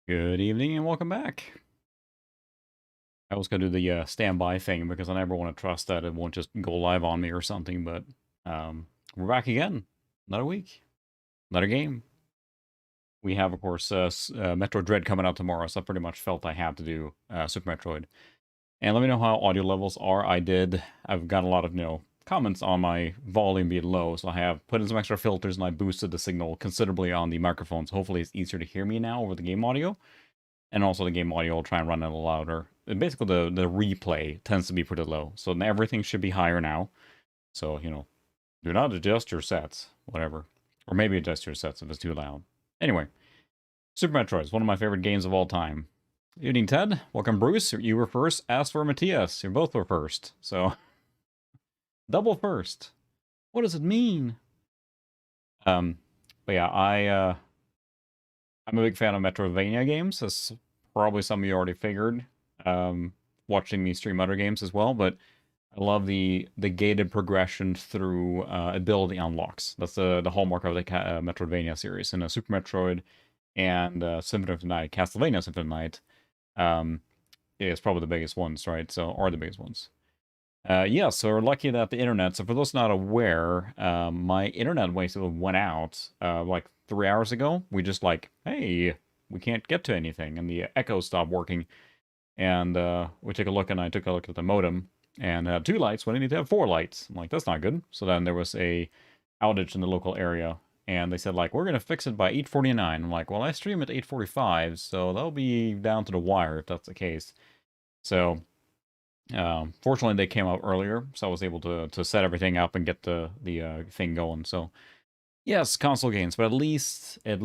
Good evening and welcome back. I was gonna do the standby thing because I never want to trust that it won't just go live on me or something. But we're back again. Another week, another game. We have, of course, Metroid Dread coming out tomorrow, so I pretty much felt I had to do Super Metroid. And let me know how audio levels are. I've got a lot of comments on my volume being low, so I have put in some extra filters and I boosted the signal considerably on the microphones. Hopefully, it's easier to hear me now over the game audio. And also the game audio will try and run it a little louder. And basically, the replay tends to be pretty low. So everything should be higher now. So, do not adjust your sets, whatever. Or maybe adjust your sets if it's too loud. Anyway, Super Metroid is one of my favorite games of all time. Evening, Ted. Welcome, Bruce. You were first. As for Matthias, you both were first. So, double first. What does it mean? But yeah, I'm a big fan of Metroidvania games. That's probably something you already figured, watching me stream other games as well. But I love the gated progression through ability unlocks. That's the hallmark of the Metroidvania series. And Super Metroid and Symphony of the Night, Castlevania Symphony of the Night, is probably the biggest ones, right? So, are the biggest ones. Yeah, so we're lucky that the internet. So for those not aware, my internet basically went out like 3 hours ago. We just like, hey, we can't get to anything, and the echo stopped working. And we took a look, and I took a look at the modem, and had 2 lights when I need to have 4 lights. I'm like, that's not good. So then there was a outage in the local area, and they said like, we're gonna fix it by 8:49. I'm like, well, I stream at 8:45, so that'll be down to the wire if that's the case. So fortunately, they came out earlier, so I was able to set everything up and get the thing going. So yes, console games, but at least it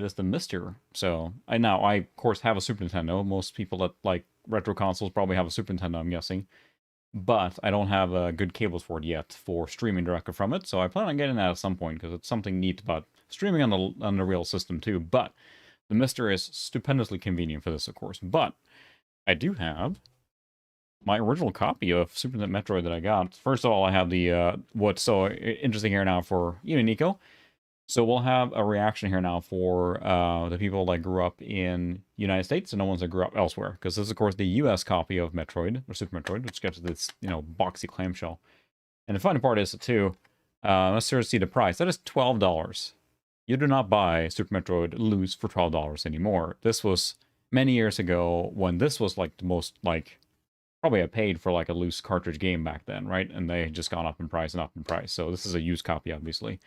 is the Mister. So I of course have a Super Nintendo. Most people that like retro consoles probably have a Super Nintendo, I'm guessing. But I don't have good cables for it yet for streaming directly from it. So I plan on getting that at some point because it's something neat about streaming on the real system too. But the Mister is stupendously convenient for this, of course. But I do have my original copy of Super Nintendo Metroid that I got. First of all, I have the what's so interesting here now for you, Nico. So we'll have a reaction here now for the people that grew up in United States and the ones that grew up elsewhere, because this is of course the U.S. copy of Metroid or Super Metroid, which gets this boxy clamshell. And the funny part is too, let's sort of see the price. That is $12. You do not buy Super Metroid loose for $12 anymore. This was many years ago when this was like the most like probably I paid for like a loose cartridge game back then, right? And they had just gone up in price and up in price. So this is a used copy, obviously.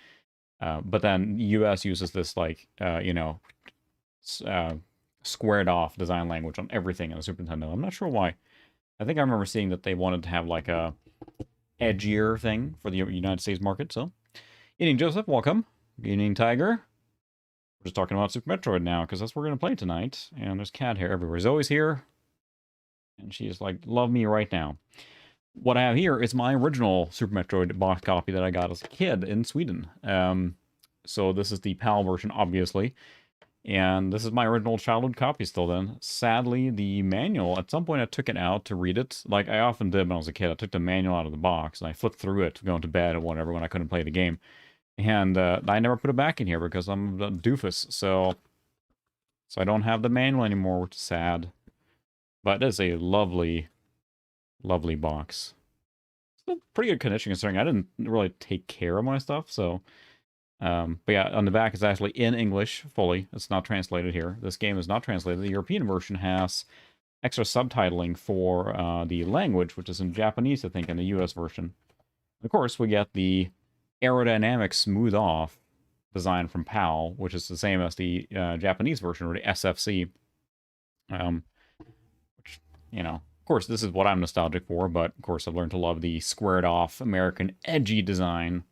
But then US uses this like squared off design language on everything in the Super Nintendo. I'm not sure why. I think I remember seeing that they wanted to have like a edgier thing for the United States market. So, evening Joseph, welcome. Evening Tiger. We're just talking about Super Metroid now because that's what we're gonna play tonight. And there's cat hair everywhere. Zoe's here. And she is like, love me right now. What I have here is my original Super Metroid box copy that I got as a kid in Sweden. So this is the PAL version, obviously. And this is my original childhood copy still then. Sadly, the manual, at some point I took it out to read it. Like I often did when I was a kid. I took the manual out of the box and I flipped through it going to bed or whatever when I couldn't play the game. And I never put it back in here because I'm a doofus. So I don't have the manual anymore, which is sad. But it is a lovely, lovely box. Still pretty good condition considering I didn't really take care of my stuff. So, but yeah, on the back it's actually in English fully. It's not translated here. This game is not translated. The European version has extra subtitling for the language, which is in Japanese, I think, in the US version. Of course, we get the aerodynamic smooth off design from PAL, which is the same as the Japanese version, or the SFC. Which, of course, this is what I'm nostalgic for, but of course I've learned to love the squared off American edgy design.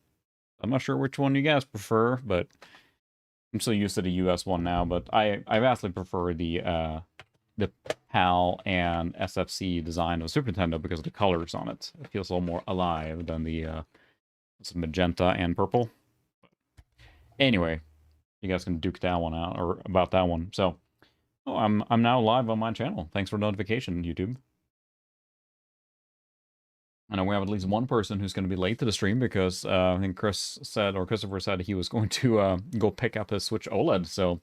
I'm not sure which one you guys prefer, but I'm so used to the US one now, but I vastly prefer the PAL and SFC design of Super Nintendo because of the colors on it. It feels a little more alive than the magenta and purple. Anyway, you guys can duke that one out, or about that one. So, oh, I'm now live on my channel. Thanks for notification, YouTube. I know we have at least one person who's going to be late to the stream because I think Christopher said he was going to go pick up his Switch OLED. So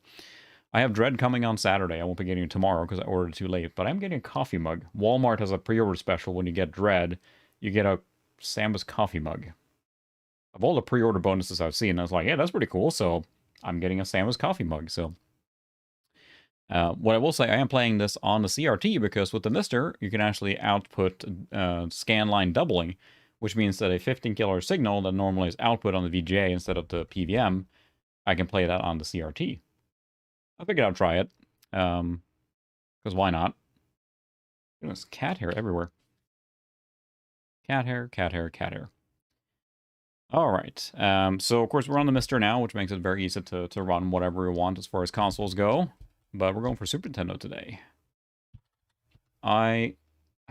I have Dread coming on Saturday. I won't be getting it tomorrow because I ordered it too late, but I'm getting a coffee mug. Walmart has a pre-order special. When you get Dread, you get a Samus coffee mug. Of all the pre-order bonuses I've seen, I was like, yeah, that's pretty cool, so I'm getting a Samus coffee mug, so... what I will say, I am playing this on the CRT because with the Mister, you can actually output scan line doubling, which means that a 15 kHz signal that normally is output on the VGA instead of the PVM, I can play that on the CRT. I figured I'd try it, because why not? There's cat hair everywhere. Cat hair, cat hair, cat hair. All right, so of course we're on the Mister now, which makes it very easy to run whatever we want as far as consoles go. But we're going for Super Nintendo today. I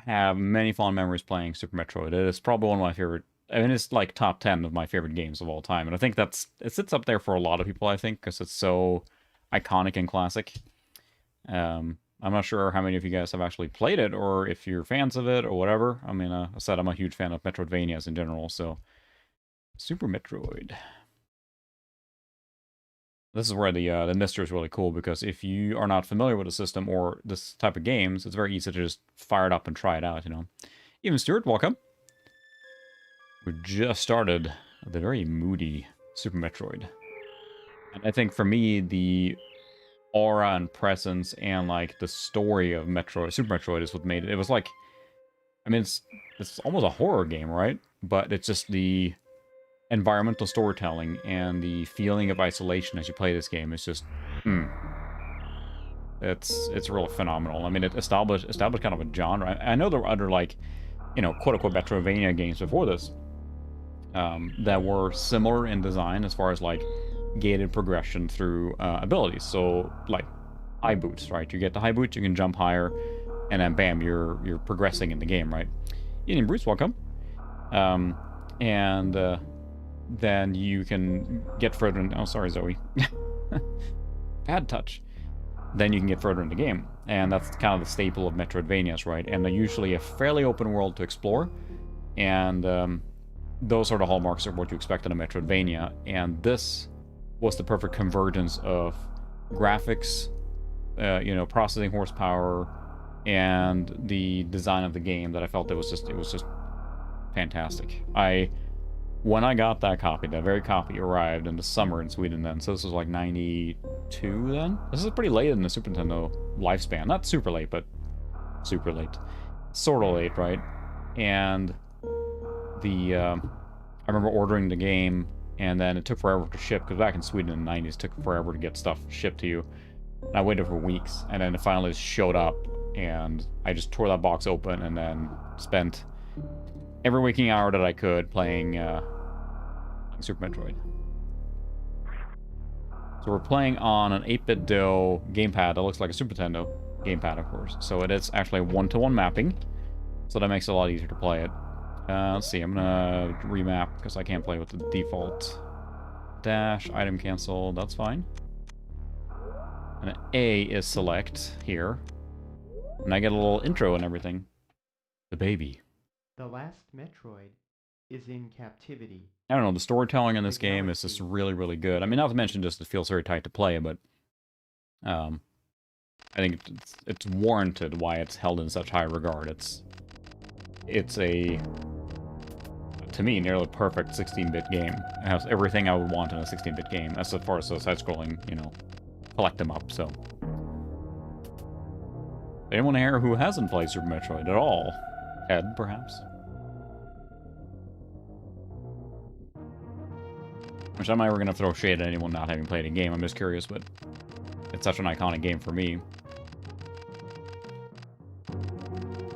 have many fond memories playing Super Metroid. It is probably one of my favorite... I mean, it's like top 10 of my favorite games of all time. And I think it sits up there for a lot of people, I think, because it's so iconic and classic. I'm not sure how many of you guys have actually played it, or if you're fans of it, or whatever. I mean, I said I'm a huge fan of Metroidvanias in general, so... Super Metroid. This is where the Mister is really cool, because if you are not familiar with the system or this type of games, it's very easy to just fire it up and try it out, you know. Even Stuart, welcome. We just started the very moody Super Metroid. And I think for me, the aura and presence and like the story of Super Metroid is what made it. It was like, I mean, it's almost a horror game, right? But it's just the environmental storytelling and the feeling of isolation as you play this game is just, it's really phenomenal. I mean, it established kind of a genre. I know there were other, like, you know, quote-unquote Metroidvania games before this that were similar in design as far as, like, gated progression through abilities. So, like, high boots, right? You get the high boots, you can jump higher, and then bam, you're progressing in the game, right? Ian Bruce, welcome. Then you can get further in... Oh, sorry, Zoe. Bad touch. Then you can get further in the game. And that's kind of the staple of Metroidvanias, right? And they're usually a fairly open world to explore. And those are the hallmarks of what you expect in a Metroidvania. And this was the perfect convergence of graphics, you know, processing horsepower, and the design of the game that I felt it was just fantastic. When I got that copy, that very copy arrived in the summer in Sweden then, so this was like 92 then? This is pretty late in the Super Nintendo lifespan. Not super late, but super late. Sort of late, right? And I remember ordering the game, and then it took forever to ship, because back in Sweden in the 90s, it took forever to get stuff shipped to you. And I waited for weeks, and then it finally showed up, and I just tore that box open, and then spent every waking hour that I could playing Super Metroid. So we're playing on an 8-bit DOE gamepad that looks like a Super Nintendo gamepad, of course. So it is actually one-to-one mapping, so that makes it a lot easier to play it. Let's see, I'm gonna remap because I can't play with the default. Dash, item cancel, that's fine. And A is select here. And I get a little intro and everything. The baby. The last Metroid is in captivity. I don't know, the storytelling in this game is just really, really good. I mean, not to mention just it feels very tight to play, but I think it's warranted why it's held in such high regard. It's a, to me, nearly perfect 16-bit game. It has everything I would want in a 16-bit game, as far as the side-scrolling, you know, collect them up, so. Anyone here who hasn't played Super Metroid at all? Ed, perhaps? Which I'm never going to throw shade at anyone not having played a game. I'm just curious, but it's such an iconic game for me.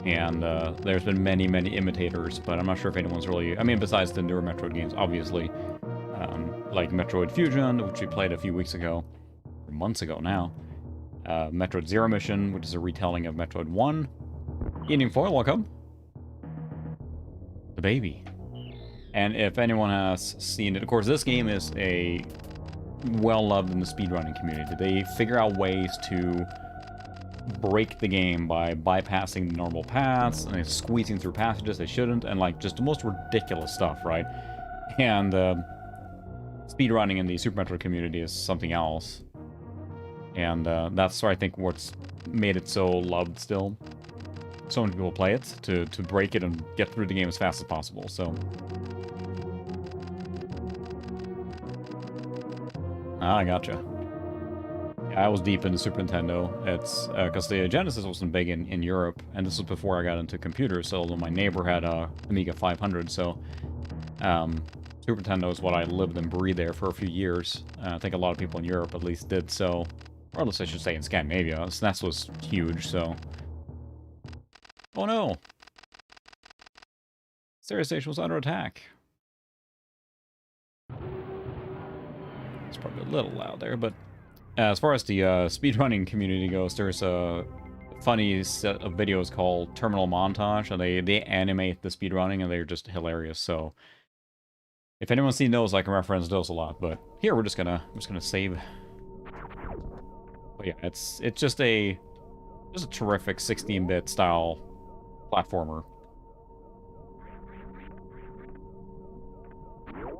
And there's been many, many imitators, but I'm not sure if anyone's really... I mean, besides the newer Metroid games, obviously. Like Metroid Fusion, which we played a few weeks ago, or months ago now. Metroid Zero Mission, which is a retelling of Metroid 1. Eating Foil, welcome. The baby. And if anyone has seen it, of course, this game is a well-loved in the speedrunning community. They figure out ways to break the game by bypassing the normal paths and squeezing through passages they shouldn't, and like just the most ridiculous stuff, right? And speedrunning in the Super Metroid community is something else. And that's, I think, what's made it so loved still. So many people play it to break it and get through the game as fast as possible, so... Ah, I gotcha. Yeah, I was deep into Super Nintendo. It's because the Genesis wasn't big in Europe, and this was before I got into computers, so my neighbor had a Amiga 500, so Super Nintendo is what I lived and breathed there for a few years. I think a lot of people in Europe at least did so. Or at least I should say in Scandinavia. SNES was huge, so... Oh no! Stereo Station was under attack. It's probably a little loud there, but... as far as the speedrunning community goes, there's a funny set of videos called Terminal Montage, and they animate the speedrunning, and they're just hilarious, so... if anyone's seen those, I can reference those a lot, but here we're just gonna save. But yeah, it's just a terrific 16-bit style platformer.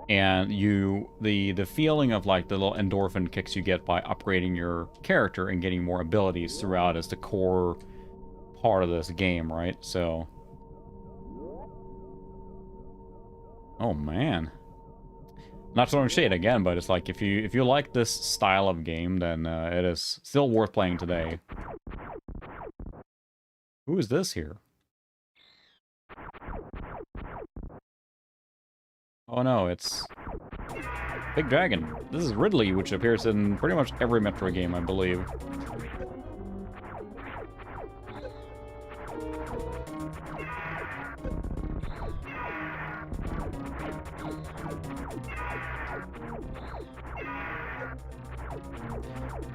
And the feeling of like the little endorphin kicks you get by upgrading your character and getting more abilities throughout is the core part of this game, right? So, oh man, not throwing shade again, but it's like if you like this style of game, then it is still worth playing today. Who is this here? Oh no, it's Big Dragon. This is Ridley, which appears in pretty much every Metroid game, I believe.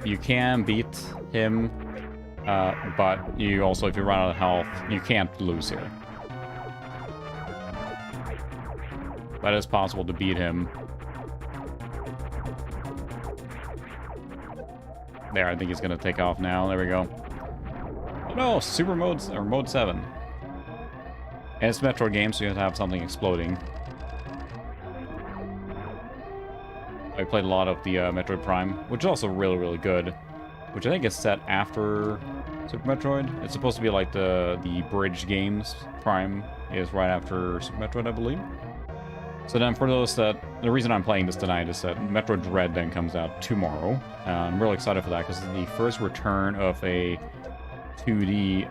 You can beat him, but you also, if you run out of health, you can't lose here. But it's possible to beat him. There, I think he's gonna take off now. There we go. Oh no, super modes, or mode 7. And it's a Metroid game, so you have to have something exploding. I played a lot of the Metroid Prime, which is also really, really good. Which I think is set after Super Metroid. It's supposed to be like the bridge games. Prime is right after Super Metroid, I believe. So then for those that... the reason I'm playing this tonight is that Metroid Dread then comes out tomorrow. I'm really excited for that because it's the first return of a 2D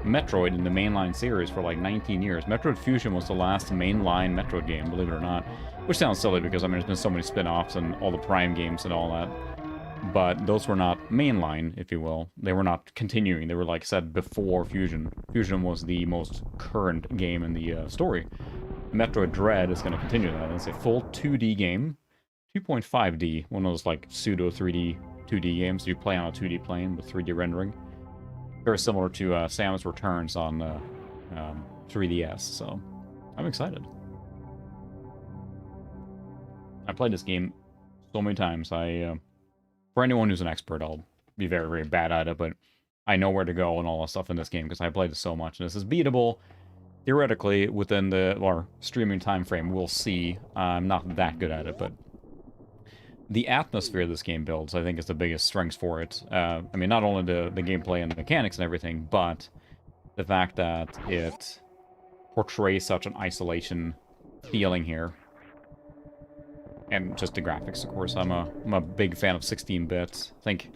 Metroid in the mainline series for like 19 years. Metroid Fusion was the last mainline Metroid game, believe it or not. Which sounds silly because, I mean, there's been so many spin-offs and all the Prime games and all that. But those were not mainline, if you will. They were not continuing. They were, like said, before Fusion. Fusion was the most current game in the story. Metroid Dread is going to continue that. It's a full 2D game. 2.5D. One of those, like, pseudo 3D 2D games. You play on a 2D plane with 3D rendering. Very similar to Samus Returns on 3DS, so I'm excited. I played this game so many times. For anyone who's an expert, I'll be very, very bad at it, but I know where to go and all that stuff in this game because I played it so much. And this is beatable, theoretically, within the streaming time frame. We'll see. I'm not that good at it, but the atmosphere this game builds, I think, is the biggest strength for it. I mean, not only the gameplay and the mechanics and everything, but the fact that it portrays such an isolation feeling here. And just the graphics, of course. I'm a big fan of 16-bit. I think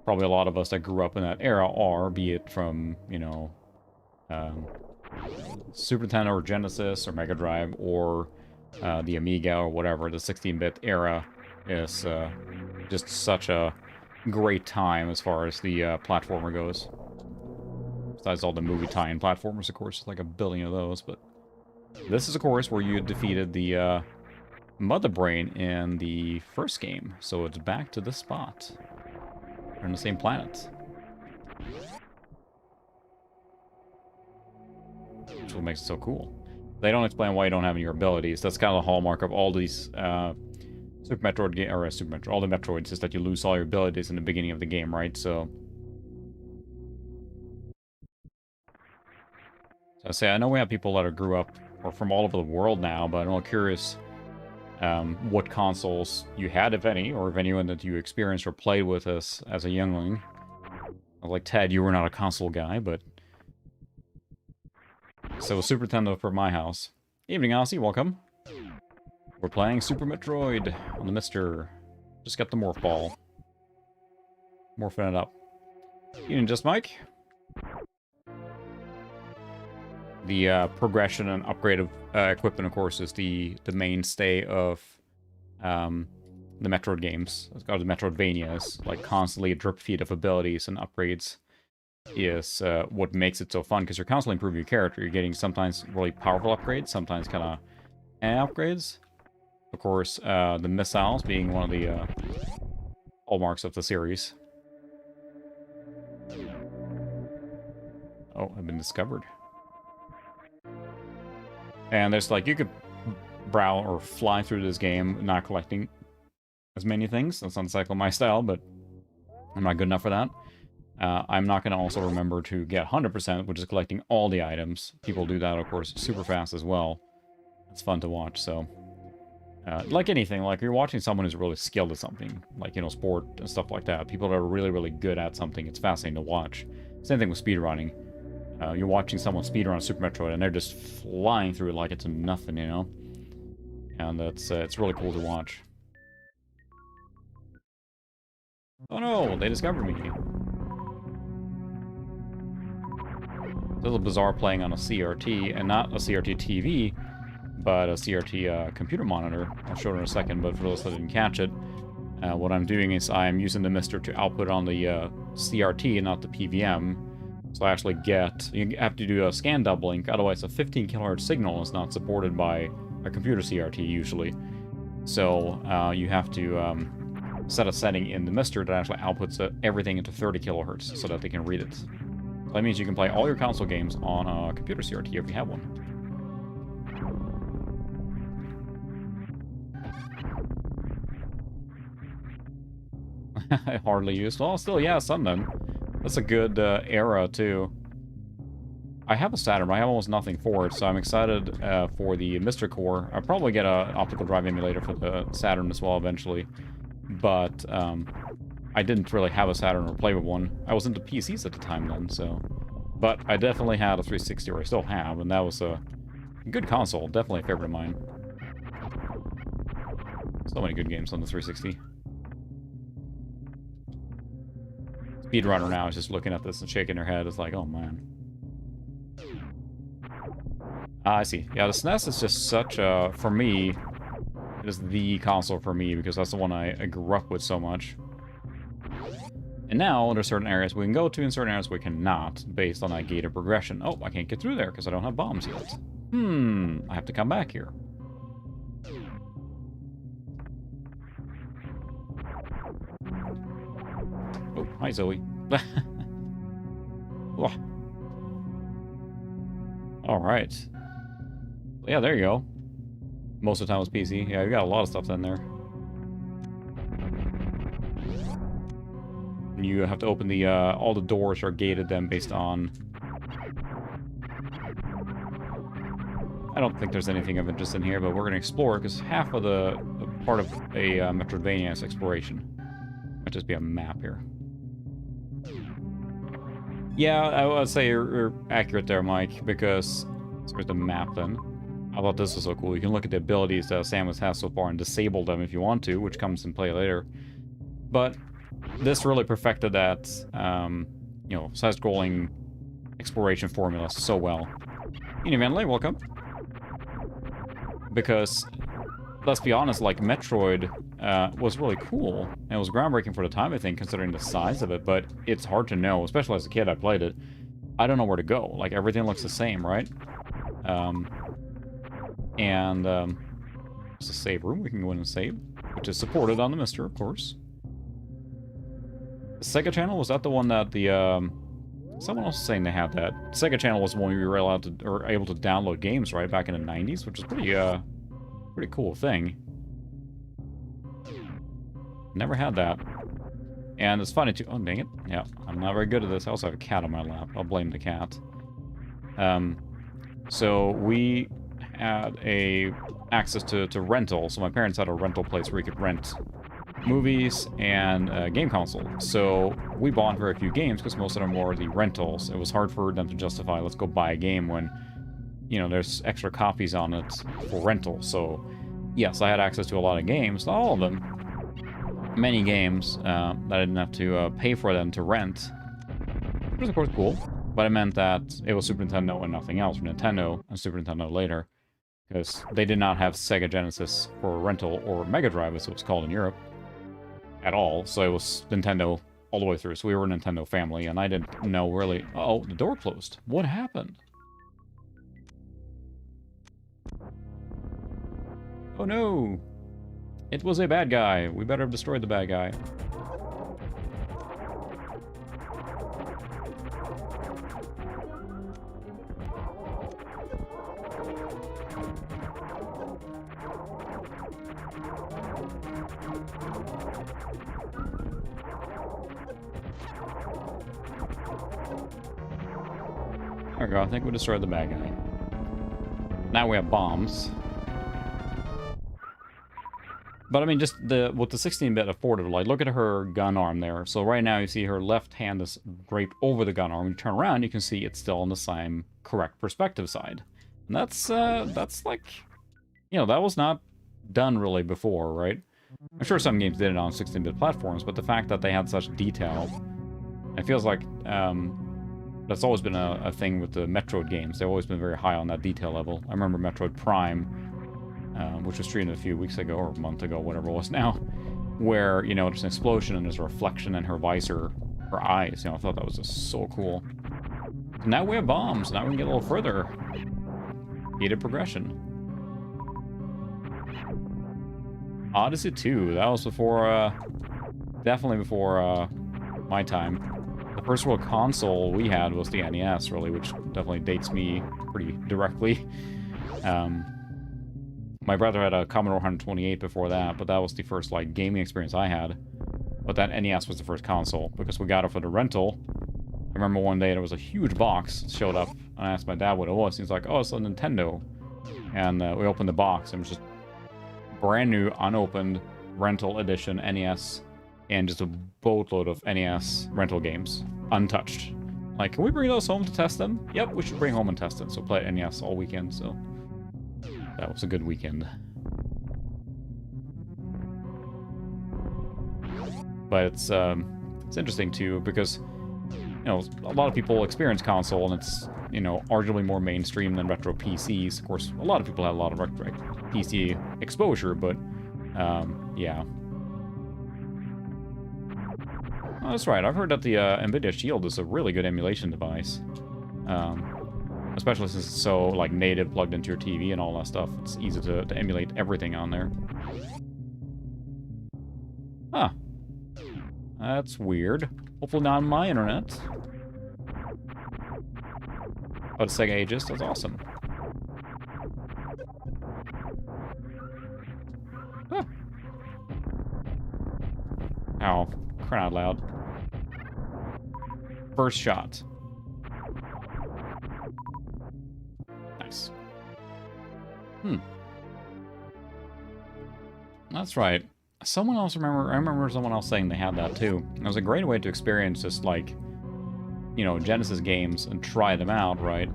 probably a lot of us that grew up in that era are, be it from, you know, Super Nintendo or Genesis or Mega Drive or the Amiga or whatever. The 16-bit era is just such a great time as far as the platformer goes. Besides all the movie tie-in platformers, of course, like a billion of those. But this is, of course, where you defeated the Mother Brain in the first game. So it's back to this spot. They're on the same planet. Which what makes it so cool. They don't explain why you don't have any of your abilities. That's kind of the hallmark of all these Super Metroid game, or Super Metroid, all the Metroids, is that you lose all your abilities in the beginning of the game, right? So I say, I know we have people that grew up or from all over the world now, but I'm all curious what consoles you had, if any, or if anyone that you experienced or played with as a youngling. Like Ted, you were not a console guy, but... So Super Nintendo for my house. Evening, Aussie, welcome. We're playing Super Metroid on the Mister. Just got the Morph Ball. Morphing it up. Evening, Just Mike. The progression and upgrade of equipment, of course, is the mainstay of the Metroid games. It's got the Metroidvanias, like constantly a drip feed of abilities and upgrades is what makes it so fun, because you're constantly improving your character. You're getting sometimes really powerful upgrades, sometimes kind of upgrades. Of course, the missiles being one of the hallmarks of the series. Oh, I've been discovered. And there's like, you could prowl or fly through this game not collecting as many things. That's not exactly my style, but I'm not good enough for that. I'm not going to also remember to get 100%, which is collecting all the items. People do that, of course, super fast as well. It's fun to watch, so... like anything, like you're watching someone who's really skilled at something, like, you know, sport and stuff like that. People that are really, really good at something, it's fascinating to watch. Same thing with speedrunning. You're watching someone speedrun Super Metroid, and they're just flying through it like it's nothing, you know? And it's really cool to watch. Oh no, they discovered me. It's a little bizarre playing on a CRT, and not a CRT TV, but a CRT computer monitor. I'll show it in a second, but for those that didn't catch it, what I'm doing is I'm using the Mister to output on the CRT and not the PVM. So I actually get, you have to do a scan doubling, otherwise a 15 kHz signal is not supported by a computer CRT usually. So you have to set a setting in the Mister that actually outputs everything into 30 kHz so that they can read it. So that means you can play all your console games on a computer CRT if you have one. Hardly used. Well, still, yeah, some then. That's a good era, too. I have a Saturn, but I have almost nothing for it, so I'm excited for the Mister Core. I'll probably get an optical drive emulator for the Saturn as well eventually. But I didn't really have a Saturn or play with one. I was into PCs at the time then, so... But I definitely had a 360, or I still have, and that was a good console. Definitely a favorite of mine. So many good games on the 360. Speedrunner now is just looking at this and shaking her head. It's like, oh man. Ah, I see. Yeah, the SNES is just such a... For me, it is the console for me, because that's the one I grew up with so much. And now, there's certain areas we can go to and certain areas we cannot, based on that gated progression. Oh, I can't get through there because I don't have bombs yet. I have to come back here. Oh, hi Zoe. Alright. Yeah, there you go. Most of the time it was PC. Yeah, we got a lot of stuff in there. You have to open the, all the doors are gated then based on... I don't think there's anything of interest in here, but we're going to explore, because half of the part of a Metroidvania is exploration. Might just be a map here. Yeah, I would say you're accurate there, Mike, because... There's the map then. I thought this was so cool. You can look at the abilities that Samus has so far and disable them if you want to, which comes in play later. But... This really perfected that, you know, side-scrolling exploration formula so well. Ian Manley, welcome. Because, let's be honest, like, Metroid was really cool. And it was groundbreaking for the time, I think, considering the size of it. But it's hard to know, especially as a kid I played it. I don't know where to go. Like, everything looks the same, right? There's a save room. We can go in and save, which is supported on the Mister, of course. Sega Channel, was that the one that the, someone else was saying they had that. Sega Channel was the one we were allowed to, or able to download games, right, back in the 90s, which is pretty, pretty cool thing. Never had that. And it's funny too, oh dang it, yeah, I'm not very good at this. I also have a cat on my lap, I'll blame the cat. So we had access to rental. So my parents had a rental place where you could rent movies and a game console. So we bought very few games because most of them were the rentals. It was hard for them to justify, let's go buy a game when, you know, there's extra copies on it for rental. So yes, I had access to a lot of games, not all of them. Many games that I didn't have to pay for them to rent. Which was of course cool, but it meant that it was Super Nintendo and nothing else, or Nintendo and Super Nintendo later. Because they did not have Sega Genesis for rental, or Mega Drive as it was called in Europe, at all. So it was Nintendo all the way through. So we were a Nintendo family, and I didn't know really... Uh-oh, the door closed. What happened? Oh no! It was a bad guy. We better have destroyed the bad guy. There we go, I think we destroyed the bad guy. Now we have bombs. But I mean, just with the 16-bit afforded, like, look at her gun arm there. So right now you see her left hand is draped over the gun arm. When you turn around, you can see it's still on the same correct perspective side. And that's like, you know, that was not done really before, right? I'm sure some games did it on 16-bit platforms, but the fact that they had such detail, it feels like that's always been a thing with the Metroid games. They've always been very high on that detail level. I remember Metroid Prime, which was streamed a few weeks ago, or a month ago, whatever it was now, where, you know, there's an explosion and there's a reflection in her visor, her eyes. You know, I thought that was just so cool. Now we have bombs. Now we can get a little further. Gated progression. Odyssey 2. That was before, definitely before my time. The first real console we had was the NES, really, which definitely dates me pretty directly. My brother had a Commodore 128 before that, but that was the first, like, gaming experience I had. But that NES was the first console, because we got it for the rental. I remember one day there was a huge box showed up, and I asked my dad what it was. He's like, oh, it's a Nintendo. And we opened the box, and it was just brand new, unopened, rental edition NES, and just a boatload of NES rental games, untouched. Like, can we bring those home to test them? Yep, we should bring home and test it. So play NES all weekend, so that was a good weekend. But it's interesting too, because, you know, a lot of people experience console, and it's, you know, arguably more mainstream than retro PCs. Of course, a lot of people have a lot of retro PC exposure, but yeah. Oh, that's right. I've heard that the NVIDIA Shield is a really good emulation device. Especially since it's so, like, native, plugged into your TV and all that stuff. It's easy to emulate everything on there. Huh. That's weird. Hopefully not on my internet. Oh, it's Sega Aegis. That's awesome. Huh. Ow. Crying out loud. First shot. Nice. That's right. I remember someone else saying they had that too. It was a great way to experience just, like, you know, Genesis games and try them out, right?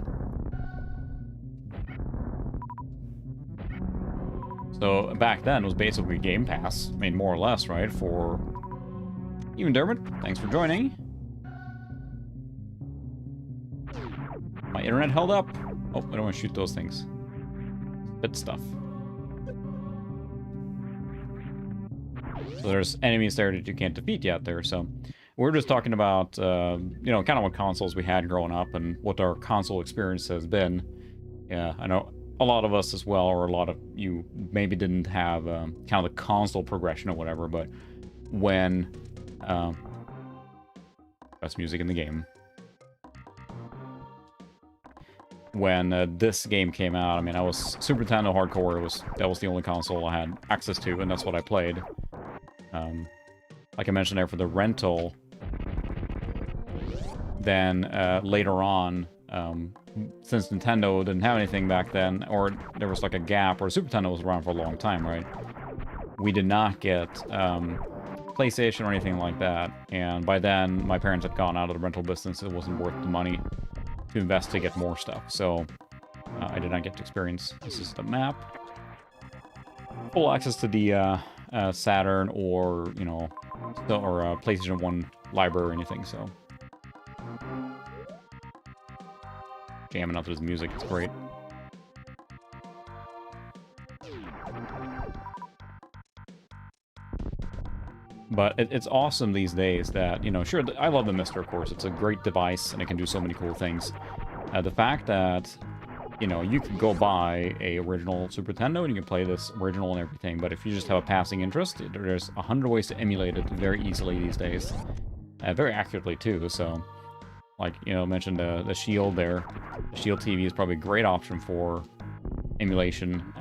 So back then it was basically Game Pass. I mean, more or less, right? For even Dermot, thanks for joining. My internet held up. Oh, I don't want to shoot those things. Bit stuff. So there's enemies there that you can't defeat yet there, so... We're just talking about, you know, kind of what consoles we had growing up and what our console experience has been. Yeah, I know a lot of us as well, or a lot of you maybe didn't have kind of the console progression or whatever, but when... best music in the game. When this game came out, I mean, I was Super Nintendo hardcore. That was the only console I had access to, and that's what I played. Like I mentioned there, for the rental, then later on, Since Nintendo didn't have anything back then, or there was like a gap, or Super Nintendo was around for a long time, right? We did not get PlayStation or anything like that, and by then my parents had gone out of the rental business. It wasn't worth the money to invest to get more stuff, so I did not get to experience. This is the map. Full access to the Saturn or, you know, or PlayStation 1 library or anything, so. Jamming out to his music, it's great. But it's awesome these days that, you know, sure, I love the Mister, of course. It's a great device, and it can do so many cool things. The fact that, you know, you can go buy a original Super Nintendo, and you can play this original and everything, but if you just have a passing interest, there's 100 ways to emulate it very easily these days. Very accurately, too, so... Like, you know, mentioned the Shield there. The Shield TV is probably a great option for emulation,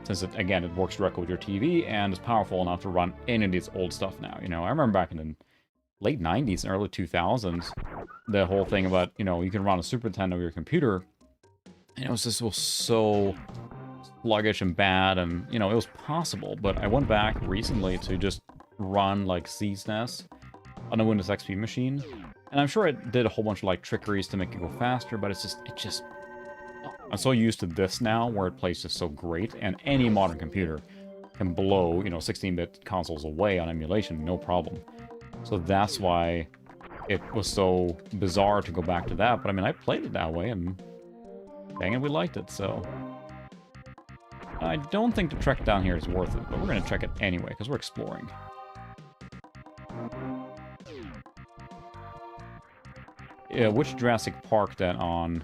since, again, it works directly with your TV and is powerful enough to run any of these old stuff now. You know, I remember back in the late 90s and early 2000s, the whole thing about, you know, you can run a Super Nintendo on your computer, and it was just so sluggish and bad, and, you know, it was possible, but I went back recently to just run, like, CSNES on a Windows XP machine. And I'm sure it did a whole bunch of, like, trickeries to make it go faster, but it just... I'm so used to this now, where it plays just so great, and any modern computer can blow, you know, 16-bit consoles away on emulation, no problem. So that's why it was so bizarre to go back to that, but I mean, I played it that way, and dang it, we liked it, so... I don't think the trek down here is worth it, but we're gonna check it anyway, because we're exploring. Yeah, which Jurassic Park then on...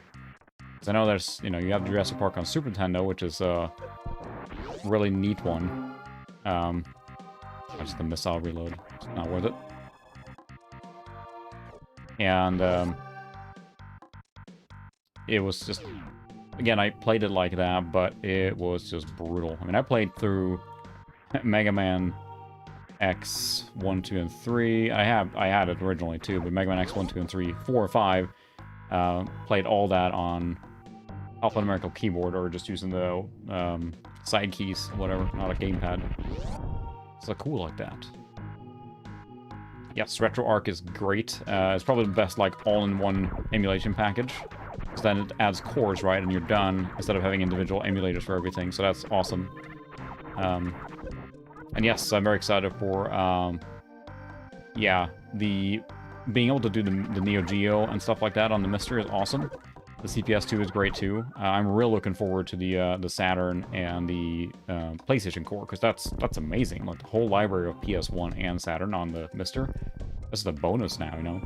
Because I know there's, you know, you have Jurassic Park on Super Nintendo, which is a really neat one. Just the missile reload. It's not worth it. And, it was just... Again, I played it like that, but it was just brutal. I mean, I played through Mega Man X 1, 2, and 3. I had it originally too, but Mega Man X 1, 2, and 3, 4, 5. Played all that on alphanumerical keyboard, or just using the side keys, whatever, not a gamepad. So cool like that. Yes, RetroArch is great. It's probably the best, like, all-in-one emulation package. Because then it adds cores, right, and you're done, instead of having individual emulators for everything, so that's awesome. And yes, I'm very excited for, yeah, being able to do the Neo Geo and stuff like that on the Mister is awesome. The CPS2 is great too. I'm real looking forward to the Saturn and the PlayStation Core, because that's amazing. Like, the whole library of PS1 and Saturn on the Mister. This is a bonus now, you know?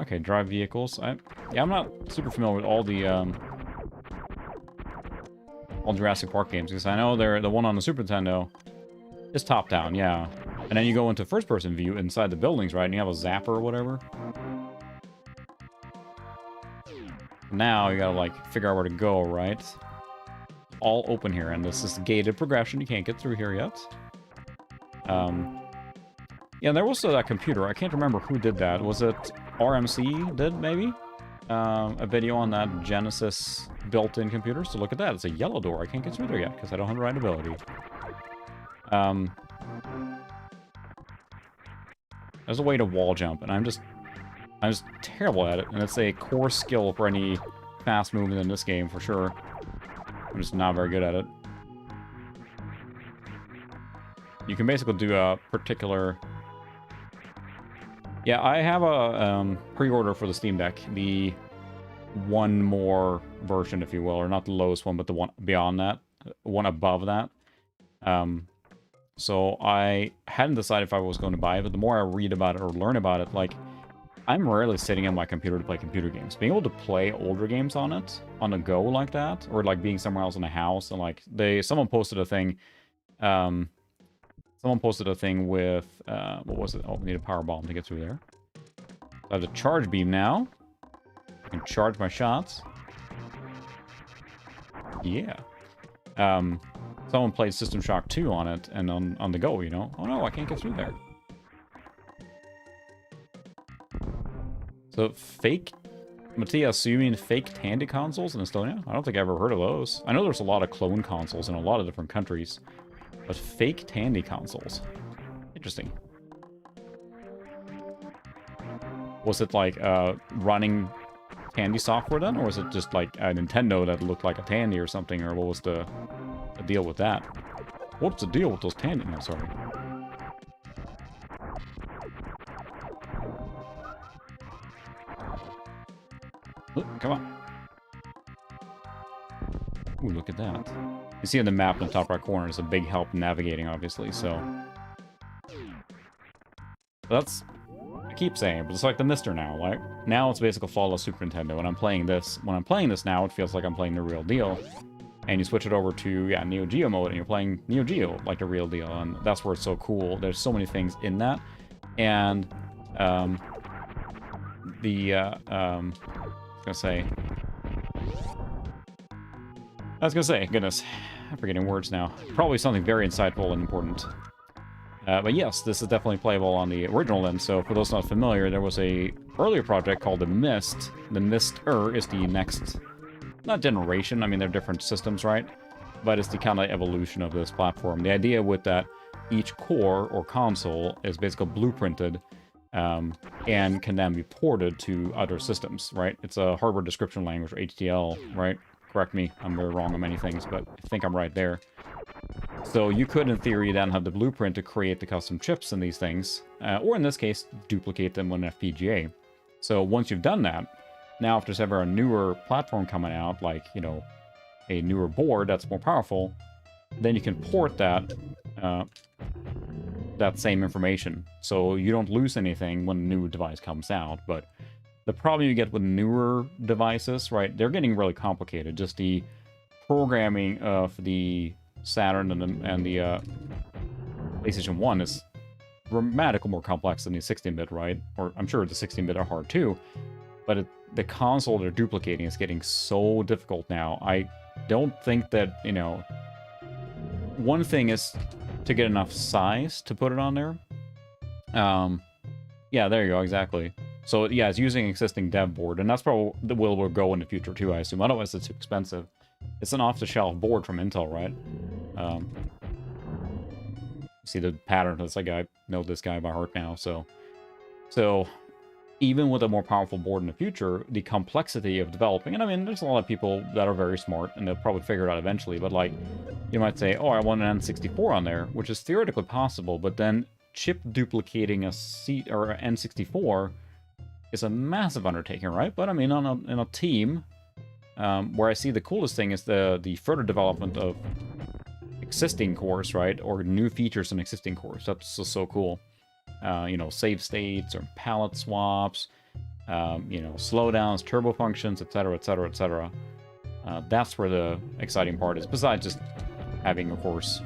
Okay, drive vehicles. Yeah, I'm not super familiar with all the all Jurassic Park games, because I know the one on the Super Nintendo is top-down, yeah. And then you go into first-person view inside the buildings, right? And you have a zapper or whatever. Now you gotta, like, figure out where to go, right? All open here, and this is gated progression. You can't get through here yet. Yeah, there was that computer. I can't remember who did that. Was it RMC did, maybe? A video on that Genesis built-in computer. So look at that. It's a yellow door. I can't get through there yet, because I don't have the right ability. There's a way to wall jump, and I'm just terrible at it, and it's a core skill for any fast movement in this game, for sure. I'm just not very good at it. You can basically do a particular... Yeah, I have a pre-order for the Steam Deck, the one more version, if you will, or not the lowest one, but the one beyond that, one above that. So I hadn't decided if I was going to buy it, but the more I read about it or learn about it, like, I'm rarely sitting on my computer to play computer games. Being able to play older games on it, on the go like that, or like being somewhere else in a house, and like, someone posted a thing, with, what was it? Oh, we need a power bomb to get through there. I have the charge beam now. I can charge my shots. Yeah. Someone played System Shock 2 on it, and on the go, you know? Oh no, I can't get through there. So fake, Matthias, so you mean fake Tandy consoles in Estonia? I don't think I ever heard of those. I know there's a lot of clone consoles in a lot of different countries, but fake Tandy consoles. Interesting. Was it like running Tandy software then, or was it just like a Nintendo that looked like a Tandy or something, or what was the deal with that? What's the deal with those Tandy? No, sorry. Look, come on. Ooh, look at that. You see on the map in the top right corner, it's a big help navigating, obviously, so... But that's... I keep saying, but it's like the Mister now. Like, now it's basically flawless Super Nintendo. When I'm playing this now, it feels like I'm playing the real deal. And you switch it over to, yeah, Neo Geo mode, and you're playing Neo Geo like the real deal. And that's where it's so cool. There's so many things in that. And, I was gonna say, goodness, I'm forgetting words now. Probably something very insightful and important. But yes, this is definitely playable on the original then. So for those not familiar, there was a earlier project called the Mist. The Mister is the next, not generation, I mean, they're different systems, right? But it's the kind of evolution of this platform. The idea with that each core or console is basically blueprinted and can then be ported to other systems, right? It's a hardware description language, or HDL, right? Correct me, I'm very wrong on many things, but I think I'm right there. So you could, in theory, then have the blueprint to create the custom chips in these things, or in this case, duplicate them with an FPGA. So once you've done that, now if there's ever a newer platform coming out, like, you know, a newer board that's more powerful, then you can port that that same information. So you don't lose anything when a new device comes out, but the problem you get with newer devices, right, they're getting really complicated. Just the programming of the Saturn and the PlayStation 1 is dramatically more complex than the 16-bit, right? Or I'm sure the 16-bit are hard too, but the console they're duplicating is getting so difficult now. I don't think that, you know, one thing is to get enough size to put it on there. Yeah, there you go, exactly. So yeah, it's using existing dev board, and that's probably the way we'll go in the future too, I assume. Otherwise, it's too expensive. It's an off-the-shelf board from Intel, right? See the pattern. It's like I know this guy by heart now. So even with a more powerful board in the future, the complexity of developing, and I mean, there's a lot of people that are very smart, and they'll probably figure it out eventually. But like, you might say, oh, I want an N64 on there, which is theoretically possible, but then chip duplicating a N64 is a massive undertaking, right? But I mean, in a team, where I see the coolest thing is the further development of existing cores, right? Or new features in existing cores. That's just so cool. You know, save states or palette swaps, you know, slowdowns, turbo functions, etc., etc., etc. That's where the exciting part is, besides just having, of course,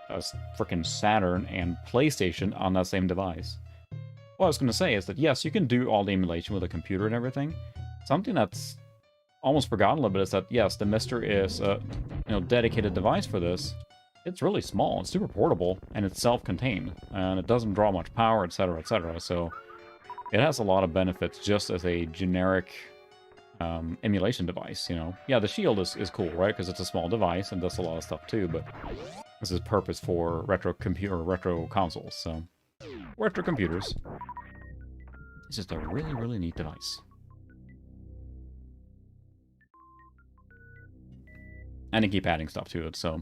a freaking Saturn and PlayStation on that same device. What I was going to say is that, yes, you can do all the emulation with a computer and everything. Something that's almost forgotten a little bit is that, yes, the Mister is a, you know, dedicated device for this. It's really small, it's super portable, and it's self-contained, and it doesn't draw much power, etc., etc., so it has a lot of benefits just as a generic emulation device, you know. Yeah, the Shield is cool, right, because it's a small device and does a lot of stuff too, but this is purpose for retro consoles, so retro computers. It's just a really, really neat device. And they keep adding stuff to it, so...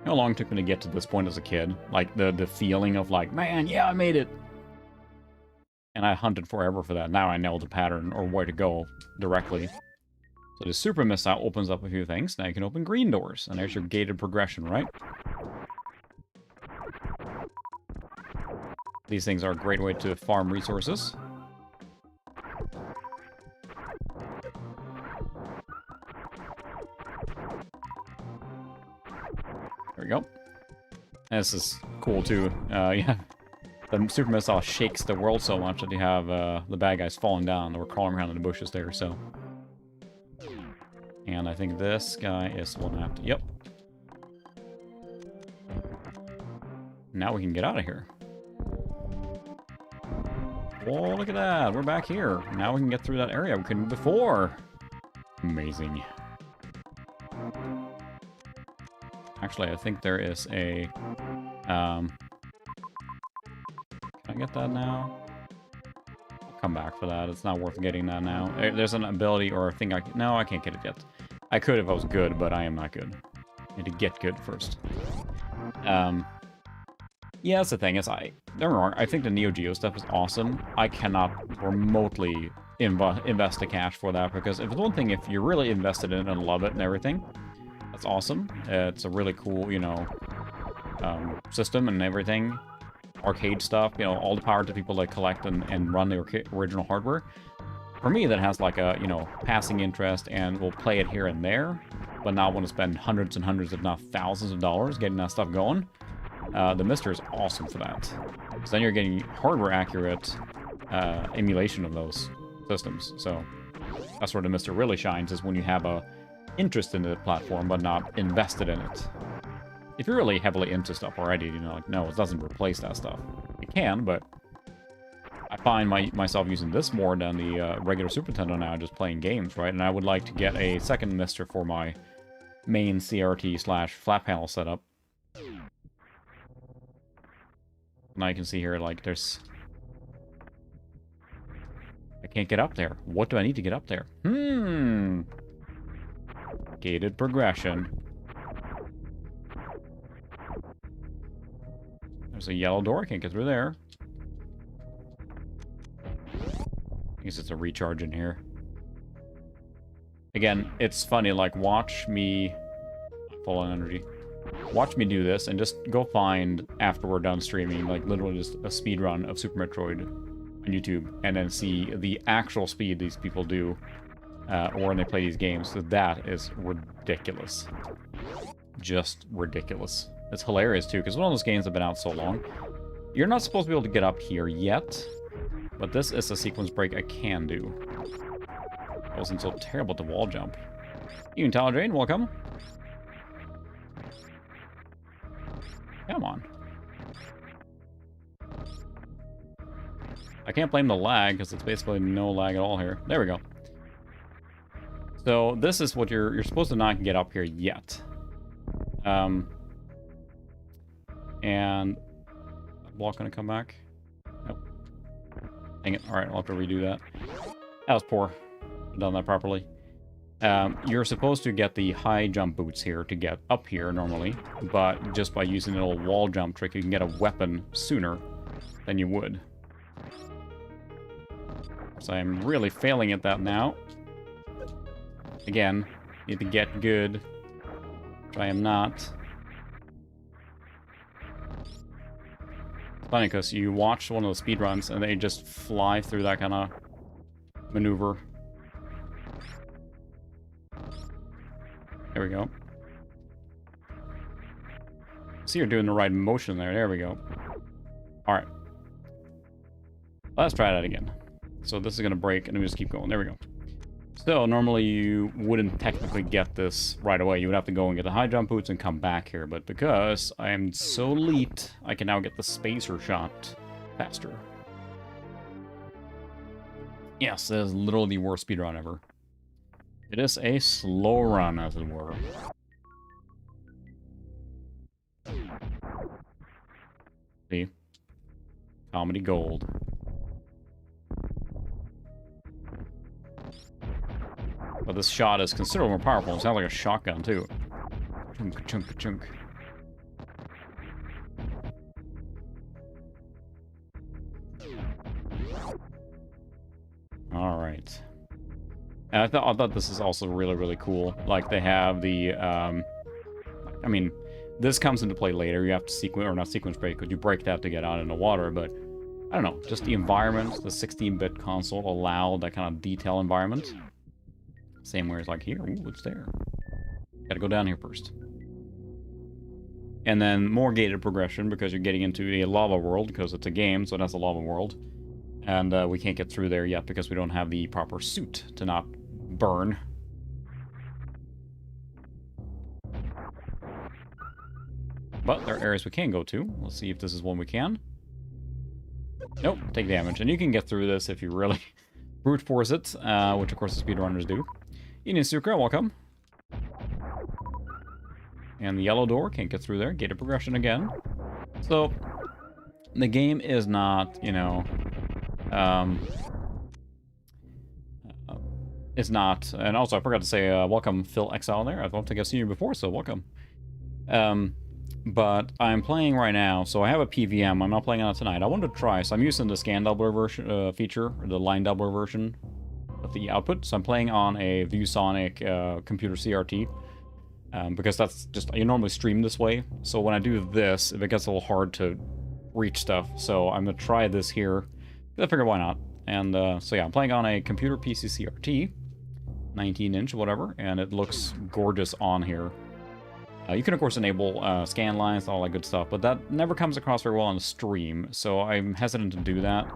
How long it took me to get to this point as a kid? Like, the feeling of like, man, yeah, I made it! And I hunted forever for that. Now I know the pattern, or where to go, directly. So the Super Missile opens up a few things. Now you can open green doors, and there's your gated progression, right? These things are a great way to farm resources. There we go. And this is cool too. Yeah, the Super Missile shakes the world so much that you have the bad guys falling down. They were crawling around in the bushes there, so. And I think this guy is one after. Yep. Now we can get out of here. Whoa, look at that. We're back here. Now we can get through that area we couldn't before. Amazing. Actually, I think there is a... Can I get that now? I'll come back for that. It's not worth getting that now. There's an ability or a thing I can... No, I can't get it yet. I could if I was good, but I am not good. I need to get good first. Yeah, that's the thing. Don't get me wrong, I think the Neo Geo stuff is awesome. I cannot remotely invest the cash for that, because if it's one thing, if you're really invested in it and love it and everything, that's awesome. It's a really cool, you know, system and everything. Arcade stuff, you know, all the power to people that collect and run the original hardware. For me, that has like a, you know, passing interest and will play it here and there, but not want to spend hundreds and hundreds, if not thousands of dollars getting that stuff going. The Mister is awesome for that. Because then you're getting hardware accurate emulation of those systems. So that's where the Mister really shines, is when you have a interest in the platform but not invested in it. If you're really heavily into stuff already, you know, like, no, it doesn't replace that stuff. It can, but I find myself using this more than the regular Super Nintendo now, just playing games, right? And I would like to get a second Mister for my main CRT/flat panel setup. Now you can see here, like, there's... I can't get up there. What do I need to get up there? Gated progression. There's a yellow door. I can't get through there. I guess it's a recharge in here. Again, it's funny, like, watch me... Full on energy. Watch me do this, and just go find, after we're done streaming, like, literally just a speed run of Super Metroid on YouTube, and then see the actual speed these people do, or when they play these games. So that is ridiculous. Just ridiculous. It's hilarious, too, because one of those games have been out so long. You're not supposed to be able to get up here yet, but this is a sequence break I can do. I wasn't so terrible at the wall jump. Untitled Chapter, welcome. Come on. I can't blame the lag, because it's basically no lag at all here. There we go. So this is what you're supposed to not get up here yet. And... block gonna come back? Nope. Dang it. Alright, I'll have to redo that. That was poor. I've done that properly. You're supposed to get the high jump boots here to get up here normally, but just by using a little wall jump trick, you can get a weapon sooner than you would. So I'm really failing at that now. Again, need to get good, which I am not. It's funny because you watch one of the speedruns and they just fly through that kind of maneuver. There we go. See, you're doing the right motion there. There we go. Alright. Let's try that again. So this is going to break, and we just keep going. There we go. So, normally you wouldn't technically get this right away. You would have to go and get the high jump boots and come back here. But because I am so elite, I can now get the spacer shot faster. Yes, that is literally the worst speedrun ever. It is a slow run, as it were. See? Comedy gold. But this shot is considerably more powerful. It sounds like a shotgun, too. Chunk, chunk, chunk. Alright. And I thought this is also really, really cool. Like, they have the, I mean, this comes into play later. You have to sequence, or not sequence break, because you break that to get out in the water, but I don't know. Just the environment, the 16-bit console allowed that kind of detail environment. Same way as like here. Ooh, it's there. Gotta go down here first. And then more gated progression, because you're getting into a lava world, because it's a game, so that's a lava world. And we can't get through there yet, because we don't have the proper suit to not burn. But there are areas we can go to. Let's see if this is one we can. Nope, take damage. And you can get through this if you really brute force it, which of course the speedrunners do. Inisuka, welcome. And the yellow door, can't get through there. Gated progression again. So, the game is not, you know, it's not, and also I forgot to say, welcome Phil Exile there. I don't think I've seen you before, so welcome. But I'm playing right now, so I have a PVM. I'm not playing on it tonight. I wanted to try, so I'm using the scan doubler version feature, or the line doubler version of the output. So I'm playing on a ViewSonic computer CRT, because that's just, you normally stream this way. So when I do this, it gets a little hard to reach stuff. So I'm gonna try this here. I figured why not. And so yeah, I'm playing on a computer PC CRT, 19-inch, whatever, and it looks gorgeous on here. You can, of course, enable scan lines, all that good stuff, but that never comes across very well on the stream, so I'm hesitant to do that.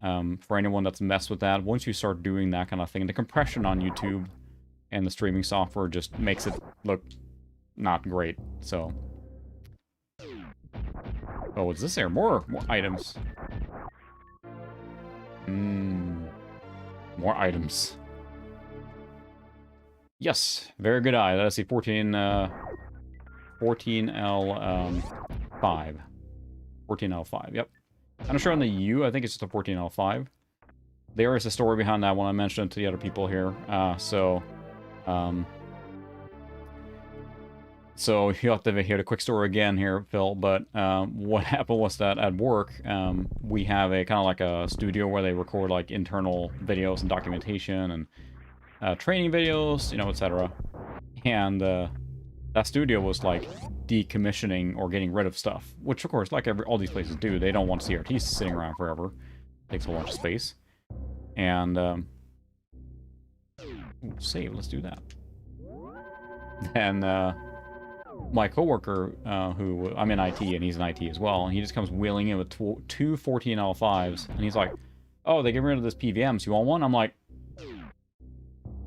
For anyone that's messed with that, once you start doing that kind of thing, the compression on YouTube and the streaming software just makes it look not great, so... Oh, what's this here? More items. More items. Yes, very good eye. That's the 14L5. 14L5, yep. I'm not sure on the U, I think it's just a 14L5. There is a story behind that one. I mentioned it to the other people here. So you'll have to hear the quick story again here, Phil, but what happened was that at work, we have a kind of like a studio where they record like internal videos and documentation and training videos, you know, etc. And that studio was like decommissioning or getting rid of stuff, which of course, like all these places do, they don't want CRTs sitting around forever. It takes a bunch of space. And ooh, save, let's do that. And my coworker, who I'm in IT and he's in IT as well, and he just comes wheeling in with two 14L5s, and he's like, "Oh, they get rid of this PVMs. You want one?" I'm like,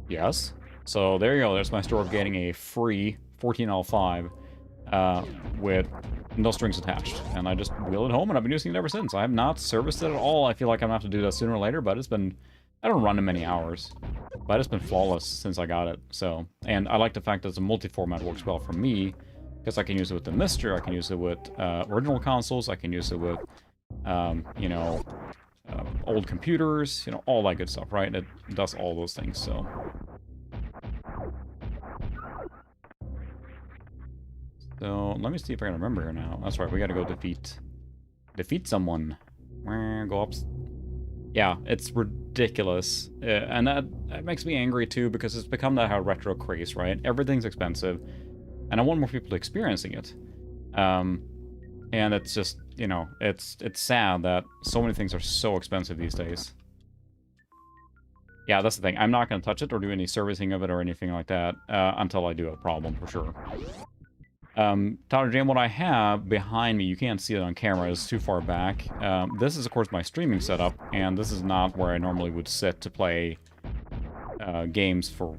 "Yes." So there you go. There's my story of getting a free 14L5 with no strings attached, and I just wheel it home, and I've been using it ever since. I have not serviced it at all. I feel like I'm gonna have to do that sooner or later, but it's been, I don't run in many hours, but it's been flawless since I got it. So, and I like the fact that the multi-format works well for me, because I can use it with the Mister, I can use it with original consoles, I can use it with, you know, old computers, you know, all that good stuff, right? It does all those things, so. So, let me see if I can remember here now. That's right, we gotta go defeat someone. Go up. Yeah, it's ridiculous. And that makes me angry too, because it's become that how retro craze, right? Everything's expensive, and I want more people experiencing it. And it's just, you know, it's sad that so many things are so expensive these days. Yeah, that's the thing. I'm not going to touch it or do any servicing of it or anything like that until I do have a problem, for sure. Tyler Jam, what I have behind me, you can't see it on camera, it's too far back. This is, of course, my streaming setup, and this is not where I normally would sit to play games for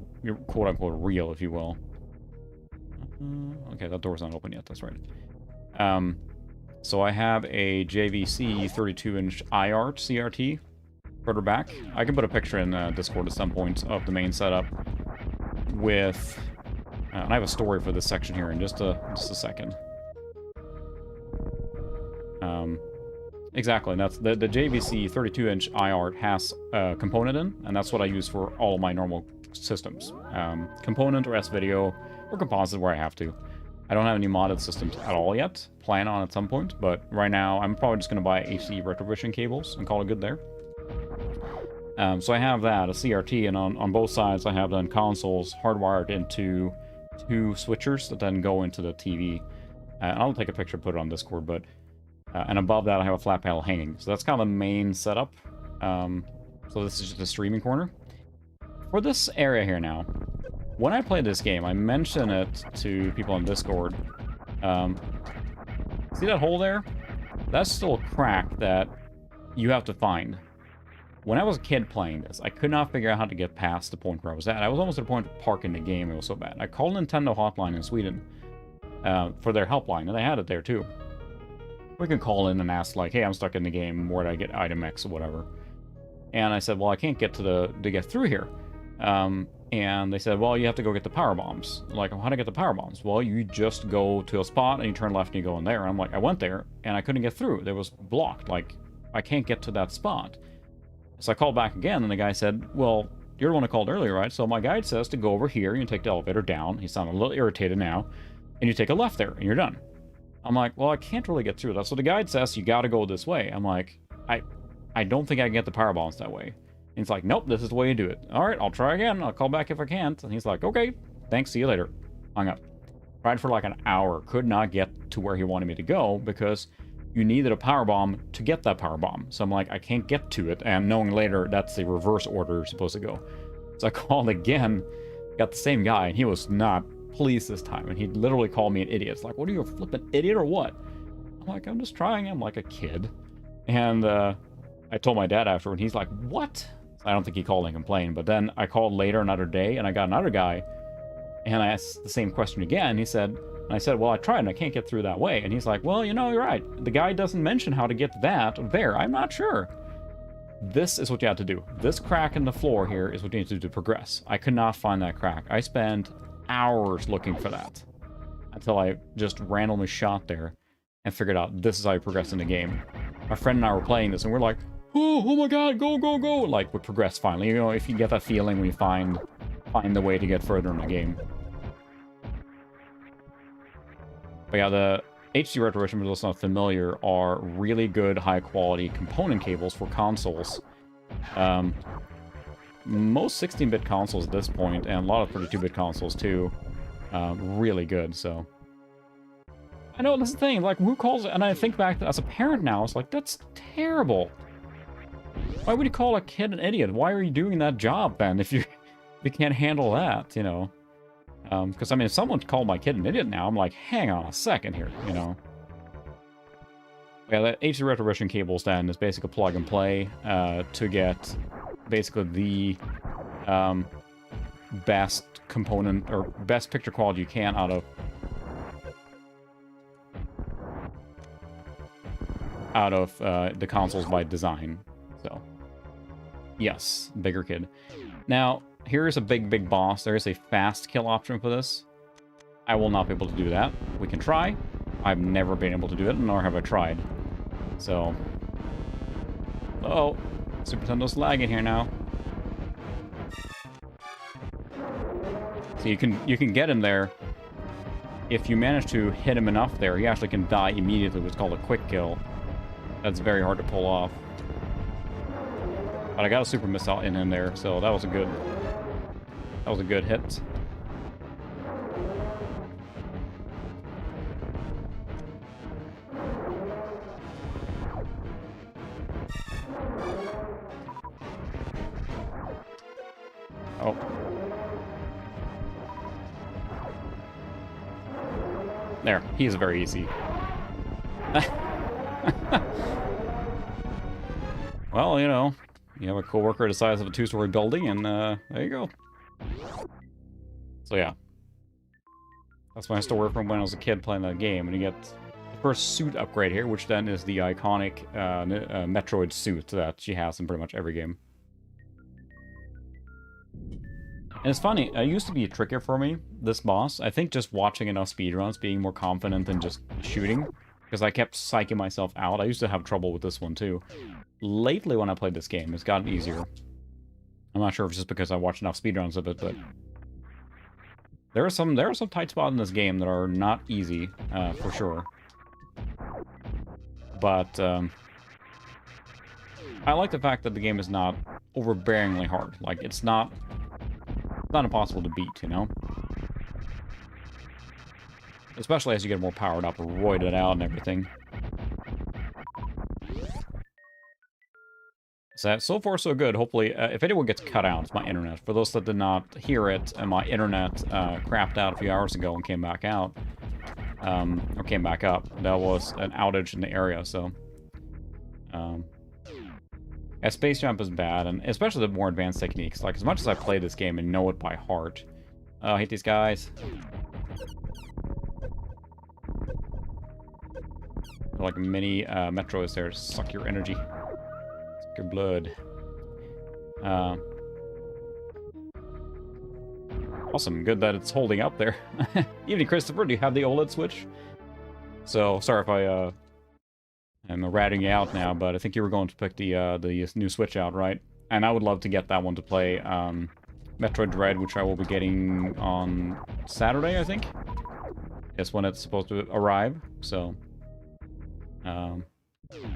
quote-unquote real, if you will. Okay, that door's not open yet, that's right. So I have a JVC 32-inch iArt CRT further back. I can put a picture in Discord at some point of the main setup with... and I have a story for this section here in just a second. Exactly, and that's the JVC 32-inch iArt has a component in, and that's what I use for all of my normal systems. Component or S-Video or composite where I have to. I don't have any modded systems at all yet. Plan on at some point, but right now I'm probably just going to buy HD retrovision cables and call it good there. So I have that, a CRT, and on both sides I have then consoles hardwired into two switchers that then go into the TV. I'll take a picture and put it on Discord, but... and above that I have a flat panel hanging. So that's kind of the main setup. So this is just a streaming corner. For this area here now, when I play this game, I mention it to people on Discord. See that hole there? That's still a crack that you have to find. When I was a kid playing this, I could not figure out how to get past the point where I was at. I was almost at the point of parking the game, it was so bad. I called Nintendo Hotline in Sweden for their helpline, and they had it there too. we can call in and ask, like, hey, I'm stuck in the game, where do I get item X or whatever. And I said, well, I can't get to get through here. And they said, well, you have to go get the power bombs. Like, how do I get the power bombs? Well, you just go to a spot and you turn left and you go in there. And I'm like, I went there and I couldn't get through. It was blocked. Like, I can't get to that spot. So I called back again and the guy said, well, you're the one who called earlier, right? So my guide says to go over here, you take the elevator down. He sounded a little irritated now. And you take a left there and you're done. I'm like, well, I can't really get through. That's what the guide says. You got to go this way. I'm like, I don't think I can get the power bombs that way. And he's like, nope, this is the way you do it. All right, I'll try again. I'll call back if I can't. And he's like, okay, thanks, see you later. Hung up. Tried for like an hour. Could not get to where he wanted me to go because you needed a power bomb to get that power bomb. So I'm like, I can't get to it. And knowing later that's the reverse order you're supposed to go. So I called again, got the same guy, and he was not pleased this time. And he literally called me an idiot. It's like, what are you, a flippin' idiot or what? I'm like, I'm just trying. I'm like a kid. And I told my dad after, and he's like, what? I don't think he called and complained, but then I called later another day, and I got another guy, and I asked the same question again. He said, and I said, well, I tried, and I can't get through that way. And he's like, well, you know, you're right. The guy doesn't mention how to get that there. I'm not sure. This is what you have to do. This crack in the floor here is what you need to do to progress. I could not find that crack. I spent hours looking for that until I just randomly shot there and figured out this is how you progress in the game. My friend and I were playing this, and we're like, oh my god, go, go, go! Like, we progress finally. You know, if you get that feeling when you find the way to get further in the game. But yeah, the HD Retro Edition, for those not familiar, are really good, high-quality component cables for consoles. Most 16-bit consoles at this point, and a lot of 32-bit consoles too, really good, so... I know, that's the thing, like, who calls it? And I think back, as a parent now, it's like, that's terrible. Why would you call a kid an idiot? Why are you doing that job, then, if you can't handle that, you know? Because, I mean, if someone called my kid an idiot now, I'm like, hang on a second here, you know? Yeah, the HD Retro Edition cables, then, is basically plug and play to get basically the best component, or best picture quality you can out of the consoles by design. So, yes, bigger kid. Now, here's a big boss. There is a fast kill option for this. I will not be able to do that. We can try. I've never been able to do it, nor have I tried. So, uh-oh, Super Nintendo's lagging here now. So you can get him there. If you manage to hit him enough there, he actually can die immediately, what's called a quick kill. That's very hard to pull off. But I got a super missile in him there, so that was a good hit. Oh. There, he's very easy. Well, you know, you have a coworker the size of a 2-story building, and there you go. So yeah, that's my story from when I was a kid playing that game. And you get the first suit upgrade here, which then is the iconic Metroid suit that she has in pretty much every game. And it's funny, it used to be trickier for me, this boss. I think just watching enough speedruns, being more confident than just shooting, because I kept psyching myself out. I used to have trouble with this one too. Lately, when I played this game, it's gotten easier. I'm not sure if it's just because I watched enough speedruns of it, but there are some tight spots in this game that are not easy, for sure. But I like the fact that the game is not overbearingly hard. Like, it's not impossible to beat, you know? Especially as you get more powered up, roided out and everything. So far, so good. Hopefully, if anyone gets cut out, it's my internet. For those that did not hear it, my internet crapped out a few hours ago and came back out. Or came back up. That was an outage in the area, so... yeah, space jump is bad, and especially the more advanced techniques. Like, as much as I play this game and know it by heart... I hate these guys. like mini Metroids there. Suck your energy. Suck your blood. Awesome. Good that it's holding up there. Evening, Christopher. Do you have the OLED Switch? So, sorry if I'm ratting you out now, but I think you were going to pick the new Switch out, right? And I would love to get that one to play Metroid Dread, which I will be getting on Saturday, I think. That's when it's supposed to arrive, so...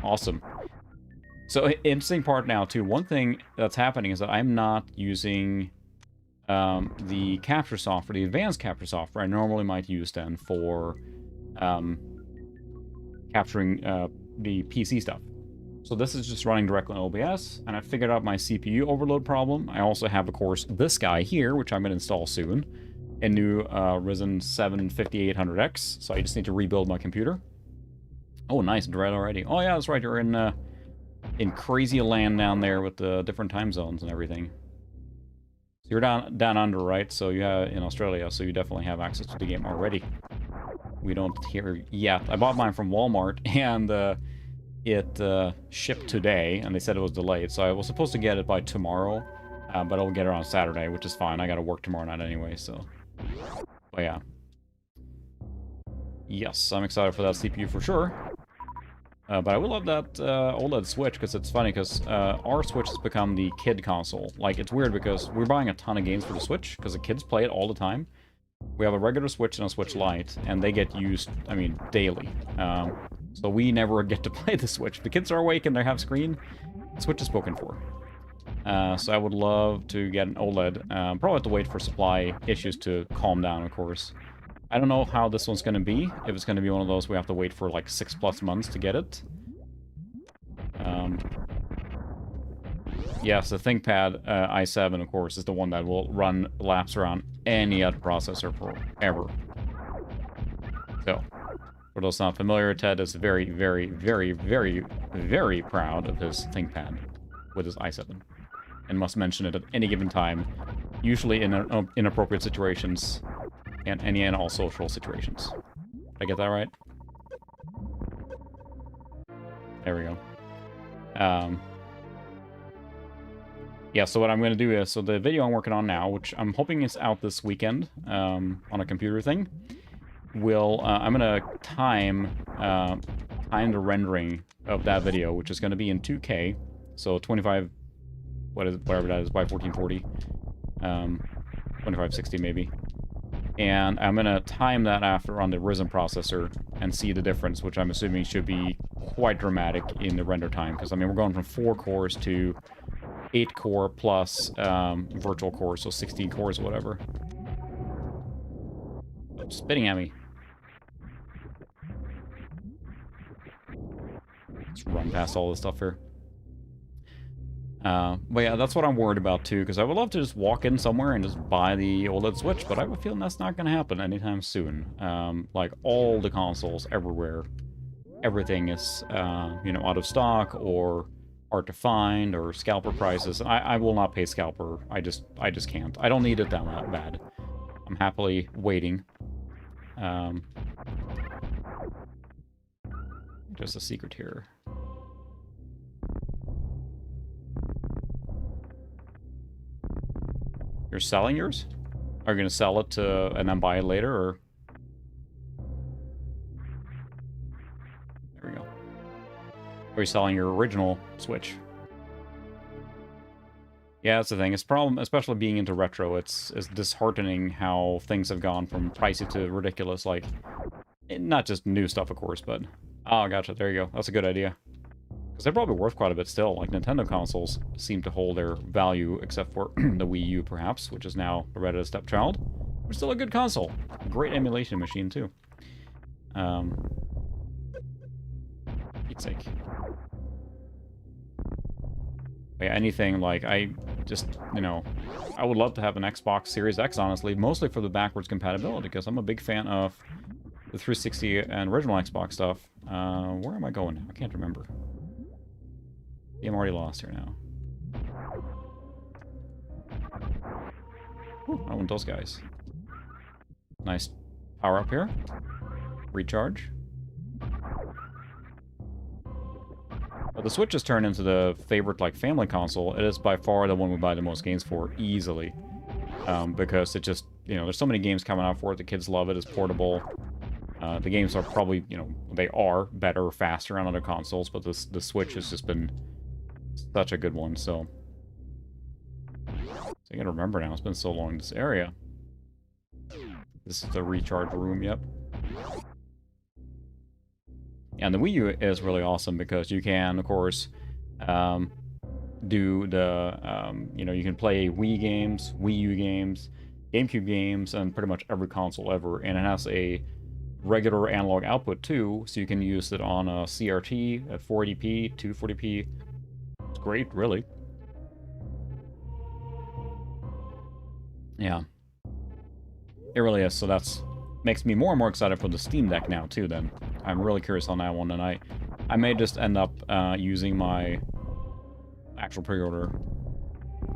awesome. So, interesting part now, too. One thing that's happening is that I'm not using the capture software, the advanced capture software I normally might use then for capturing the PC stuff. So this is just running directly on OBS, and I figured out my CPU overload problem. I also have, of course, this guy here, which I'm going to install soon, a new Ryzen 7 5800X, so I just need to rebuild my computer. Oh, nice, Dread already. Oh yeah, that's right, you're in crazy land down there with the different time zones and everything. So you're down under, right? So you have in Australia, so you definitely have access to the game already. We don't hear yet. I bought mine from Walmart, and it shipped today, and they said it was delayed. So I was supposed to get it by tomorrow, but I'll get it on Saturday, which is fine. I got to work tomorrow night anyway, so. But yeah. Yes, I'm excited for that CPU for sure. But I would love that OLED Switch, because it's funny, because our Switch has become the kid console. Like, it's weird, because we're buying a ton of games for the Switch, because the kids play it all the time. We have a regular Switch and a Switch Lite, and they get used, I mean, daily. So we never get to play the Switch. The kids are awake and they have screen. The Switch is spoken for. So I would love to get an OLED. Probably have to wait for supply issues to calm down, of course. I don't know how this one's going to be. If it's going to be one of those we have to wait for like 6+ months to get it. Yes, the ThinkPad i7, of course, is the one that will run laps around any other processor forever. So, for those not familiar, Ted is very, very, very, very, very proud of his ThinkPad with his i7. And must mention it at any given time, usually in inappropriate situations, and any and all social situations. Did I get that right? There we go. Yeah, so what I'm going to do is, so the video I'm working on now, which I'm hoping is out this weekend on a computer thing, will, I'm going to time the rendering of that video, which is going to be in 2K, so 25, whatever that is, by 1440, 2560 maybe. And I'm going to time that after on the Ryzen processor and see the difference, which I'm assuming should be quite dramatic in the render time. Because, I mean, we're going from 4 cores to 8 core plus virtual cores, so 16 cores or whatever. Oh, spitting at me. Let's run past all this stuff here. But yeah, that's what I'm worried about too, because I would love to just walk in somewhere and just buy the OLED Switch, but I have a feeling that's not going to happen anytime soon. Like, all the consoles everywhere, everything is, you know, out of stock or hard to find, or scalper prices. I will not pay scalper. I just can't. I don't need it that bad. I'm happily waiting. Just a secret here. You're selling yours? Are you going to sell it to and then buy it later, or? There we go. Or are you selling your original Switch? Yeah, that's the thing. It's a problem, especially being into retro. It's disheartening how things have gone from pricey to ridiculous. Like, not just new stuff, of course, but... Oh, gotcha. There you go. That's a good idea. Because they're probably worth quite a bit still. Like, Nintendo consoles seem to hold their value, except for the Wii U, perhaps, which is now a redheaded stepchild. But still a good console. A great emulation machine, too. Pete's sake. But yeah, anything, like, I just, you know, I would love to have an Xbox Series X, honestly, mostly for the backwards compatibility, because I'm a big fan of the 360 and original Xbox stuff. Where am I going now? I can't remember. I'm already lost here now. Ooh, I want those guys. Nice power up here. Recharge. The Switch has turned into the favorite, like, family console. It is by far the one we buy the most games for, easily. Because it just, you know, there's so many games coming out for it. The kids love it. It's portable. The games are probably, you know, they are better, faster on other consoles, but the Switch has just been such a good one, so... I gotta remember now, it's been so long in this area. This is the recharge room, yep. And the Wii U is really awesome because you can, of course, do the, you know, you can play Wii games, Wii U games, GameCube games, and pretty much every console ever. And it has a regular analog output too, so you can use it on a CRT at 480p, 240p. It's great, really. Yeah. It really is, so that's makes me more and more excited for the Steam Deck now, too, then. I'm really curious on that one, and I may just end up using my actual pre-order.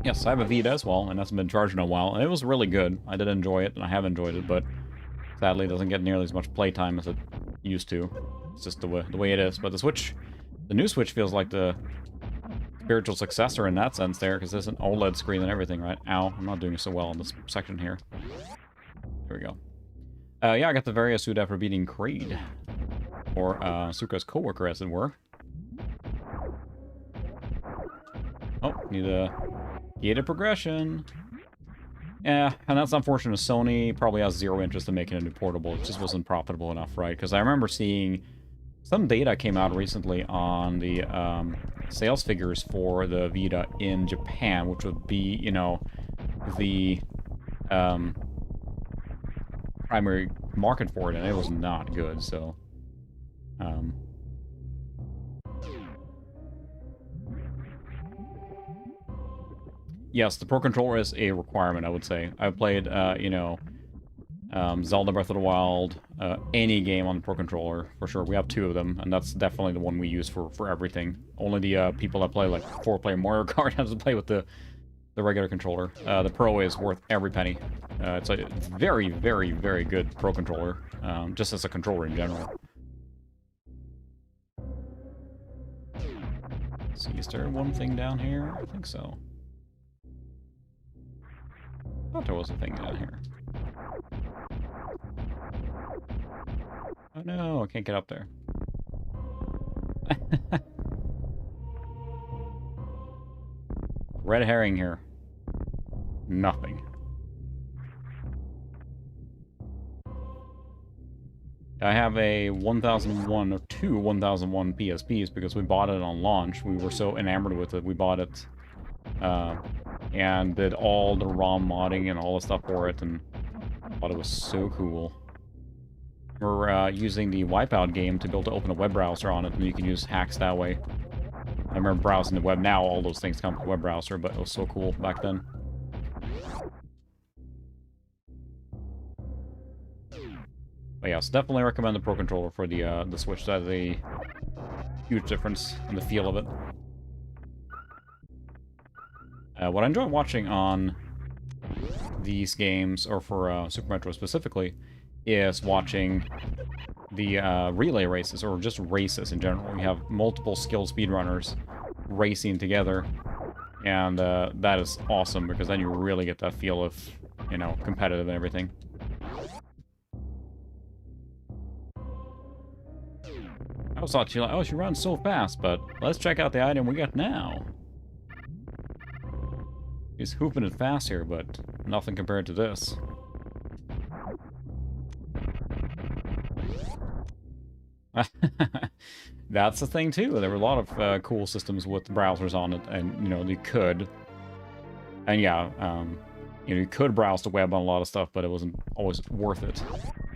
Yes, I have a Vita as well, and that's been charged in a while, and it was really good. I did enjoy it, and I have enjoyed it, but sadly it doesn't get nearly as much playtime as it used to. It's just the way it is. But the Switch, the new Switch feels like the spiritual successor in that sense there, because there's an OLED screen and everything, right? Ow, I'm not doing so well in this section here. There we go. Yeah, I got the various suit after beating Kraid. Or, Suka's coworker, as it were. Oh, need a gated progression. Yeah, and that's unfortunate. Sony probably has zero interest in making a new portable. It just wasn't profitable enough, right? Because I remember seeing some data came out recently on the sales figures for the Vita in Japan, which would be, you know, the primary market for it, and it was not good, so... Yes, the Pro Controller is a requirement, I would say. I've played, you know, Zelda Breath of the Wild, any game on the Pro Controller, for sure. We have two of them, and that's definitely the one we use for everything. Only the people that play, like, 4-player Mario Kart have to play with the regular controller. The Pro is worth every penny. It's a very, very, very good Pro Controller, just as a controller in general. Let's see, is there one thing down here? I think so. I thought there was a thing down here. Oh no, I can't get up there. Red herring here. Nothing. I have a 1001 or two 1001 PSPs because we bought it on launch. We were so enamored with it, we bought it. And did all the ROM modding and all the stuff for it, and thought it was so cool. We're using the Wipeout game to be able to open a web browser on it, and you can use hacks that way. I remember browsing the web. Now all those things come with the web browser, but it was so cool back then. But yes, definitely recommend the Pro Controller for the Switch. That is a huge difference in the feel of it. What I enjoy watching on these games, or for Super Metroid specifically, is watching the relay races, or just races in general. You have multiple skilled speedrunners racing together, and that is awesome, because then you really get that feel of, you know, competitive and everything. I was thought she like, oh, she runs so fast, but let's check out the item we got now. He's hooping it fast here, but nothing compared to this. That's the thing, too. There were a lot of cool systems with browsers on it, and, you know, you could... And yeah, you know, you could browse the web on a lot of stuff, but it wasn't always worth it.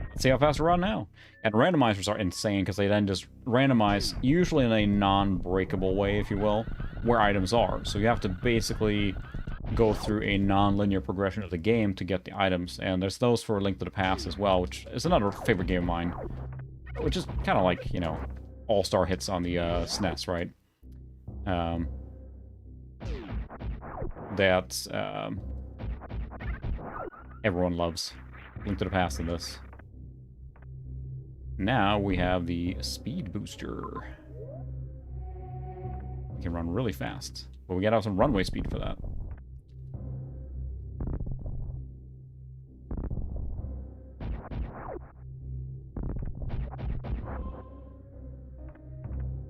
Let's see how fast we run now. And randomizers are insane, because they then just randomize, usually in a non-breakable way, if you will, where items are. So you have to basically go through a non-linear progression of the game to get the items. And there's those for Link to the Past as well, which is another favorite game of mine. Which is kind of like, you know, all-star hits on the SNES, right? That everyone loves. Link to the Past in this. Now we have the Speed Booster. can run really fast. But we gotta have some runway speed for that.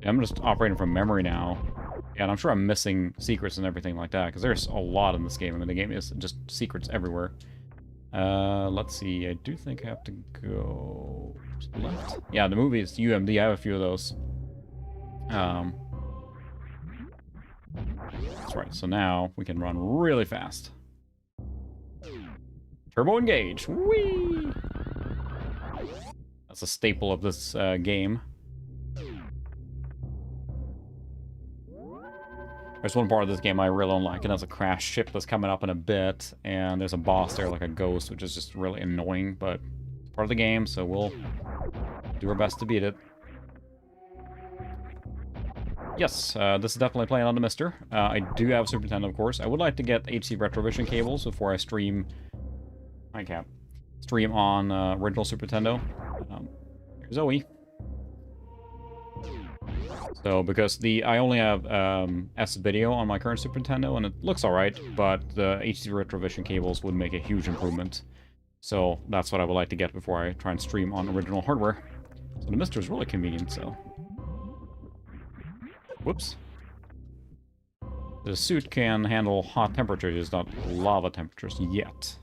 I'm just operating from memory now. Yeah, and I'm sure I'm missing secrets and everything like that, because there's a lot in this game. I mean, the game is just secrets everywhere. Let's see. I do think I have to go to the left. Yeah, the movie is UMD. I have a few of those. That's right. So now we can run really fast. Turbo engage. Whee! That's a staple of this game. There's one part of this game I really don't like, and that's a crashed ship that's coming up in a bit, and there's a boss there like a ghost, which is just really annoying, but it's part of the game, so we'll do our best to beat it. Yes, this is definitely playing on the Mister. I do have a Super Nintendo, of course. I would like to get HC Retrovision cables before I stream... I can't. Stream on original Super Nintendo. Here's Zoe. So, because I only have S-Video on my current Super Nintendo, and it looks alright, but the HC Retrovision cables would make a huge improvement. So, that's what I would like to get before I try and stream on original hardware. So, the Mister is really convenient, so... Whoops. The suit can handle hot temperatures, just not lava temperatures yet.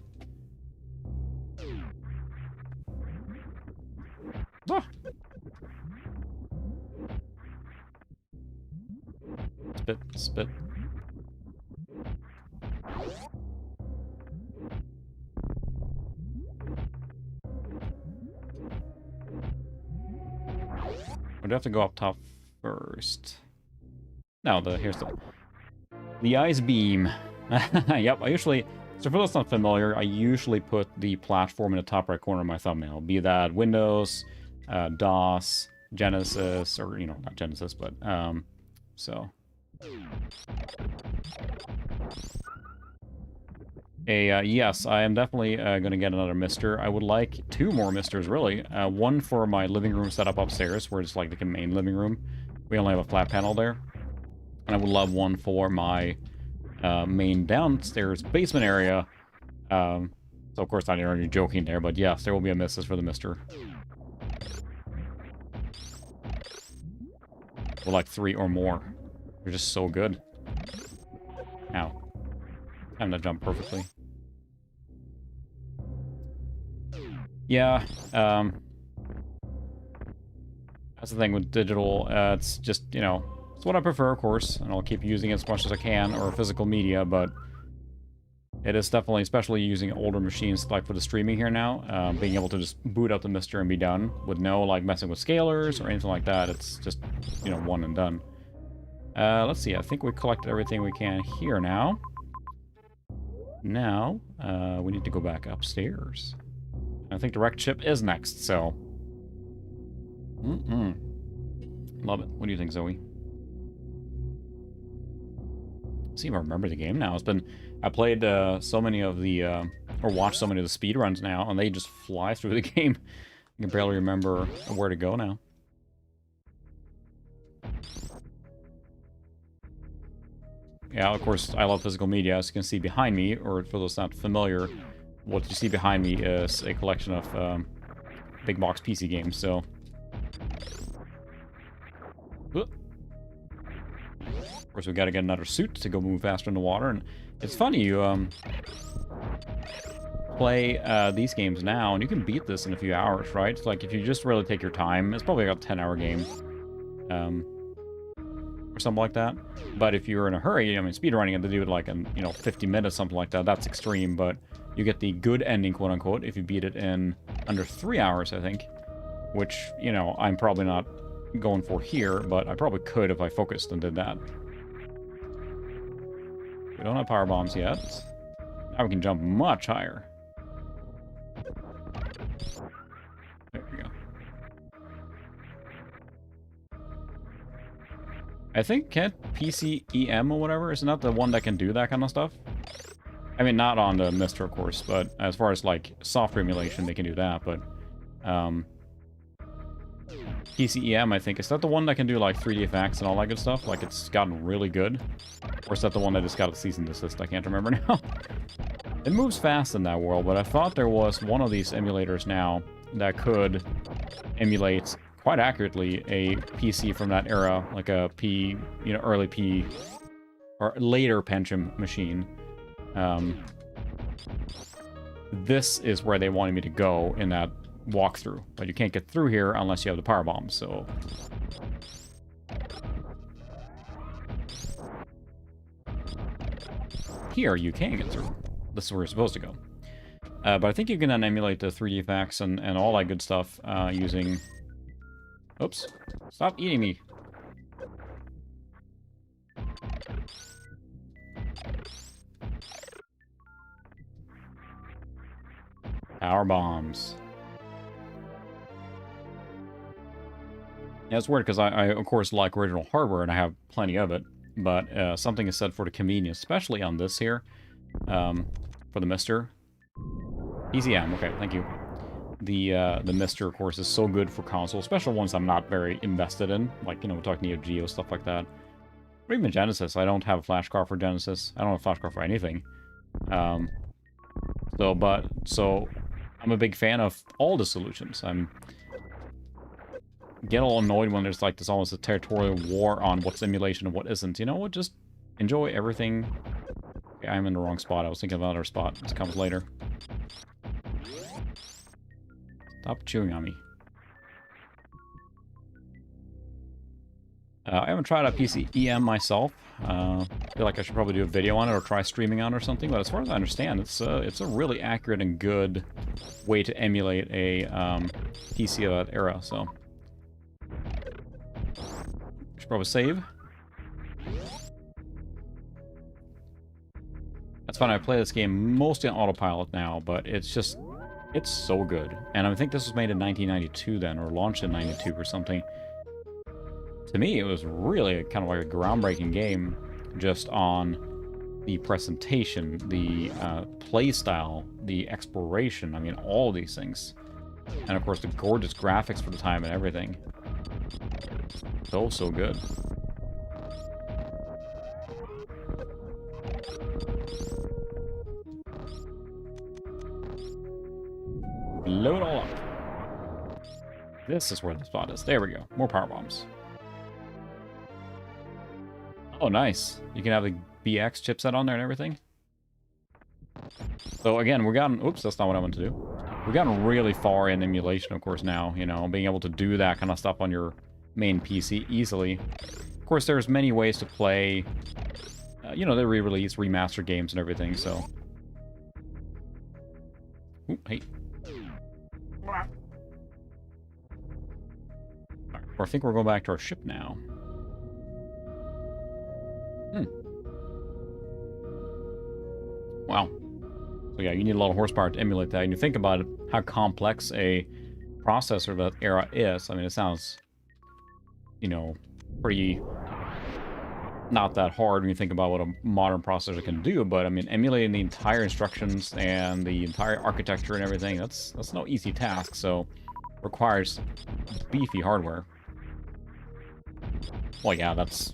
Ah! Spit, spit. We'd have to go up top first. No, here's the ice beam. Yep, I usually, so for those not familiar, I usually put the platform in the top right corner of my thumbnail. Be that Windows, DOS, Genesis, or, you know, not Genesis, but, so. Yes, I am definitely going to get another Mister. I would like 2 more Misters, really. One for my living room setup upstairs, where it's like the main living room. We only have a flat panel there. And I would love one for my main downstairs basement area. So, of course, I'm already joking there, but yes, there will be a Missus for the Mister. Well, like 3 or more. They're just so good. Ow. Time to jump perfectly. Yeah, that's the thing with digital. It's just, you know, it's what I prefer, of course, and I'll keep using it as much as I can, or physical media, but it is definitely, especially using older machines like for the streaming here now, being able to just boot up the Mister and be done with no, like, messing with scalars or anything like that. It's just, you know, one and done. Let's see, I think we collected everything we can here now. Now, we need to go back upstairs. I think the wrecked ship is next, so... Love it. What do you think, Zoe? See if I remember the game now. It's been... I played so many of the... or watched so many of the speedruns now, and they just fly through the game. I can barely remember where to go now. Yeah, of course, I love physical media. As you can see behind me, or for those not familiar, what you see behind me is a collection of big box PC games, so... Of course, we gotta get another suit to go move faster in the water, and it's funny, you play these games now, and you can beat this in a few hours, right? It's like, if you just really take your time, it's probably like a 10-hour game. Or something like that. But if you're in a hurry, I mean, speedrunning it to do it like in, you know, 50 minutes, something like that, that's extreme, but you get the good ending, quote-unquote, if you beat it in under 3 hours, I think. Which, you know, I'm probably not going for here, but I probably could if I focused and did that. We don't have power bombs yet. Now we can jump much higher. There we go. I think can't PCEM or whatever, isn't that the one that can do that kind of stuff? I mean, not on the Mister, of course, but as far as, like, software emulation, they can do that, but, PCEM, I think. Is that the one that can do, like, 3D effects and all that good stuff? Like, it's gotten really good? Or is that the one that just got a cease and desist? I can't remember now. It moves fast in that world, but I thought there was one of these emulators now that could emulate quite accurately a PC from that era, like a P, you know, early P, or later Pentium machine. This is where they wanted me to go in that walkthrough, but you can't get through here unless you have the power bomb, so... Here you can get through. This is where you're supposed to go. But I think you can then emulate the 3D effects and all that good stuff using... Oops. Stop eating me. Power bombs. Yeah, it's weird because I, of course, like original hardware and I have plenty of it. But something is said for the convenience, especially on this here. For the Mister. EZM, okay, thank you. The Mister, of course, is so good for console, especially ones I'm not very invested in. Like, you know, we're talking Neo Geo, stuff like that. Or even Genesis. I don't have a flash card for Genesis. I don't have a flash card for anything. So I'm a big fan of all the solutions. Get all annoyed when there's like this almost a territorial war on what's emulation and what isn't. You know what? Just enjoy everything. Okay, I'm in the wrong spot. I was thinking of another spot. This comes later. Stop chewing on me. I haven't tried out PCEM myself. I feel like I should probably do a video on it or try streaming on it or something. But as far as I understand, it's a really accurate and good way to emulate a PC of that era. So should probably save. That's fine. I play this game mostly on autopilot now, but it's just, it's so good. And I think this was made in 1992 then, or launched in 92 or something. To me, it was really kind of like a groundbreaking game just on the presentation, the play style, the exploration. I mean, all these things. And of course, the gorgeous graphics for the time and everything. So good. Blow it all up. This is where the spot is. There we go. More power bombs. Oh, nice. You can have the BX chipset on there and everything. So again, we've gotten... Oops, that's not what I wanted to do. We've gotten really far in emulation, of course, now. You know, being able to do that kind of stuff on your main PC easily. Of course, there's many ways to play... you know, they re-release, remaster games and everything, so... Ooh, hey. Right, I think we're going back to our ship now. Wow. So yeah, you need a lot of horsepower to emulate that. And you think about it, how complex a processor of that era is. I mean, it sounds, you know, pretty not that hard when you think about what a modern processor can do. But I mean, emulating the entire instructions and the entire architecture and everything, that's no easy task. So requires beefy hardware. Well, yeah, it's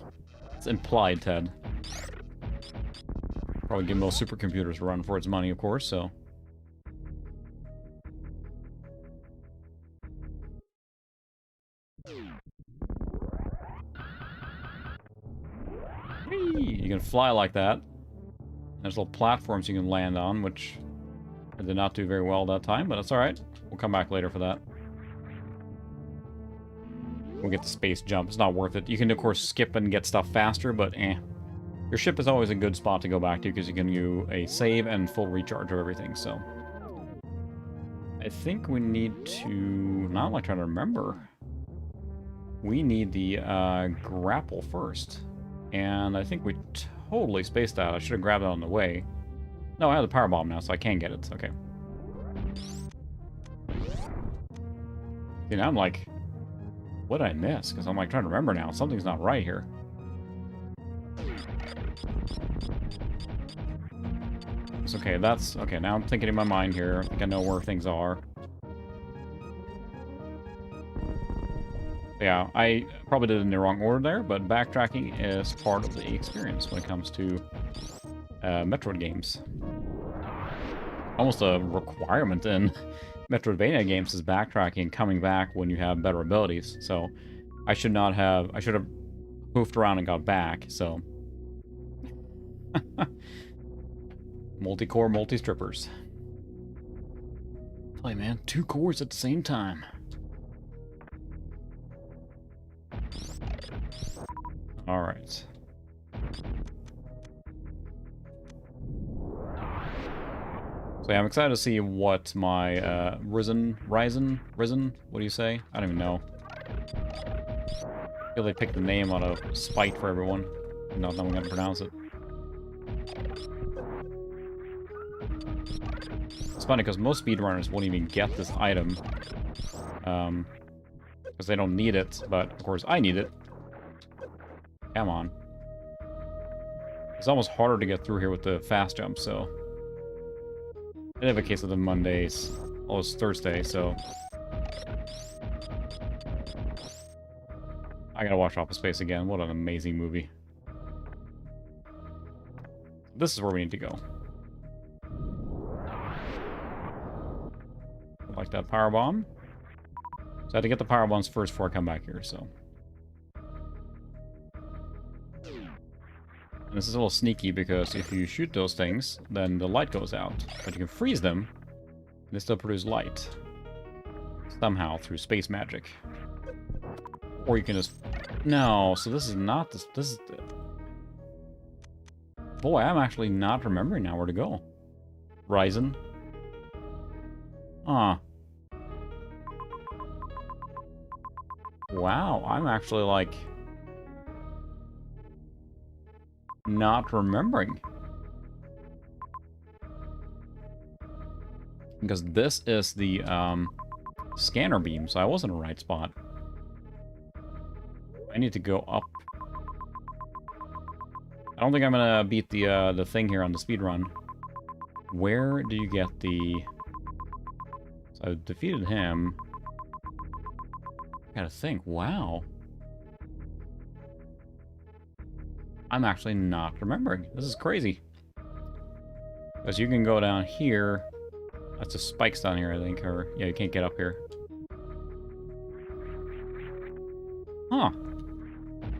implied, Ted. Probably give most supercomputers a run for its money, of course, so... Whee! You can fly like that. There's little platforms you can land on, which I did not do very well that time, but that's alright. We'll come back later for that. We'll get the space jump. It's not worth it. You can, of course, skip and get stuff faster, but eh. Your ship is always a good spot to go back to because you can do a save and full recharge of everything, so... I think we need to... Now I'm like trying to remember. We need the grapple first. And I think we totally spaced out. I should have grabbed it on the way. No, I have the power bomb now, so I can get it. Okay. See, now I'm like... What did I miss? Because I'm like trying to remember now. Something's not right here. It's okay, that's... Okay, now I'm thinking in my mind here. I think I know where things are. Yeah, I probably did it in the wrong order there, but backtracking is part of the experience when it comes to Metroid games. Almost a requirement in Metroidvania games is backtracking, coming back when you have better abilities. So I should have hoofed around and got back, so. Multi-core, multi-strippers. Play, man, 2 cores at the same time. Alright. So yeah, I'm excited to see what my Risen, what do you say? I don't even know. I feel they picked the name out of spite for everyone. Not knowing how to pronounce it. It's funny because most speedrunners won't even get this item. Because they don't need it, but of course I need it. Come on. It's almost harder to get through here with the fast jump, so. I have a case of the Mondays. Oh, it's Thursday, so. I gotta watch Office Space again. What an amazing movie. This is where we need to go. Like that power bomb. So I had to get the power bombs first before I come back here, so. And this is a little sneaky because if you shoot those things, then the light goes out. But you can freeze them, and they still produce light. Somehow, through space magic. Or you can just... No, so this is not... This is... Boy, I'm actually not remembering now where to go. Ryzen. Ah. Wow, I'm actually, like... not remembering. Because this is the scanner beam, so I was in the right spot. I need to go up. I don't think I'm gonna beat the thing here on the speed run. Where do you get the... So I defeated him. I gotta think. Wow. I'm actually not remembering. This is crazy. Because you can go down here. That's the spikes down here, I think. Or, yeah, you can't get up here. Huh.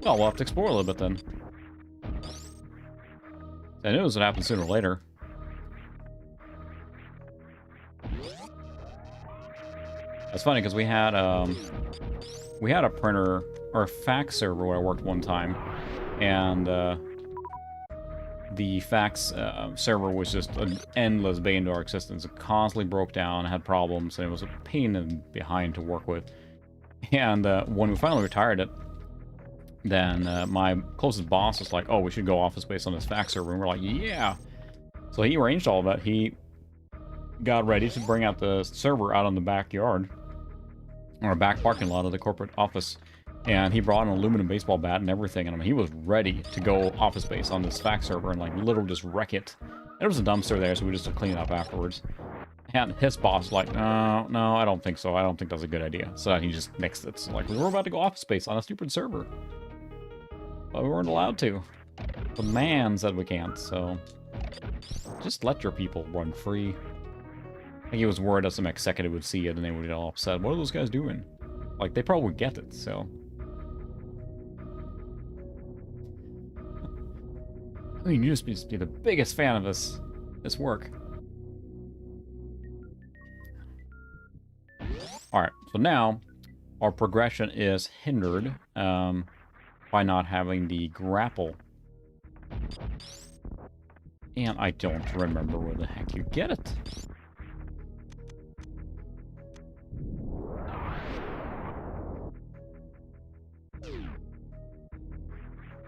Well, we'll have to explore a little bit then. I knew this would happen sooner or later. It's funny because we had a printer or a fax server where I worked one time. And the fax server was just an endless bane to our existence. It constantly broke down, had problems, and it was a pain in behind to work with. And when we finally retired it, then my closest boss was like, oh, we should go office space on this fax server. And we're like, yeah. So he arranged all of that. He got ready to bring out the server out on the backyard, or back parking lot of the corporate office. And he brought an aluminum baseball bat and everything, and I mean, he was ready to go office space on this fax server and, like, literally just wreck it. There was a dumpster there, so we just had to clean it up afterwards. And his boss was like, no, I don't think so. I don't think that's a good idea. So he just nixed it. So, like, we were about to go office space on a stupid server. But we weren't allowed to. The man said we can't, so... Just let your people run free. I think he was worried that some executive would see it and they would get all upset. What are those guys doing? Like, they probably get it, so... I mean, you just be the biggest fan of this work. Alright, so now our progression is hindered by not having the grapple. And I don't remember where the heck you get it.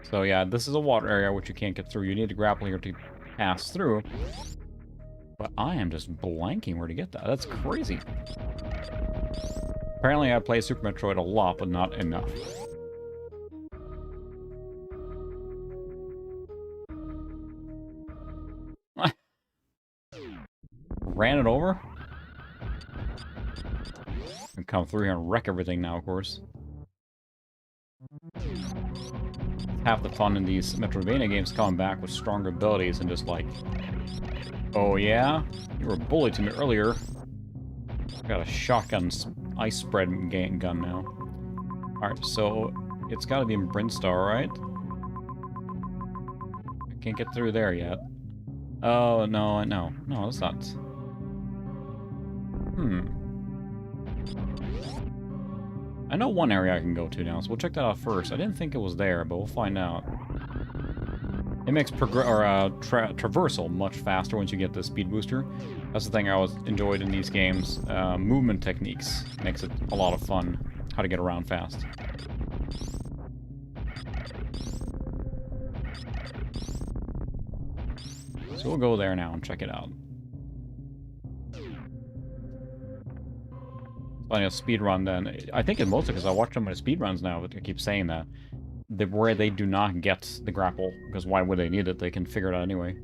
So yeah, this is a water area which you can't get through. You need to grapple here to pass through. But I am just blanking where to get that. That's crazy. Apparently I play Super Metroid a lot, but not enough. Ran it over? And come through here and wreck everything now, of course. Half the fun in these Metroidvania games coming back with stronger abilities and just like, oh yeah? You were bullied to me earlier. I got a shotgun ice spread gun now. Alright, so it's gotta be in Brinstar, right? I can't get through there yet. Oh, no, no, that's not... I know one area I can go to now, so we'll check that out first. I didn't think it was there, but we'll find out. It makes traversal much faster once you get the speed booster. That's the thing I always enjoyed in these games. Movement techniques makes it a lot of fun, how to get around fast. So we'll go there now and check it out. Funny, a speedrun then. I think in most because I watch so many speedruns now, but I keep saying that. Where they do not get the grapple, because why would they need it? They can figure it out anyway.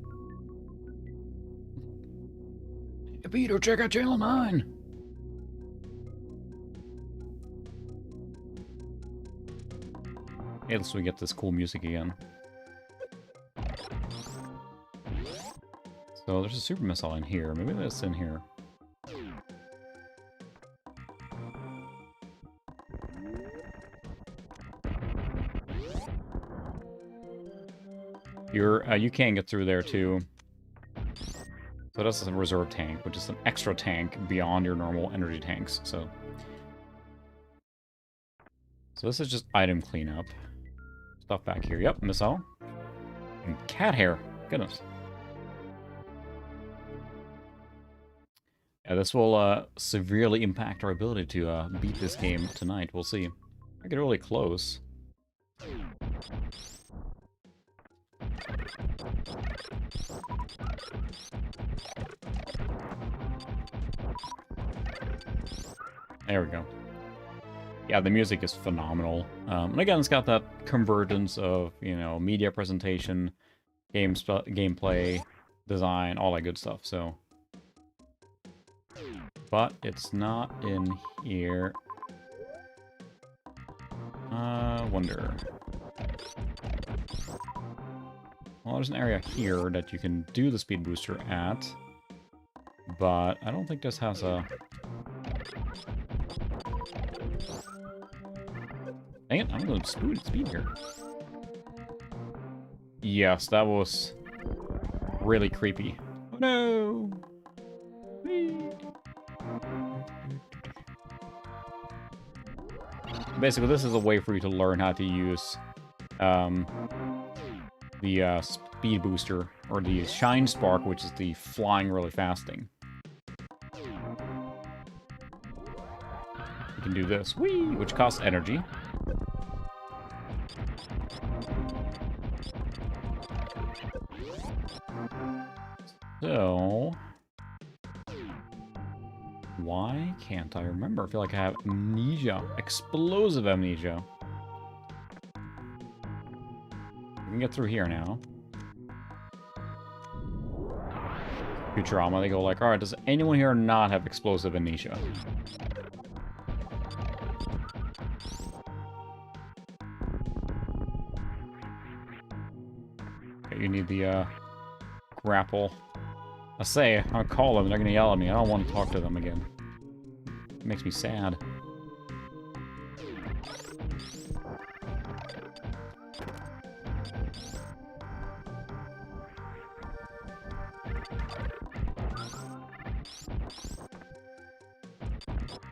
Hey, Peter, check out Channel 9! Hey, let's we get this cool music again. So there's a super missile in here. Maybe that's in here. You can get through there too. So that's a reserve tank, which is an extra tank beyond your normal energy tanks. So this is just item cleanup. Stuff back here. Yep, missile. And cat hair. Goodness. Yeah, this will severely impact our ability to beat this game tonight. We'll see. I get really close. There we go. Yeah, the music is phenomenal. And again, it's got that convergence of, you know, media presentation, gameplay, design, all that good stuff, so... But it's not in here. Wonder. Well, there's an area here that you can do the speed booster at. But I don't think this has a... Dang it, I'm going to speed here. Yes, that was really creepy. Oh no! Whee! Basically, this is a way for you to learn how to use the speed booster, or the shine spark, which is the flying really fast thing. You can do this, whee, which costs energy. So, why can't I remember? I feel like I have amnesia. Explosive amnesia. We can get through here now. Futurama, they go like, alright, does anyone here not have explosive amnesia? Okay, you need the, grapple. I say, I'll call them, they're gonna yell at me. I don't want to talk to them again. It makes me sad.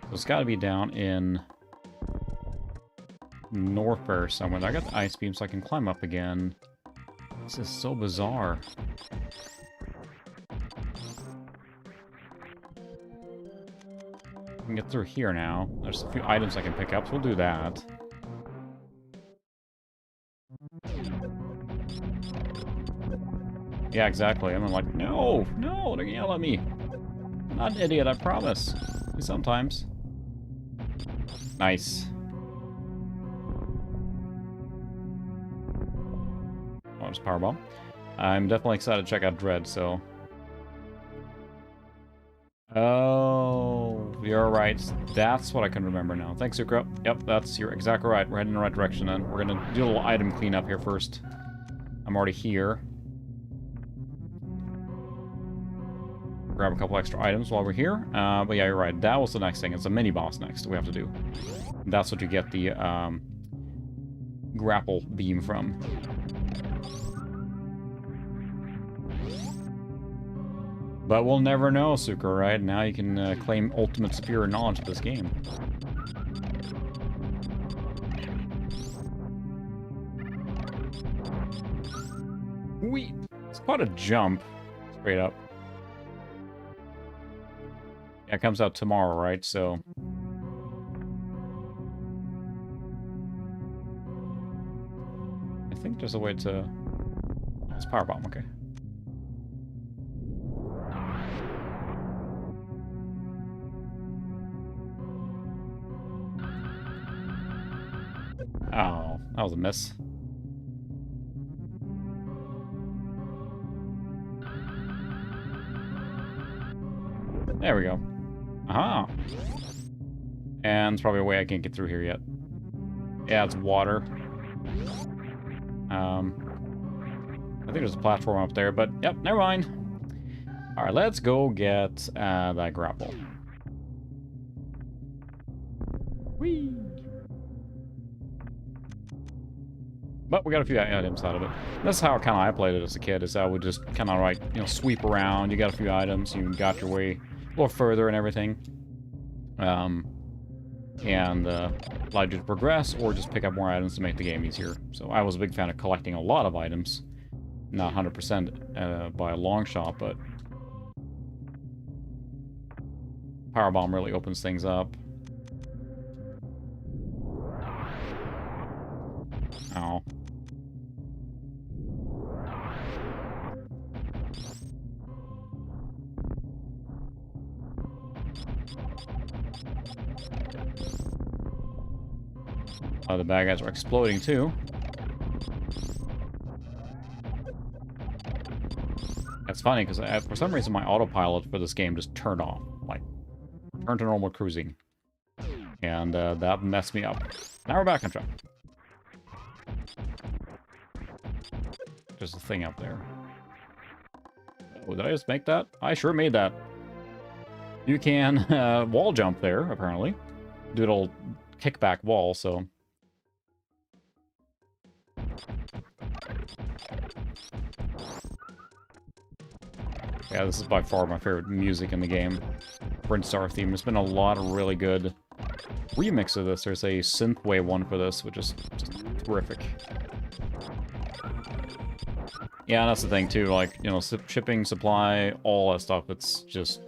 So it's gotta be down in Northfair somewhere. I got the ice beam so I can climb up again. This is so bizarre. I can get through here now. There's a few items I can pick up, so we'll do that. Yeah, exactly. I'm like, no, no, they're gonna yell at me. I'm not an idiot, I promise. Sometimes. Nice. Oh, there's Powerbomb. I'm definitely excited to check out Dread, so... Oh, You're right. That's what I can remember now. Thanks, Sukra. Yep, you're exactly right. We're heading in the right direction then. We're gonna do a little item cleanup here first. I'm already here. Grab a couple extra items while we're here. But yeah, you're right. That was the next thing. It's a mini boss next that we have to do. That's what you get the Grapple Beam from. But we'll never know, Suka, right? Now you can claim ultimate superior knowledge of this game. Whee! It's quite a jump. Straight up. Yeah, it comes out tomorrow, right? So... I think there's a way to... Oh, it's Power Bomb, okay. Oh, that was a miss. There we go. Aha! And there's probably a way I can't get through here yet. Yeah, it's water. I think there's a platform up there, but yep, never mind. Alright, let's go get that grapple. Whee! But we got a few items out of it. That's how kind of I played it as a kid, is I would just kind of like, you know, sweep around. You got a few items, you got your way a little further and everything. And allowed you to progress or just pick up more items to make the game easier. So I was a big fan of collecting a lot of items. Not 100% by a long shot, but Power Bomb really opens things up. Ow. The bad guys are exploding too. That's funny because for some reason my autopilot for this game just turned off, like turned to normal cruising, and that messed me up. Now we're back on track. There's a thing up there. Oh, did I just make that? I sure made that. You can wall jump there, apparently. Do a little kickback wall, so... Yeah, this is by far my favorite music in the game. Prince Star theme. There's been a lot of really good remix of this. There's a synthwave one for this, which is just terrific. Yeah, that's the thing too, like, you know, shipping, supply, all that stuff, it's just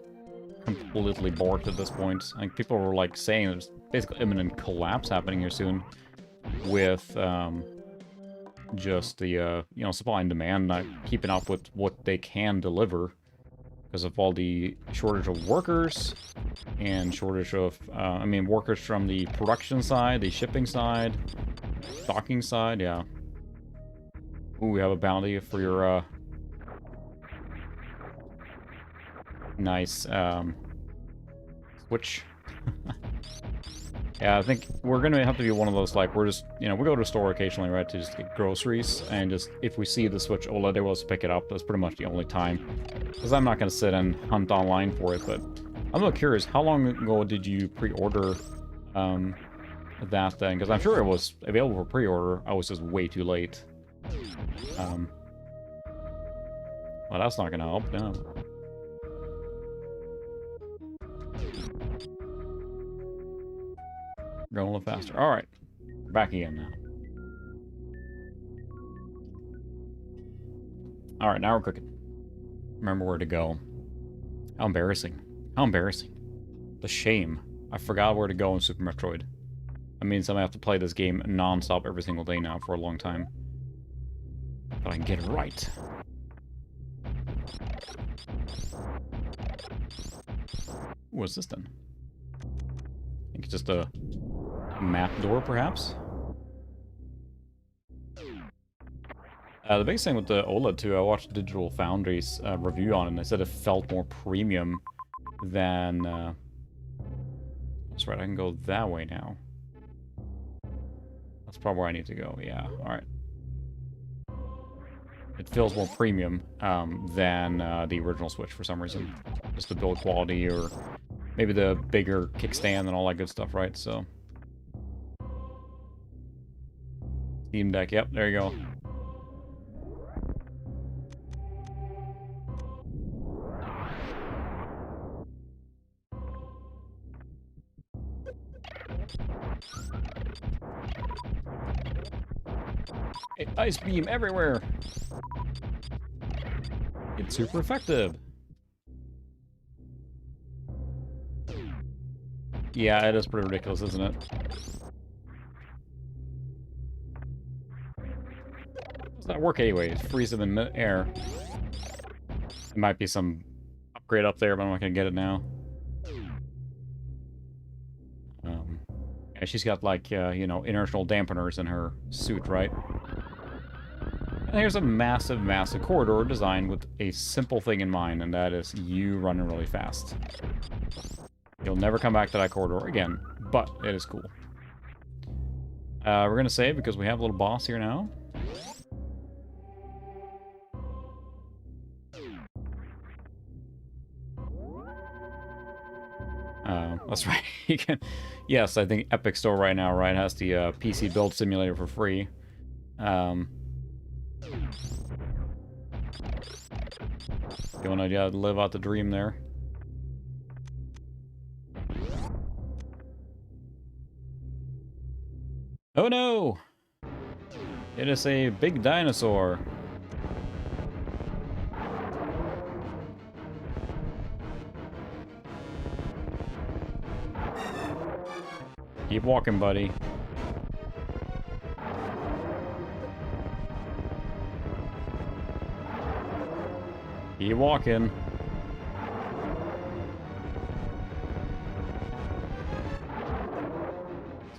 completely borked at this point. Like, people were, like, saying there's basically imminent collapse happening here soon with, just the, you know, supply and demand not keeping up with what they can deliver because of all the shortage of workers and shortage of, I mean, workers from the production side, the shipping side, stocking side, yeah. Ooh, we have a bounty for your, nice, switch. Yeah, I think we're gonna have to be one of those, like, we're just, you know, we go to a store occasionally, right, to just get groceries, and just, if we see the Switch OLED, they will just pick it up. That's pretty much the only time. Because I'm not gonna sit and hunt online for it, but I'm a little curious, how long ago did you pre-order, that thing? Because I'm sure it was available for pre-order, I was just way too late. Well, that's not gonna help, no. Going a little faster. Alright. We're back again now. Alright, now we're cooking. Remember where to go. How embarrassing. How embarrassing. The shame. I forgot where to go in Super Metroid. That means I'm gonna have to play this game non-stop every single day now for a long time. But I can get it right. What's this then? I think it's just a map door, perhaps? The biggest thing with the OLED, too, I watched Digital Foundry's review on it, and they said it felt more premium than That's right, I can go that way now. That's probably where I need to go, yeah, alright. It feels more premium than the original Switch for some reason. Just the build quality, or maybe the bigger kickstand and all that good stuff, right? So, Steam Deck, yep, there you go. Ice beam everywhere! It's super effective! Yeah, it is pretty ridiculous, isn't it? Does that work anyway? Freeze them in mid-air. There might be some upgrade up there, but I'm not gonna get it now. Yeah, she's got, like, you know, inertial dampeners in her suit, right? And here's a massive, massive corridor designed with a simple thing in mind, and that is you running really fast. You'll never come back to that corridor again, but it is cool. We're gonna save because we have a little boss here now. That's right. You can. Yes, I think Epic Store right now, right, has the PC build simulator for free. You wanna live out the dream there. Oh no! It is a big dinosaur. Keep walking, buddy. Keep walking.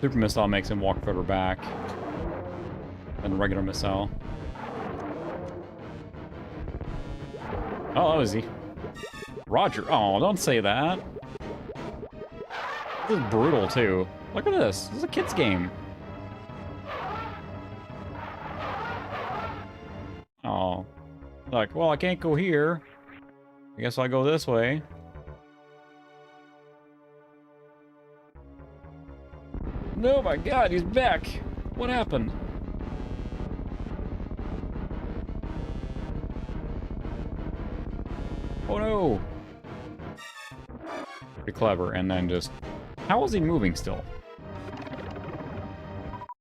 Super Missile makes him walk further back than the regular missile. Oh, that was easy. Roger. Oh, don't say that. This is brutal, too. Look at this. This is a kid's game. Oh. Like, well, I can't go here. I guess I'll go this way. No, my God, he's back. What happened? Oh, no. Pretty clever, and then just... How is he moving still?